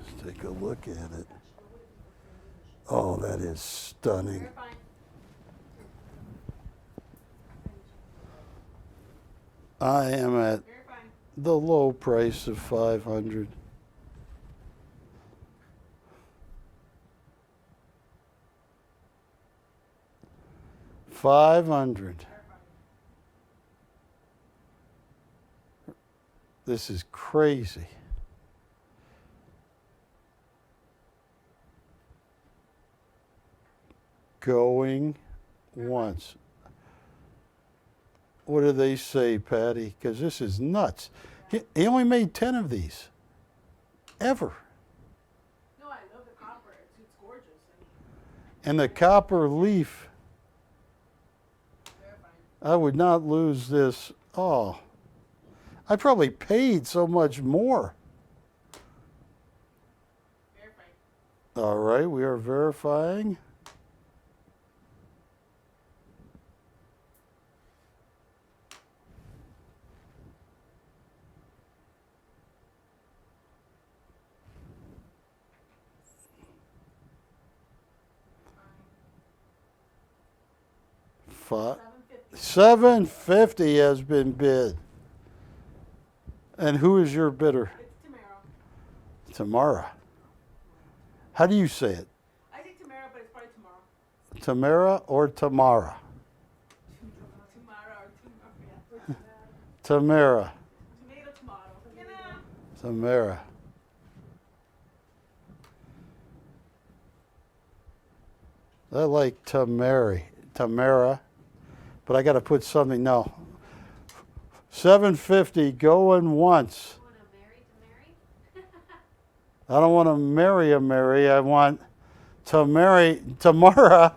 Speaker 1: Just take a look at it. Oh, that is stunning.
Speaker 2: You're fine.
Speaker 1: I am at
Speaker 2: You're fine.
Speaker 1: the low price of 500. $500. This is crazy. Going once. What do they say, Patty? Because this is nuts. He only made 10 of these. Ever.
Speaker 2: No, I love the copper. It's gorgeous.
Speaker 1: And the copper leaf,
Speaker 2: You're fine.
Speaker 1: I would not lose this. Oh, I probably paid so much more.
Speaker 2: You're fine.
Speaker 1: All right, we are verifying. Five. 750 has been bid. And who is your bidder?
Speaker 2: It's tomorrow.
Speaker 1: Tamara. How do you say it?
Speaker 2: I think tomorrow, but it's probably tomorrow.
Speaker 1: Tamara or Tamara?
Speaker 2: Tomorrow or tomorrow. Yeah.
Speaker 1: Tamara.
Speaker 2: Tomato, tomato. You know.
Speaker 1: Tamara. I like Tamara, but I got to put something. No. 750 going once.
Speaker 4: Want to marry?
Speaker 1: I don't want to marry a Mary. I want to marry Tamara.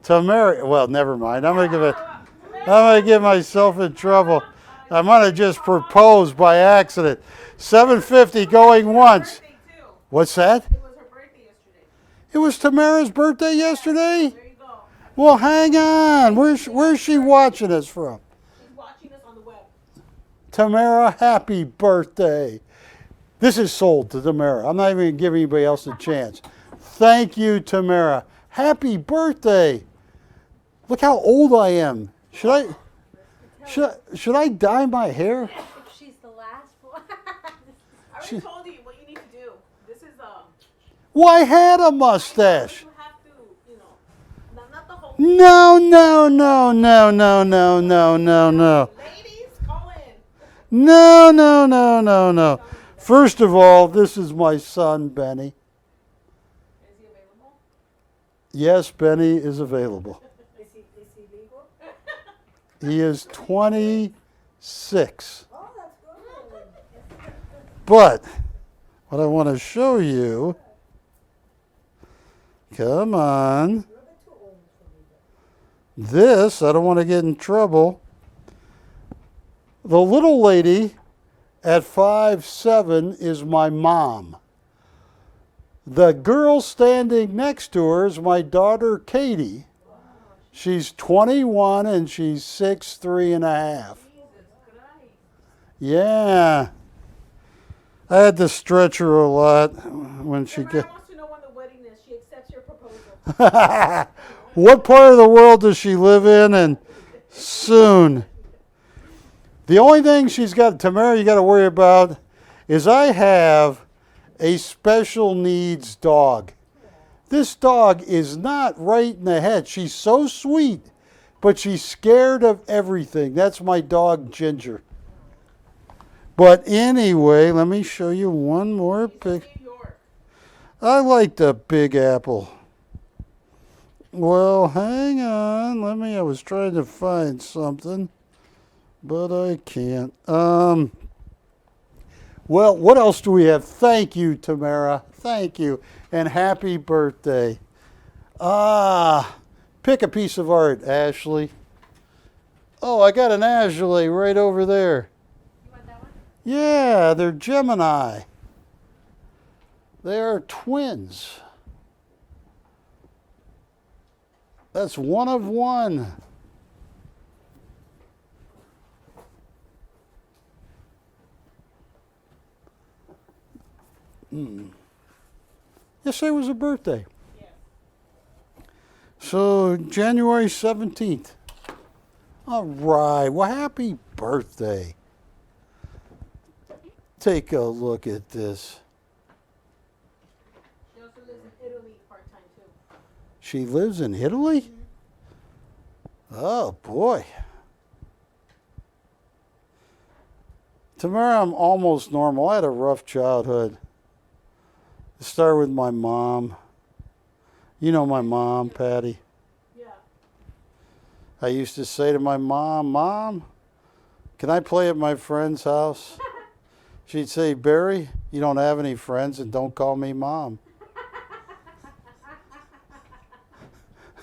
Speaker 1: To marry. Well, never mind. I'm gonna get myself in trouble. I'm gonna just propose by accident. 750 going once.
Speaker 2: Birthday too.
Speaker 1: What's that?
Speaker 2: It was her birthday yesterday.
Speaker 1: It was Tamara's birthday yesterday?
Speaker 2: There you go.
Speaker 1: Well, hang on. Where's she watching us from?
Speaker 2: She's watching us on the web.
Speaker 1: Tamara, happy birthday. This is sold to Tamara. I'm not even going to give anybody else a chance. Thank you, Tamara. Happy birthday. Look how old I am. Should I? Should I dye my hair?
Speaker 6: If she's the last one.
Speaker 2: I already told you what you need to do. This is
Speaker 1: Well, I had a mustache.
Speaker 2: you have to, you know, not the whole.
Speaker 1: No, no, no, no, no, no, no, no, no.
Speaker 2: Ladies, call in.
Speaker 1: No, no, no, no, no. First of all, this is my son, Benny.
Speaker 2: Is he available?
Speaker 1: Yes, Benny is available.
Speaker 2: Is he legal?
Speaker 1: He is 26.
Speaker 2: Oh, that's good.
Speaker 1: But what I want to show you, come on. This, I don't want to get in trouble. The little lady at 5'7" is my mom. The girl standing next to her is my daughter, Katie. She's 21 and she's 6'3" and a half. Yeah. I had to stretch her a lot when she
Speaker 2: Tamara
Speaker 1: got...
Speaker 2: wants to know when the wedding is. She accepts your proposal.
Speaker 1: What part of the world does she live in? And soon. The only thing she's got, Tamara, you got to worry about is I have a special needs dog. This dog is not right in the head. She's so sweet, but she's scared of everything. That's my dog, Ginger. But anyway, let me show you one more picture.
Speaker 2: New York.
Speaker 1: I like the Big Apple. Well, hang on. I was trying to find something, but I can't. Well, what else do we have? Thank you, Tamara. Thank you. And happy birthday. Pick a piece of art, Ashley. Oh, I got an Azoulay right over there.
Speaker 6: You want that one?
Speaker 1: Yeah, they're Gemini. They are twins. That's one of one. Yesterday was a birthday.
Speaker 2: Yeah.
Speaker 1: So, January 17th. All right. Well, happy birthday. Take a look at this.
Speaker 2: She also lives in Italy part-time too.
Speaker 1: She lives in Italy? Oh, boy. Tamara, I'm almost normal. I had a rough childhood. It started with my mom. You know my mom, Patty.
Speaker 2: Yeah.
Speaker 1: I used to say to my mom, Mom, can I play at my friend's house? She'd say, Barry, you don't have any friends and don't call me Mom.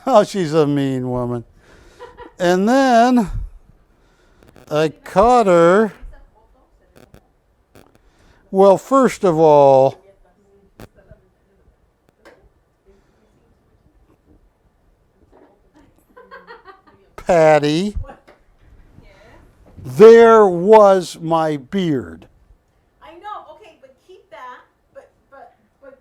Speaker 1: Oh, she's a mean woman. And then I caught her. Well, first of all, Patty, there was my beard.
Speaker 2: I know. Okay, but keep that. But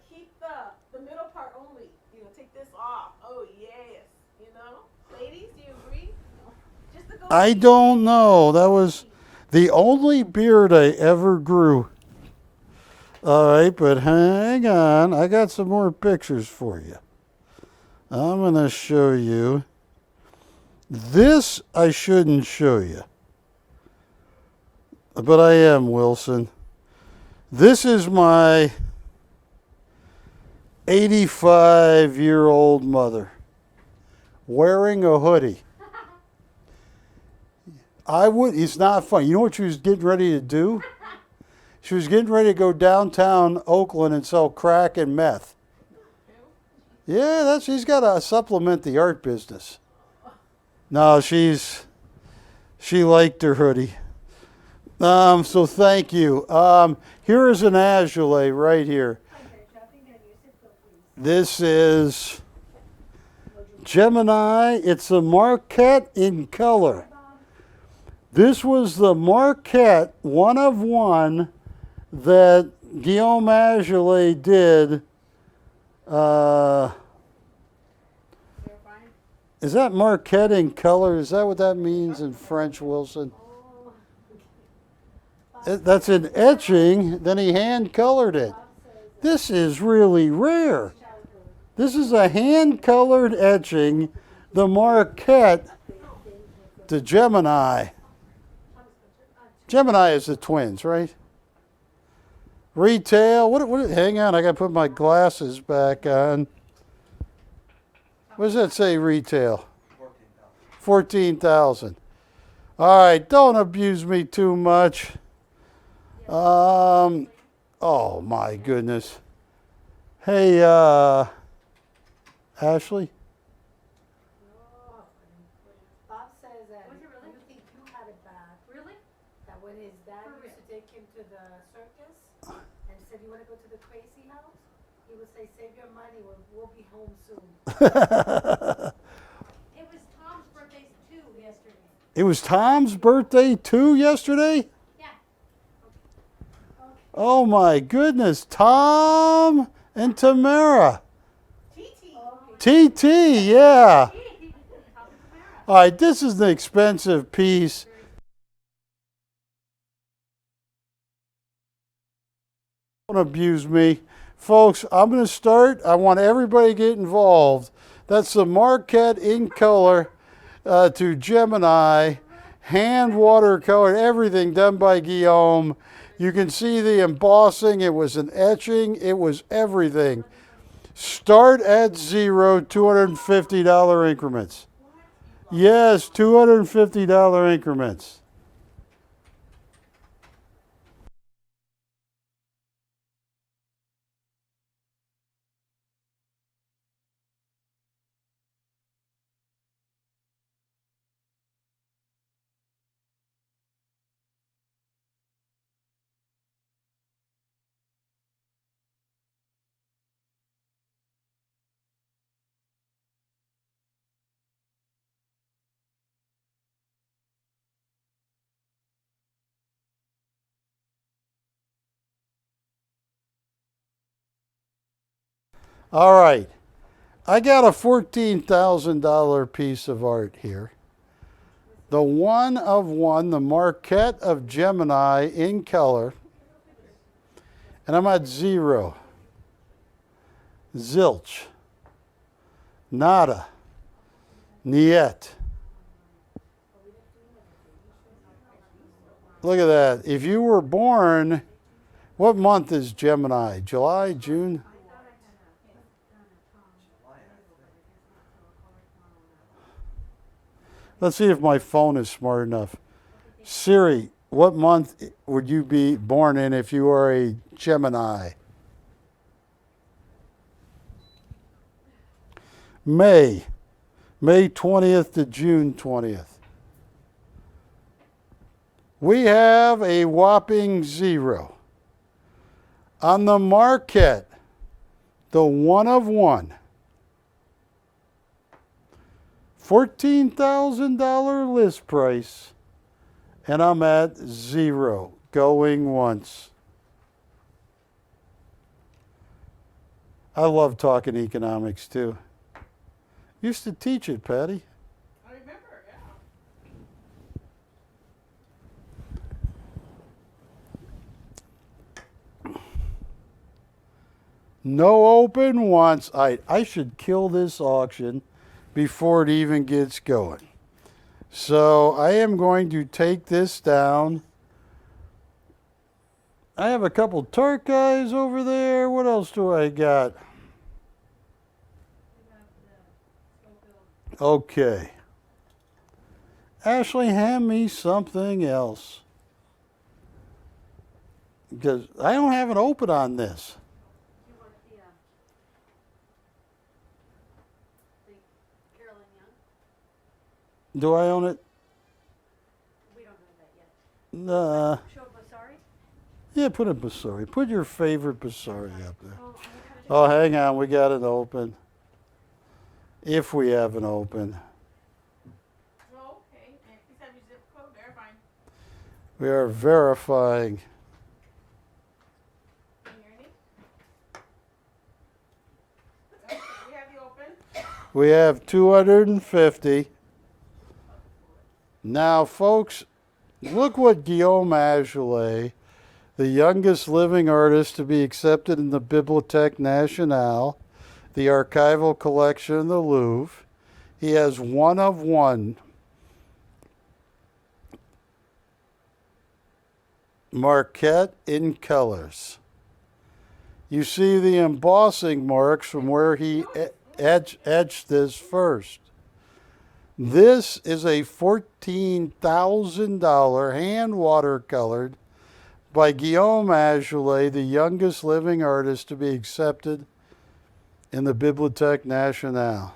Speaker 2: keep the middle part only. You know, take this off. Oh yes. You know, ladies, do you agree? Just to go.
Speaker 1: I don't know. That was the only beard I ever grew. All right, but hang on. I got some more pictures for you. I'm going to show you. This I shouldn't show you. But I am, Wilson. This is my 85-year-old mother wearing a hoodie. It's not funny. You know what she was getting ready to do? She was getting ready to go downtown Oakland and sell crack and meth. Yeah, she's got to supplement the art business. No, she liked her hoodie. So thank you. Here is an Azoulay right here. This is Gemini. It's a Marquette in color. This was the Marquette one of one that Guillaume Azoulay did. Is that Marquette in color? Is that what that means in French, Wilson? That's an etching, then he hand colored it. This is really rare. This is a hand colored etching, the Marquette to Gemini. Gemini is the twins, right? Retail, hang on, I gotta put my glasses back on. What does that say, retail? 14,000. All right, don't abuse me too much. Oh my goodness. Hey, Ashley?
Speaker 2: Bob says that
Speaker 6: Was it really?
Speaker 2: you think you had it bad.
Speaker 6: Really?
Speaker 2: That when his dad
Speaker 6: For
Speaker 2: used to take him to the circus and said, you want to go to the crazy house? He would say, save your money, we'll be home soon.
Speaker 6: It was Tom's birthday too yesterday.
Speaker 1: It was Tom's birthday too yesterday?
Speaker 6: Yeah.
Speaker 1: Oh my goodness, Tom and Tamara. TT, yeah. All right, this is the expensive piece. Don't abuse me. Folks, I'm going to start. I want everybody to get involved. That's the Marquette in color to Gemini, hand watercolor, everything done by Guillaume. You can see the embossing. It was an etching. It was everything. Start at zero, $250 increments. Yes, $250 increments. All right. I got a $14,000 piece of art here. The one of one, the Marquette of Gemini in color. And I'm at zero. Zilch. Nada. Niet. Look at that. If you were born, what month is Gemini? July, June? Let's see if my phone is smart enough. Siri, what month would you be born in if you were a Gemini? May 20th to June 20th. We have a whopping zero. On the Marquette, the one of one. $14,000 list price, and I'm at zero, going once. I love talking economics too. Used to teach it, Patty.
Speaker 7: I remember, yeah.
Speaker 1: No open once. I should kill this auction before it even gets going. So I am going to take this down. I have a couple Tarkays over there. What else do I got? Okay. Ashley, hand me something else. Because I don't have an open on this. Do I own it?
Speaker 6: We don't know that yet.
Speaker 1: Nah.
Speaker 6: Show Basari?
Speaker 1: Yeah, put a Basari. Put your favorite Basari up there. Oh, hang on. We got it open. If we have an open.
Speaker 7: Oh, okay. And please have your zip code verifying.
Speaker 1: We are verifying.
Speaker 7: Can you hear me? Okay, we have you open.
Speaker 1: We have 250. Now, folks, look what Guillaume Azoulay, the youngest living artist to be accepted in the Bibliothèque Nationale, the archival collection of the Louvre. He has one of one Marquette in colors. You see the embossing marks from where he etched this first. This is a $14,000 hand watercolored by Guillaume Azoulay, the youngest living artist to be accepted in the Bibliothèque Nationale.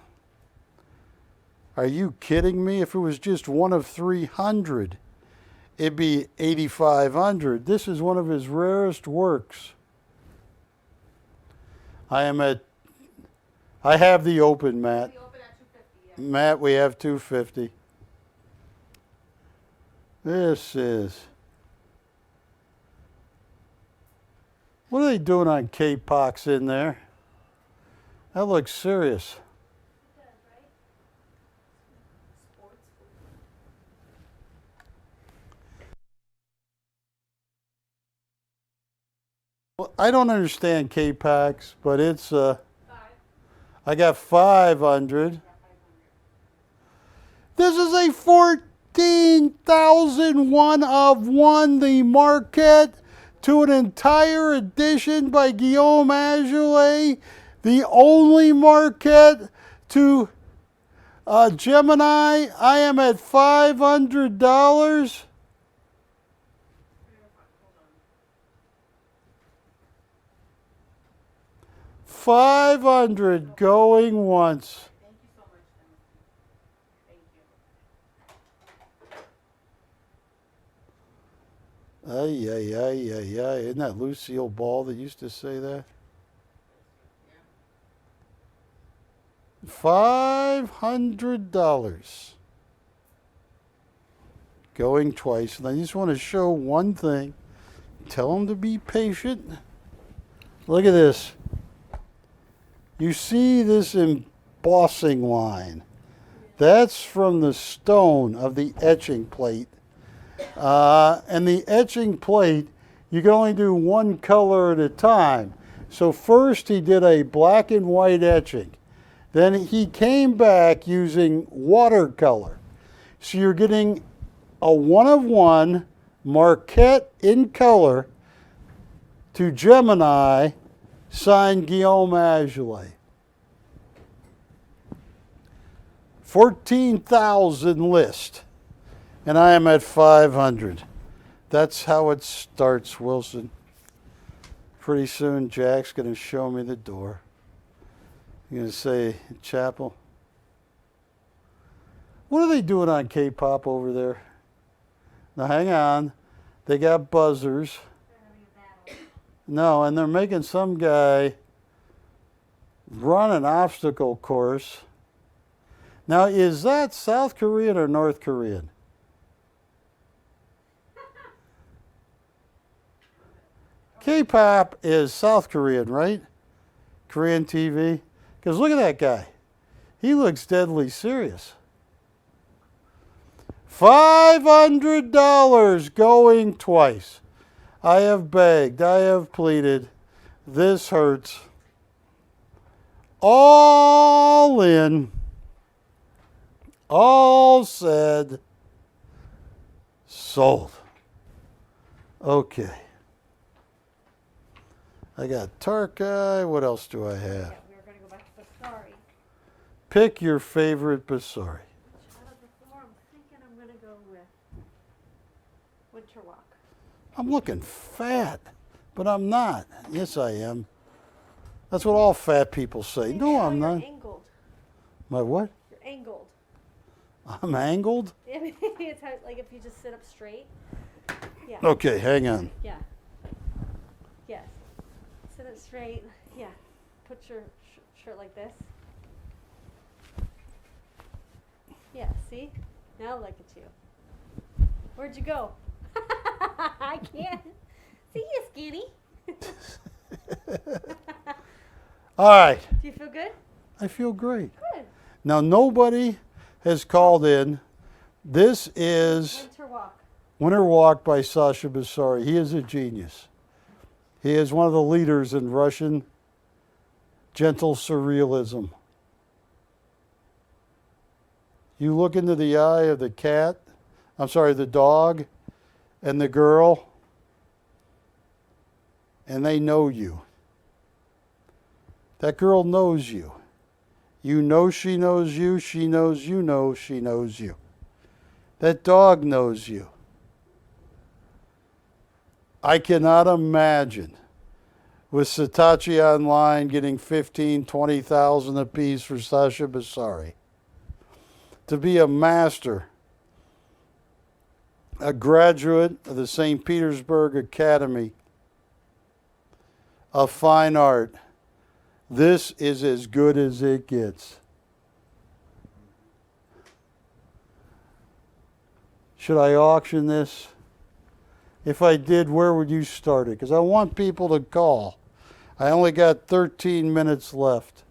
Speaker 1: Are you kidding me? If it was just one of 300, it'd be 8,500. This is one of his rarest works. I have the open, Matt.
Speaker 7: We open at 250, yeah.
Speaker 1: Matt, we have 250. This is. What are they doing on K-Pox in there? That looks serious. Well, I don't understand K-Pox, but it's I got 500. This is a 14,000 one of one, the Marquette, to an entire edition by Guillaume Azoulay, the only Marquette to Gemini. I am at $500. $500 going once.
Speaker 7: Thank you so much, Timothy. Thank you.
Speaker 1: Ay, ay, ay, ay, ay. Isn't that Lucille Ball that used to say that? $500. Going twice. And I just want to show one thing. Tell them to be patient. Look at this. You see this embossing line. That's from the stone of the etching plate. And the etching plate, you can only do one color at a time. So first he did a black and white etching. Then he came back using watercolor. So you're getting a one of one Marquette in color to Gemini, signed Guillaume Azoulay. 14,000 list, and I am at 500. That's how it starts, Wilson. Pretty soon Jack's going to show me the door. You're going to say, Chappell, what are they doing on K-pop over there? Now hang on. They got buzzers. No, and they're making some guy run an obstacle course. Now, is that South Korean or North Korean? K-pop is South Korean, right? Korean TV. Because look at that guy. He looks deadly serious. $500 going twice. I have begged, I have pleaded. This hurts. All in. All said. Sold. Okay. I got Tarkay. What else do I have?
Speaker 6: Yeah, we were going to go back to Basari.
Speaker 1: Pick your favorite Basari.
Speaker 6: Out of the four, I'm thinking I'm going to go with Winter Walk.
Speaker 1: I'm looking fat, but I'm not. Yes, I am. That's what all fat people say. No, I'm
Speaker 6: You're
Speaker 1: not.
Speaker 6: angled.
Speaker 1: My what?
Speaker 6: You're angled.
Speaker 1: I'm angled?
Speaker 6: It's how, like if you just sit up straight. Yeah.
Speaker 1: Okay, hang on.
Speaker 6: Yeah. Yes. Sit up straight. Yeah. Put your shirt like this. Yeah, see? Now look at you. Where'd you go? I can't. See you, skinny.
Speaker 1: All right.
Speaker 6: Do you feel good?
Speaker 1: I feel great.
Speaker 6: Good.
Speaker 1: Now, nobody has called in. This is
Speaker 6: Winter Walk.
Speaker 1: Winter Walk by Sasha Basari. He is a genius. He is one of the leaders in Russian gentle surrealism. You look into the eye of the the dog, and the girl, and they know you. That girl knows you. You know she knows you. She knows you know she knows you. That dog knows you. I cannot imagine with Satachi Online getting 15, 20,000 apiece for Sasha Basari. To be a master, a graduate of the St. Petersburg Academy of Fine Art, this is as good as it gets. Should I auction this? If I did, where would you start it? Because I want people to call. I only got 13 minutes left.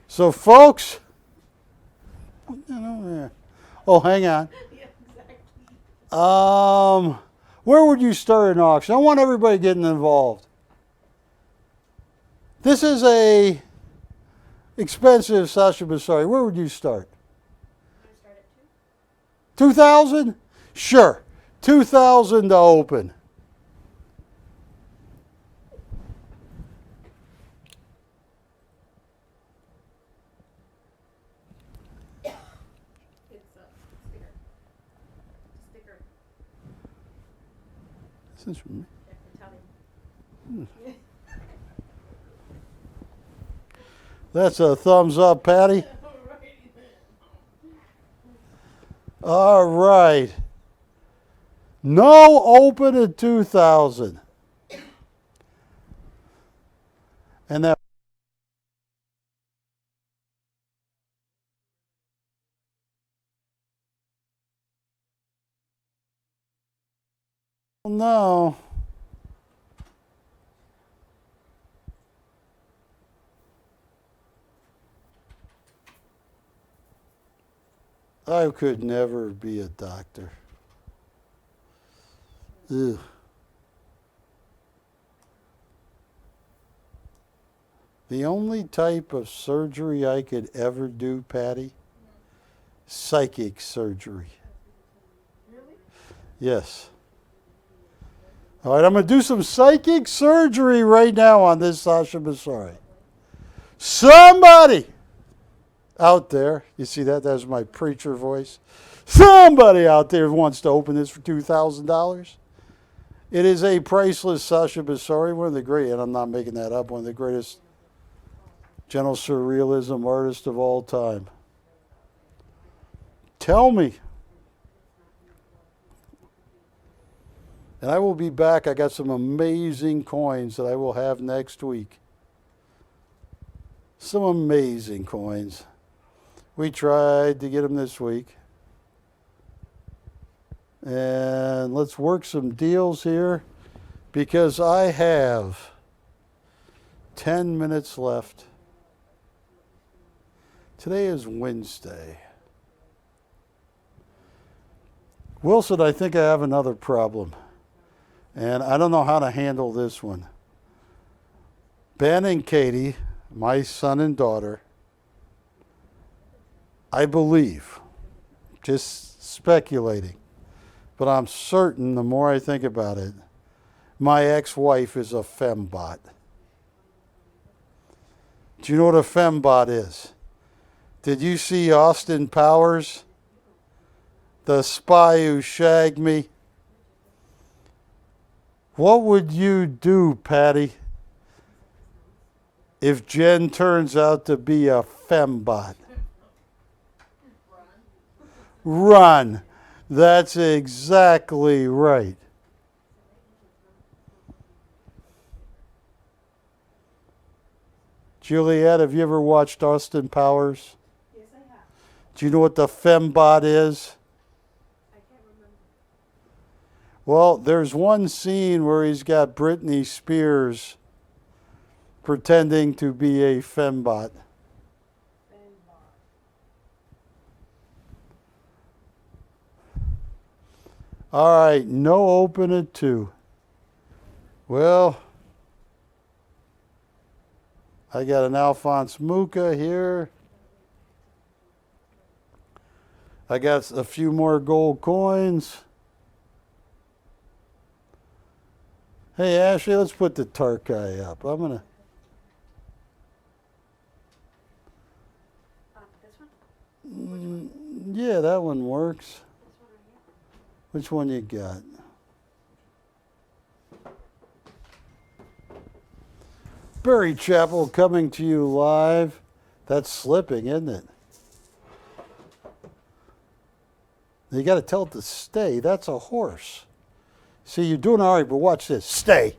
Speaker 1: So, folks, oh, hang on. Where would you start an auction? I want everybody getting involved. This is a expensive Sasha Basari. Where would you start? 2,000? Sure. 2,000 to open. This is from me. That's a thumbs up, Patty. All right. No open at 2,000. And that no. I could never be a doctor. Ugh. The only type of surgery I could ever do, Patty, psychic surgery.
Speaker 7: Really?
Speaker 1: Yes. All right, I'm going to do some psychic surgery right now on this Sasha Basari. Somebody out there, you see that? That's my preacher voice. Somebody out there wants to open this for $2,000. It is a priceless Sasha Basari, one of the great, and I'm not making that up, one of the greatest gentle surrealism artists of all time. Tell me. And I will be back. I got some amazing coins that I will have next week. Some amazing coins. We tried to get them this week. And let's work some deals here because I have 10 minutes left. Today is Wednesday. Wilson, I think I have another problem. And I don't know how to handle this one. Ben and Katie, my son and daughter, I believe, just speculating, but I'm certain the more I think about it, my ex-wife is a fembot. Do you know what a fembot is? Did you see Austin Powers, the spy who shagged me? What would you do, Patty, if Jen turns out to be a fembot? Run. That's exactly right. Juliet, have you ever watched Austin Powers?
Speaker 2: Yes, I have.
Speaker 1: Do you know what the fembot is?
Speaker 2: I can't remember.
Speaker 1: Well, there's one scene where he's got Britney Spears pretending to be a fembot. All right, no open at 2. Well, I got an Alphonse Mucha here. I got a few more gold coins. Hey, Ashley, let's put the Tarkay up. I'm going to...
Speaker 2: This one?
Speaker 1: Yeah, that one works.
Speaker 2: This one right here?
Speaker 1: Which one you got? Barry Chappell coming to you live. That's slipping, isn't it? You got to tell it to stay. That's a horse. See, you're doing all right, but watch this. Stay.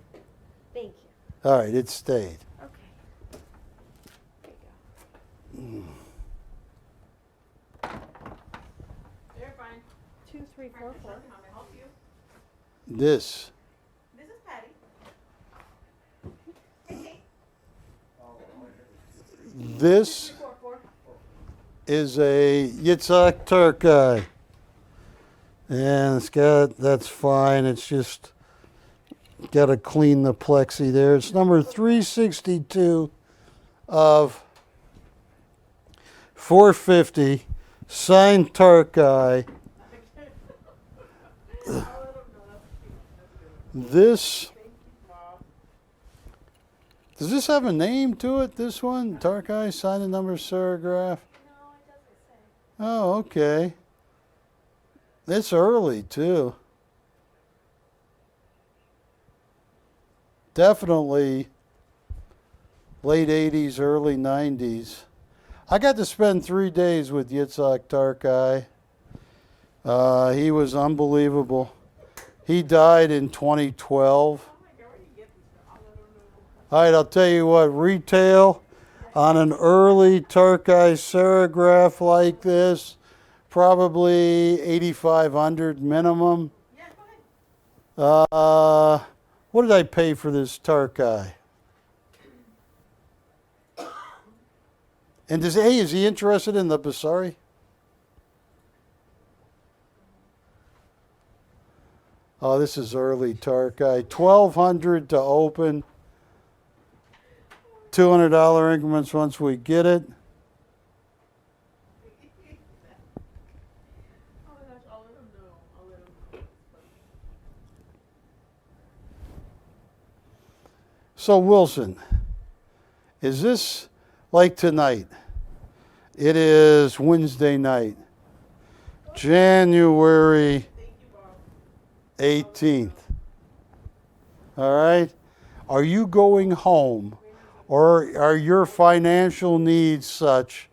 Speaker 6: Thank you.
Speaker 1: All right, it stayed.
Speaker 6: Okay. There you go.
Speaker 7: They're fine.
Speaker 6: 2, 3, 4, 4.
Speaker 7: How may I help you?
Speaker 1: This.
Speaker 7: This is Patty.
Speaker 1: This
Speaker 7: 4, 4.
Speaker 1: is a Yitzhak Tarkay. And it's got, that's fine. It's just got to clean the plexi there. It's number 362 of 450, signed Tarkay. This, does this have a name to it, this one? Tarkay, signed and number serigraph?
Speaker 6: No, it doesn't say.
Speaker 1: Oh, okay. It's early, too. Definitely late 80s, early 90s. I got to spend 3 days with Yitzhak Tarkay. He was unbelievable. He died in 2012. All right, I'll tell you what, retail on an early Tarkay serigraph like this, probably 8,500 minimum.
Speaker 7: Yeah, go ahead.
Speaker 1: What did I pay for this Tarkay? And is he interested in the Basari? Oh, this is early Tarkay. 1,200 to open. $200 increments once we get it.
Speaker 7: Oh my gosh, I'll let them know. I'll let them know.
Speaker 1: So Wilson, is this like tonight? It is Wednesday night, January 18th. All right? Are you going home, or are your financial needs such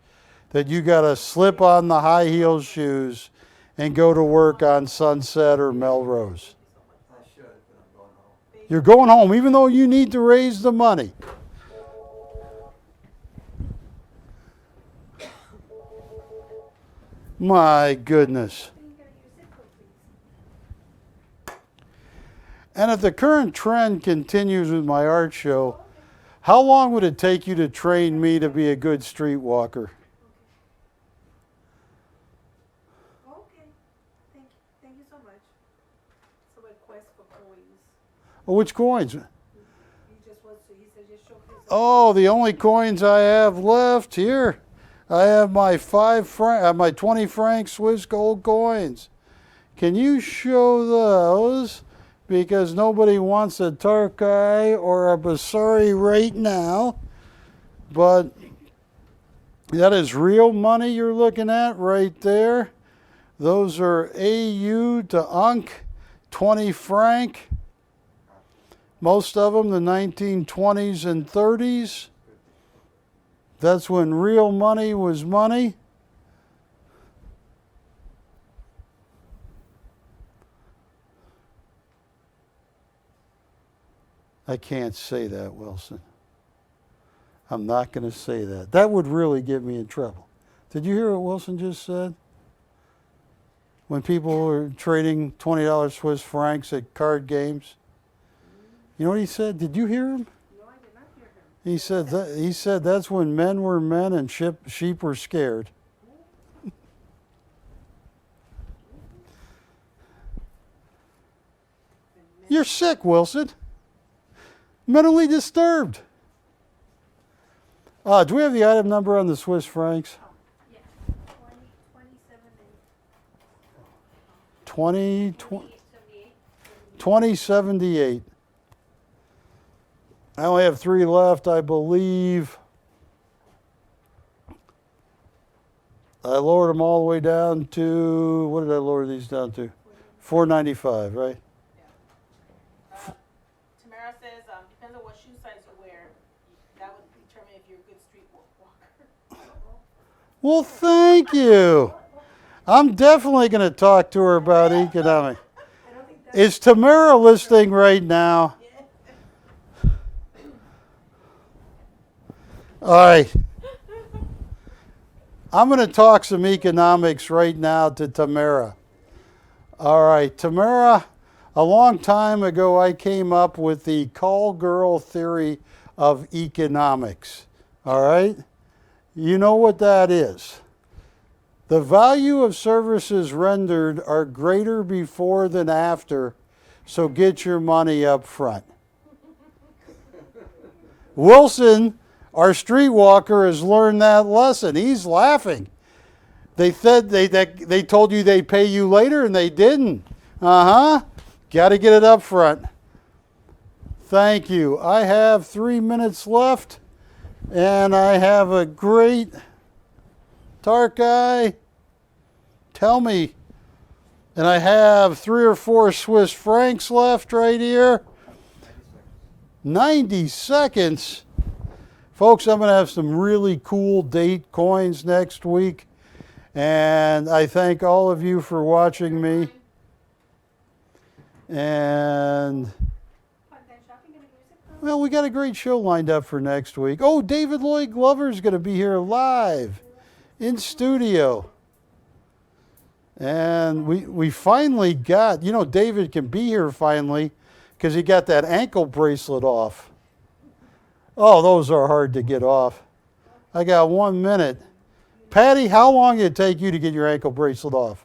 Speaker 1: that you got to slip on the high heel shoes and go to work on Sunset or Melrose?
Speaker 3: I should, but I'm going home.
Speaker 1: You're going home even though you need to raise the money. My goodness. And if the current trend continues with my art show, how long would it take you to train me to be a good streetwalker?
Speaker 2: Okay. Thank you so much. So a request for coins.
Speaker 1: Oh, which coins?
Speaker 2: He just wants to, he said just show his.
Speaker 1: Oh, the only coins I have left here. I have my 20 franc Swiss gold coins. Can you show those? Because nobody wants a Tarkay or a Basari right now. But that is real money you're looking at right there. Those are AU to Unk, 20 franc. Most of them the 1920s and 30s. That's when real money was money. I can't say that, Wilson. I'm not going to say that. That would really get me in trouble. Did you hear what Wilson just said? When people were trading $20 Swiss francs at card games. You know what he said? Did you hear him?
Speaker 2: No, I did not hear him.
Speaker 1: He said that's when men were men and sheep were scared. You're sick, Wilson. Mentally disturbed. Do we have the item number on the Swiss francs?
Speaker 6: Yeah.
Speaker 1: 2078. I only have 3 left, I believe. I lowered them all the way down to, what did I lower these down to? $4.95, right?
Speaker 2: Tamara says, depends on what shoe size you wear. That would determine if you're a good street walker.
Speaker 1: Well, thank you. I'm definitely going to talk to her about economics. Is Tamara listening right now? All right. I'm going to talk some economics right now to Tamara. All right, Tamara, a long time ago I came up with the call girl theory of economics. All right? You know what that is. The value of services rendered are greater before than after, so get your money up front. Wilson, our streetwalker, has learned that lesson. He's laughing. They said they told you they'd pay you later, and they didn't. Got to get it up front. Thank you. I have 3 minutes left, and I have a great Tarkay. Tell me. And I have 3 or 4 Swiss francs left right here. 90 seconds. Folks, I'm going to have some really cool date coins next week. And I thank all of you for watching me. And, well, we got a great show lined up for next week. Oh, David Lloyd Glover is going to be here live in studio. And we finally got, you know, David can be here finally because he got that ankle bracelet off. Oh, those are hard to get off. I got 1 minute. Patty, how long did it take you to get your ankle bracelet off?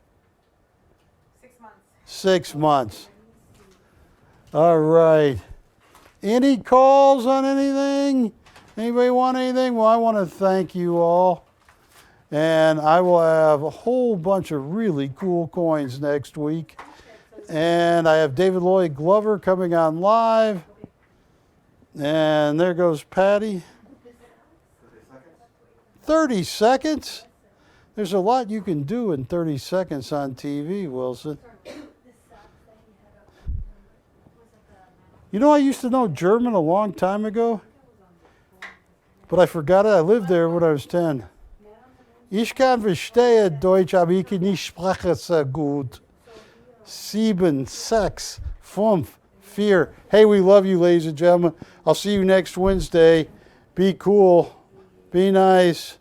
Speaker 2: 6 months.
Speaker 1: 6 months. All right. Any calls on anything? Anybody want anything? Well, I want to thank you all. And I will have a whole bunch of really cool coins next week. And I have David Lloyd Glover coming on live. And there goes Patty. 30 seconds? There's a lot you can do in 30 seconds on TV, Wilson. You know, I used to know German a long time ago, but I forgot it. I lived there when I was 10. Ich kann verstehen Deutsch, aber ich nicht spreche so gut. 7, 6, 5, 4. Hey, we love you, ladies and gentlemen. I'll see you next Wednesday. Be cool. Be nice.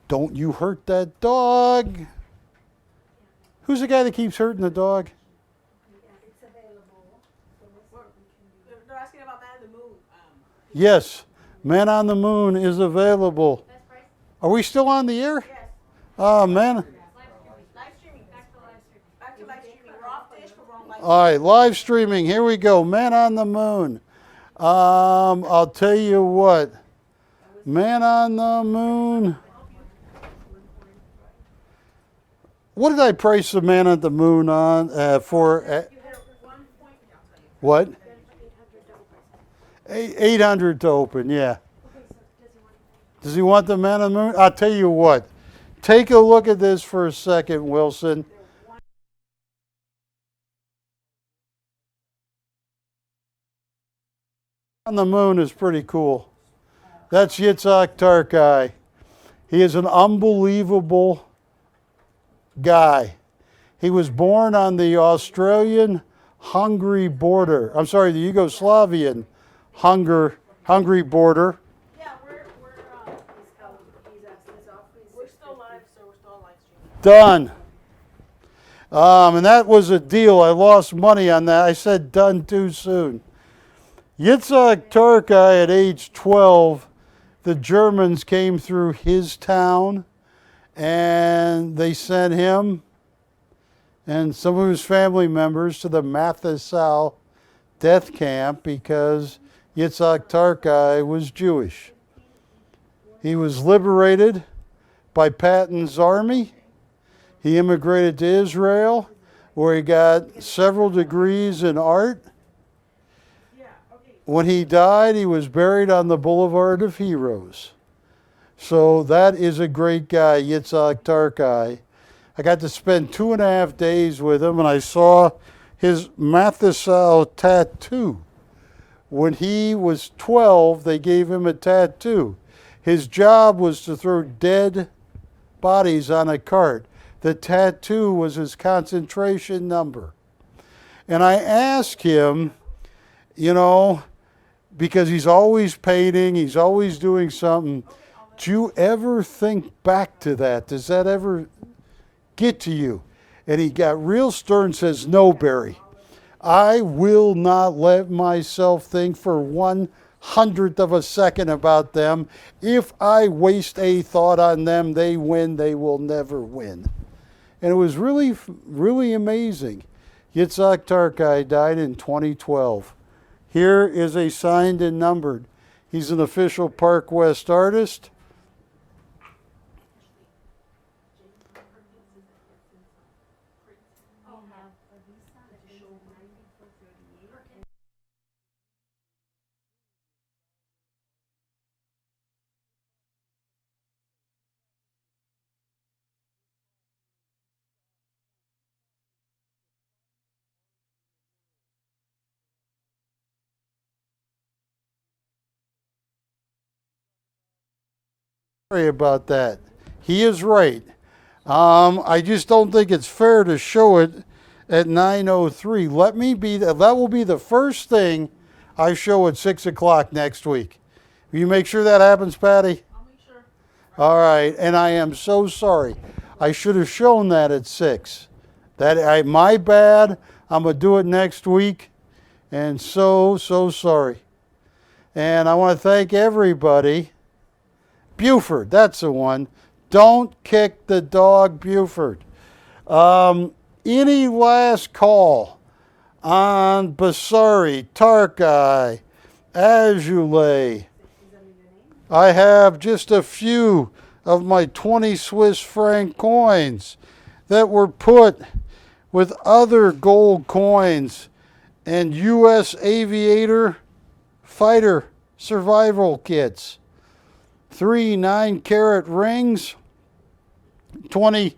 Speaker 1: Don't you hurt that dog. Who's the guy that keeps hurting the dog?
Speaker 2: They're asking about Man on the Moon.
Speaker 1: Yes, Man on the Moon is available. Are we still on the air?
Speaker 2: Yes.
Speaker 1: Oh, man.
Speaker 2: Live streaming. Back to live streaming. We're off dish, but we're on live streaming.
Speaker 1: All right, live streaming. Here we go. Man on the Moon. I'll tell you what. Man on the Moon. What did I price the Man on the Moon on for? What? 800 to open, yeah. Does he want the Man on the Moon? I'll tell you what. Take a look at this for a second, Wilson. On the Moon is pretty cool. That's Yitzhak Tarkay. He is an unbelievable guy. He was born on the Australian Hungary border. I'm sorry, the Yugoslavian Hungary border.
Speaker 2: Yeah, we're still live, so we're still on live stream.
Speaker 1: Done. And that was a deal. I lost money on that. I said done too soon. Yitzhak Tarkay at age 12, the Germans came through his town and they sent him and some of his family members to the Mathesau death camp because Yitzhak Tarkay was Jewish. He was liberated by Patton's army. He immigrated to Israel, where he got several degrees in art. When he died, he was buried on the Boulevard of Heroes. So that is a great guy, Yitzhak Tarkay. I got to spend 2.5 days with him, and I saw his Mathesau tattoo. When he was 12, they gave him a tattoo. His job was to throw dead bodies on a cart. The tattoo was his concentration number. And I asked him, you know, because he's always painting, he's always doing something, do you ever think back to that? Does that ever get to you? And he got real stern and says, no, Barry. I will not let myself think for 1/100th of a second about them. If I waste a thought on them, they win, they will never win. And it was really, really amazing. Yitzhak Tarkay died in 2012. Here is a signed and numbered. He's an official Park West artist. Sorry about that. He is right. I just don't think it's fair to show it at 9:03. Let me be, that will be the first thing I show at 6 o'clock next week. Will you make sure that happens, Patty?
Speaker 2: I'll make sure.
Speaker 1: All right, and I am so sorry. I should have shown that at 6. My bad. I'm going to do it next week. And so sorry. And I want to thank everybody. Buford, that's the one. Don't kick the dog, Buford. Any last call on Basari, Tarkay, Azoulay? I have just a few of my 20 Swiss franc coins that were put with other gold coins and U.S. Aviator fighter survival kits. 3 9-carat rings, 20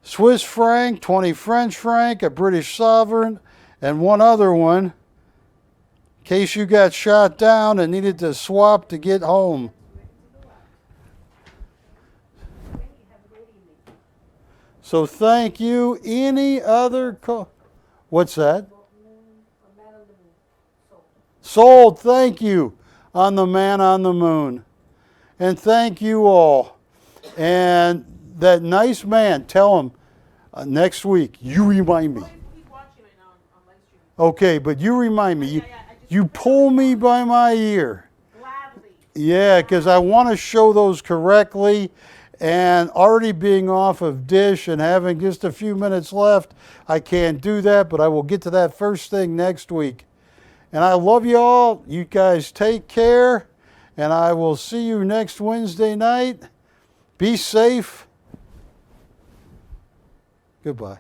Speaker 1: Swiss franc, 20 French franc, a British sovereign, and one other one in case you got shot down and needed to swap to get home. So thank you. Any other call? What's that? Sold. Thank you on the Man on the Moon. And thank you all. And that nice man, tell him next week, you remind me.
Speaker 2: He's watching right now on live stream.
Speaker 1: Okay, but you remind me. You pull me by my ear.
Speaker 2: Gladly.
Speaker 1: Yeah, because I want to show those correctly. And already being off of Dish and having just a few minutes left, I can't do that, but I will get to that first thing next week. And I love you all. You guys take care. And I will see you next Wednesday night. Be safe. Goodbye.